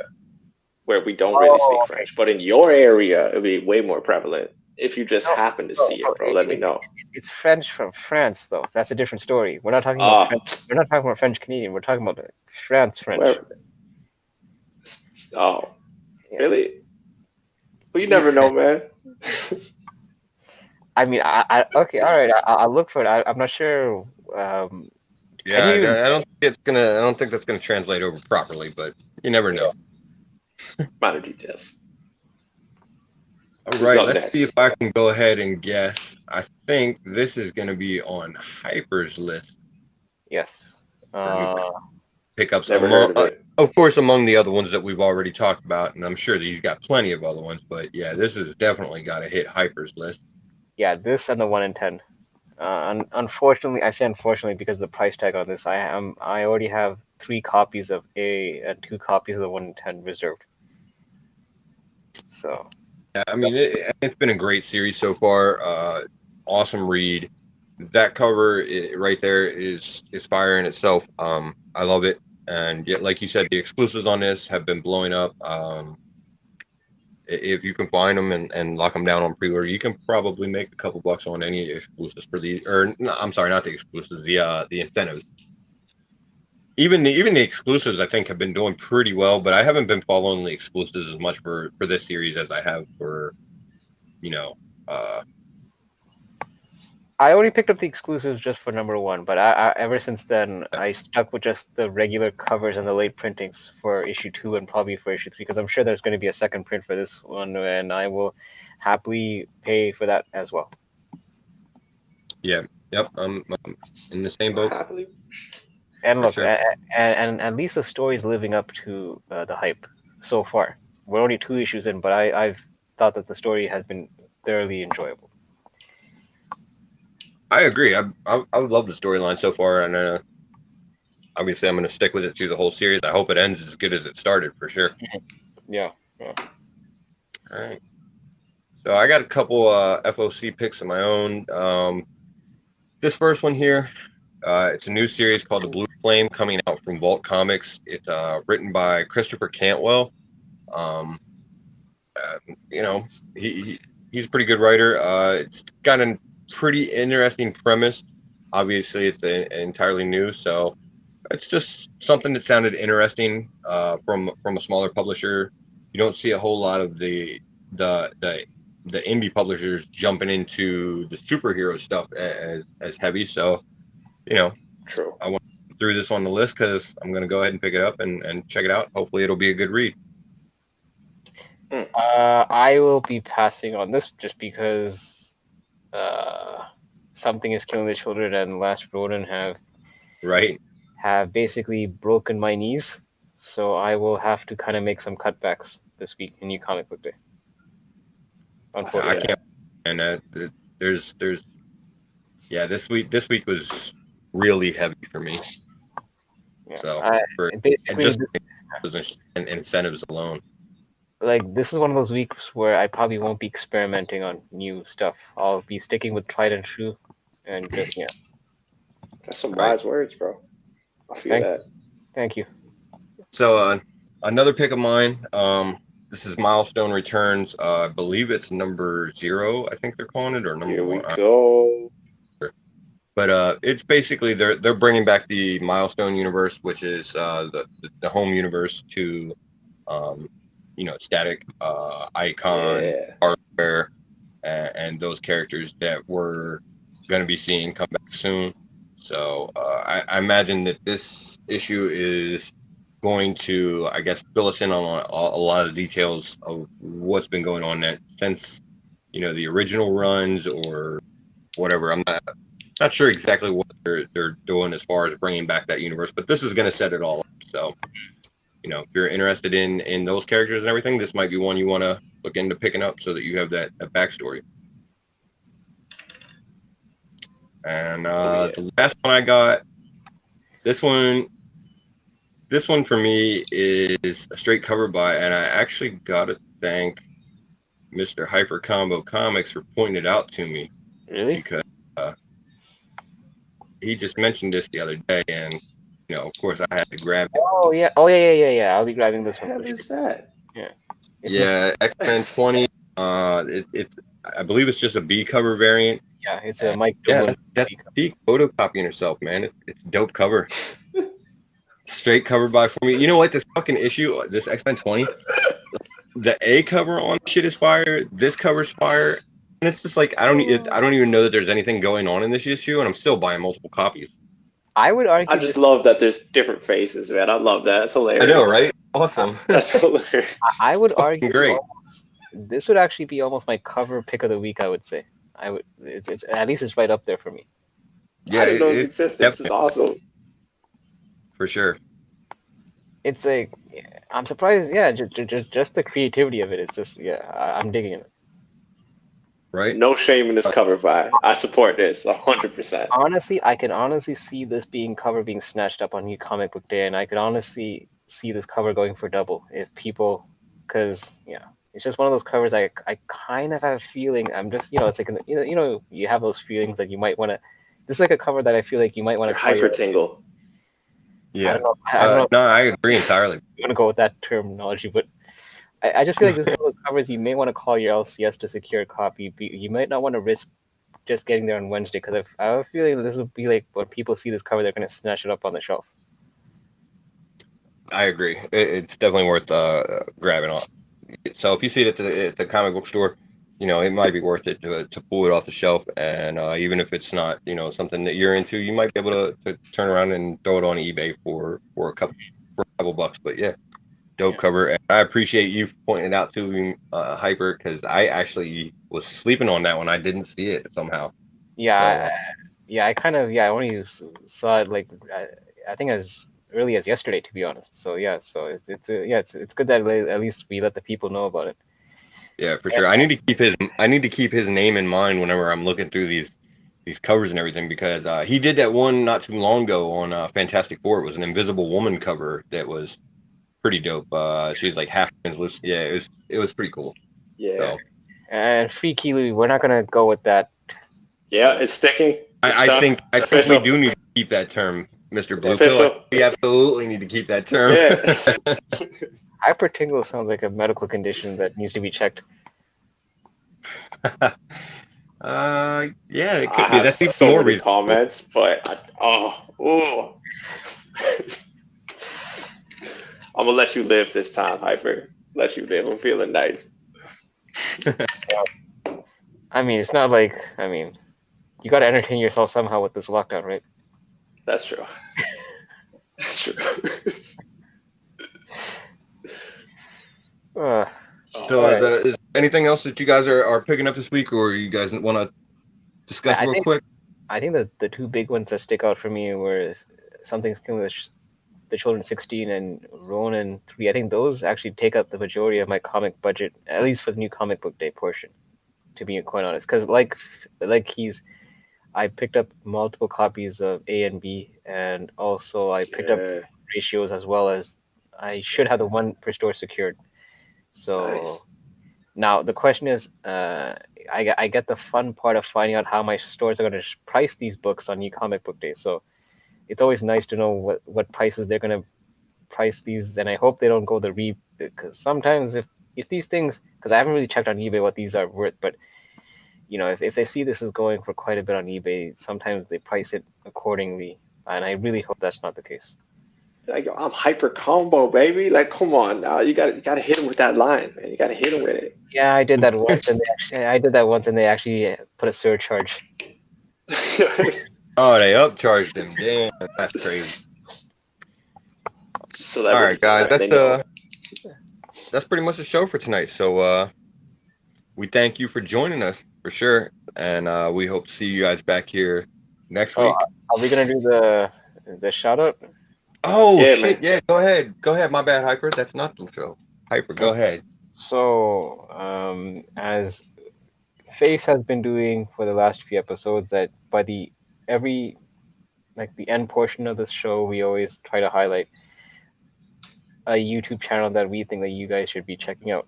where we don't really speak French. But in your area, it'll be way more prevalent. If you just happen to see it, bro, let me know. It's French from France, though. That's a different story. We're not talking about French. We're not talking about French Canadian. We're talking about France French. Oh, really? Well, you never know, man. I mean, okay, all right. I'll look for it. I'm not sure. I don't think that's gonna translate over properly, but you never know. Minor details. All right, let's see if I can go ahead and guess. I think this is gonna be on Hyper's list. Yes. Pickups Never heard of it. of course, among the other ones that we've already talked about, and I'm sure that he's got plenty of other ones. But yeah, this has definitely got to hit Hyper's list. Yeah, this and the 1 in 10. Unfortunately, I say unfortunately because of the price tag on this. I already have 3 copies of A and 2 copies of the 1 in 10 reserved. So. Yeah, I mean, it's been a great series so far. Awesome read. That cover right there is fire in itself. I love it. And yet, like you said, the exclusives on this have been blowing up. If you can find them and lock them down on pre-order, you can probably make a couple bucks on any exclusives for these. Or no, I'm sorry, not the exclusives, the incentives. Even the exclusives, I think, have been doing pretty well, but I haven't been following the exclusives as much for this series as I have for, I only picked up the exclusives just for number 1, but I ever since then I stuck with just the regular covers and the late printings for issue 2 and probably for issue 3, because I'm sure there's going to be a second print for this one, and I will happily pay for that as well. Yeah. Yep. I'm in the same boat. Happily. And look, sure. and at least the story's living up to the hype so far. We're only 2 issues in, but I've thought that the story has been thoroughly enjoyable. I agree. I love the storyline so far, and obviously I'm going to stick with it through the whole series. I hope it ends as good as it started, for sure. Yeah. All right. So I got a couple FOC picks of my own. This first one here, it's a new series called The Blue Flame coming out from Vault Comics. It's written by Christopher Cantwell. He's a pretty good writer. It's got a pretty interesting premise. Obviously, it's entirely new, so it's just something that sounded interesting from a smaller publisher. You don't see a whole lot of the indie publishers jumping into the superhero stuff as heavy. So, True. I want to throw this on the list because I'm going to go ahead and pick it up and check it out. Hopefully, it'll be a good read. I will be passing on this just because Something is Killing the Children and Last Ronin have basically broken my knees, so I will have to kind of make some cutbacks this week in New Comic Book Day. Unfortunately, I can't. And this week was really heavy for me. Yeah. So basically and incentives alone. like this is one of those weeks where I probably won't be experimenting on new stuff. I'll be sticking with tried and true, and just yeah. That's some Right. wise words, bro. I feel Thank that. thank you. So another pick of mine. This is Milestone Returns. I believe it's number 0. I think they're calling it, or number Here we 1. go. But it's basically they're bringing back the Milestone universe, which is the home universe to Static, Icon, Yeah. Hardware, and those characters that we're going to be seeing come back soon. So I imagine that this issue is going to, I guess, fill us in on a lot of the details of what's been going on since the original runs or whatever. I'm not sure exactly what they're doing as far as bringing back that universe, but this is going to set it all up. So if you're interested in those characters and everything, this might be one you want to look into picking up so that you have that backstory. And Oh, yeah. the last one I got, this one for me is a straight cover buy, and I actually got to thank Mr. Hyper Combo Comics for pointing it out to me, Really? because he just mentioned this the other day, and of course I had to grab it. Oh yeah. Oh yeah. I'll be grabbing What this the one hell for sure. is that? Yeah. It's Yeah, X-Men 20. It's I believe it's just a B cover variant. yeah. It's a Mike Yeah, Dublin. that's Deke photocopying herself, man. It's dope cover. Straight cover by for me. You know what? This fucking issue, this X-Men 20, the A cover on shit is fire. This cover's fire, and it's just like I don't even know that there's anything going on in this issue, and I'm still buying multiple copies. I would argue I just love that there's different faces, man. I love that. It's hilarious. I know, right? Awesome. That's hilarious. I would argue great. this would actually be almost my cover pick of the week. I would say. I would. It's at least it's right up there for me. Yeah, I didn't know its it's existence. It's awesome. for sure. It's like I'm surprised. Yeah, just the creativity of it. It's just I'm digging it. Right? No shame in this cover buy. I support this 100%. Honestly, I can honestly see this being snatched up on New Comic Book Day, and I could honestly see this cover going for double if people, because it's just one of those covers. I kind of have a feeling. I'm just it's like you have those feelings that you might want to. This is like a cover that I feel like you might want to Hyper tingle. Yeah. I don't know. No, I agree entirely. I'm gonna go with that terminology, but I just feel like this is one of those covers you may want to call your LCS to secure a copy. You might not want to risk just getting there on Wednesday, because I have a feeling this will be like when people see this cover, they're going to snatch it up on the shelf. I agree. It's definitely worth grabbing on. So if you see it at the comic book store, it might be worth it to pull it off the shelf. And even if it's not, something that you're into, you might be able to turn around and throw it on eBay for a couple bucks. But yeah, dope cover. And I appreciate you pointing it out to me, Hyper, because I actually was sleeping on that one. I didn't see it somehow. Yeah, I kind of I only saw it like I think as early as yesterday, to be honest. So it's good that at least we let the people know about it. Yeah, for sure. I need to keep his name in mind whenever I'm looking through these covers and everything, because he did that one not too long ago on Fantastic Four. It was an Invisible Woman cover that was pretty dope. She was like half translucent. Yeah, it was pretty cool. Yeah. So, and Free Kiwi, we're not gonna go with that. Yeah, it's sticking. I think we do need to keep that term, Mr. Bluepill. We absolutely need to keep that term. Yeah. Hypertingle sounds like a medical condition that needs to be checked. Yeah, it could I be. have That's even so more many reason. comments, but I'm gonna let you live this time, Hyper. Let you live. I'm feeling nice. I mean, it's not like you got to entertain yourself somehow with this lockdown, right? That's true. That's true. So is anything else that you guys are picking up this week, or you guys want to discuss real quick? I think that the two big ones that stick out for me were Something's Killing the Children 16 and Ronin 3. I think those actually take up the majority of my comic budget, at least for the New Comic Book Day portion, to be quite honest. Because I picked up multiple copies of A and B, and also I picked up ratios, as well as I should have the one per store secured. So Nice. now the question is, I get the fun part of finding out how my stores are going to price these books on e-comic book day. So it's always nice to know what prices they're going to price these, and I hope they don't go because sometimes if these things, because I haven't really checked on eBay what these are worth, but if they see this is going for quite a bit on eBay, sometimes they price it accordingly, and I really hope that's not the case. Like, yo, I'm hyper combo, baby. Like, come on now. You gotta hit him with that line, man. You gotta hit him with it. Yeah, I did that once, and they actually put a surcharge. Oh, they upcharged him. Damn, that's crazy. All right, guys, that's pretty much the show for tonight. So we thank you for joining us for sure, and we hope to see you guys back here next week. Are we gonna do the shout out? Oh Yeah, shit! man. Yeah, go ahead. My bad, Hyper. That's not the show. Hyper, go ahead. So, as Face has been doing for the last few episodes, that by the end portion of this show, we always try to highlight a YouTube channel that we think that you guys should be checking out.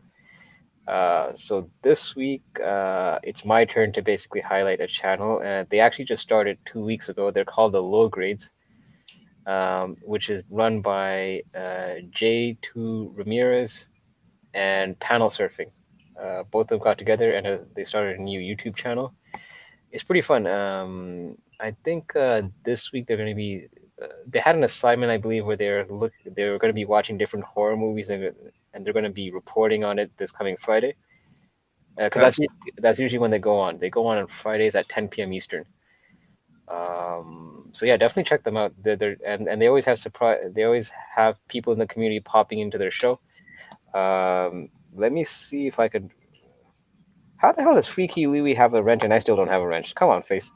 So this week, it's my turn to basically highlight a channel, and they actually just started 2 weeks ago. They're called the Low Grades, which is run by J2 Ramirez and Panel Surfing. Both of them got together and they started a new YouTube channel. It's pretty fun. I think this week they're going to be. They had an assignment, I believe, where they were going to be watching different horror movies and they're going to be reporting on it this coming Friday. Because that's usually when they go on. They go on Fridays at 10 p.m. Eastern. So yeah, definitely check them out. And they always have They always have people in the community popping into their show. Let me see if I could. How the hell does Freaky Louie have a wrench and I still don't have a wrench? Come on, Face.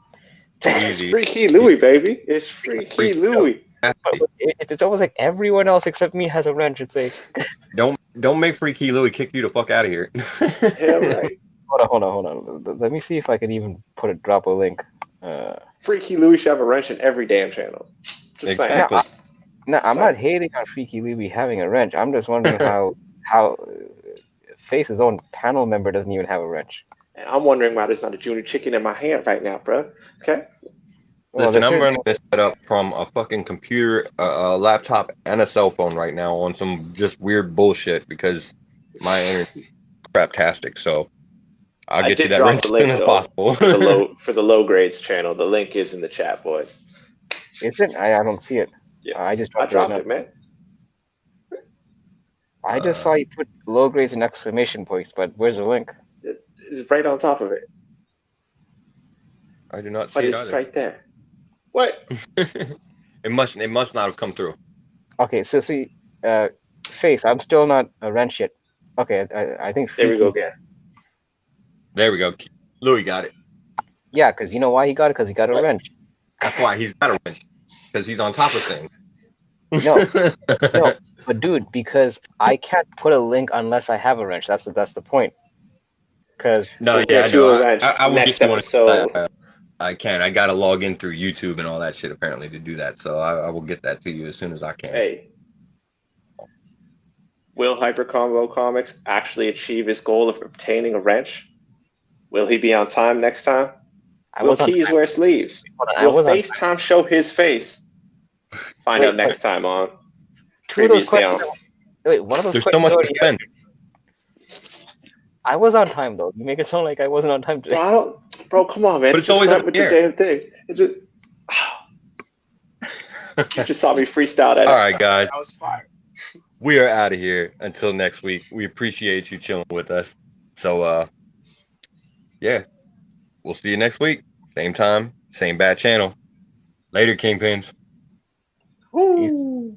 It's Freaky Louie, baby. It's Freaky Louie. But it's almost like everyone else except me has a wrench. It's like don't make Freaky Louie kick you the fuck out of here. Hell right. Hold on. Let me see if I can even drop a link. Freaky Louie should have a wrench in every damn channel. Just exactly. saying. No, I'm not hating on Freaky Louie having a wrench. I'm just wondering how Face's own panel member doesn't even have a wrench. And I'm wondering why there's not a junior chicken in my hand right now, bro. Okay. Listen, I'm running this setup from a fucking computer, a laptop, and a cell phone right now on some just weird bullshit because my internet's craptastic. So I'll get you that wrench as soon as possible. for the Low Grades channel. The link is in the chat, boys. Is it? I don't see it. Yeah, I dropped it, man. I just saw you put Low Grades and exclamation points, but where's the link? It's right on top of it. I do not see it either. It's right there. What? It must not have come through. Okay, so see, Face, I'm still not a wrench yet. Okay, I think. There we go again. There we go. Louis got it. Yeah, because you know why he got it? Because he got a wrench. That's why he's got a wrench. Because he's on top of things. No, but dude, because I can't put a link unless I have a wrench. That's the point. Because I will next episode. I can. I gotta log in through YouTube and all that shit apparently to do that. So I will get that to you as soon as I can. Hey, will Hyper Combo Comics actually achieve his goal of obtaining a wrench? Will he be on time next time? Will Keys wear sleeves? Will FaceTime show his face? Find out next time on. Previously on. Wait, one of those. There's so much to spend. I was on time though. You make it sound like I wasn't on time today. Bro, come on, man. But it's always up with here. The damn thing. You just saw me freestyle that. All right, guys. That was fire. We are out of here until next week. We appreciate you chilling with us. So, yeah, we'll see you next week. Same time, same bad channel. Later, Kingpins. Woo.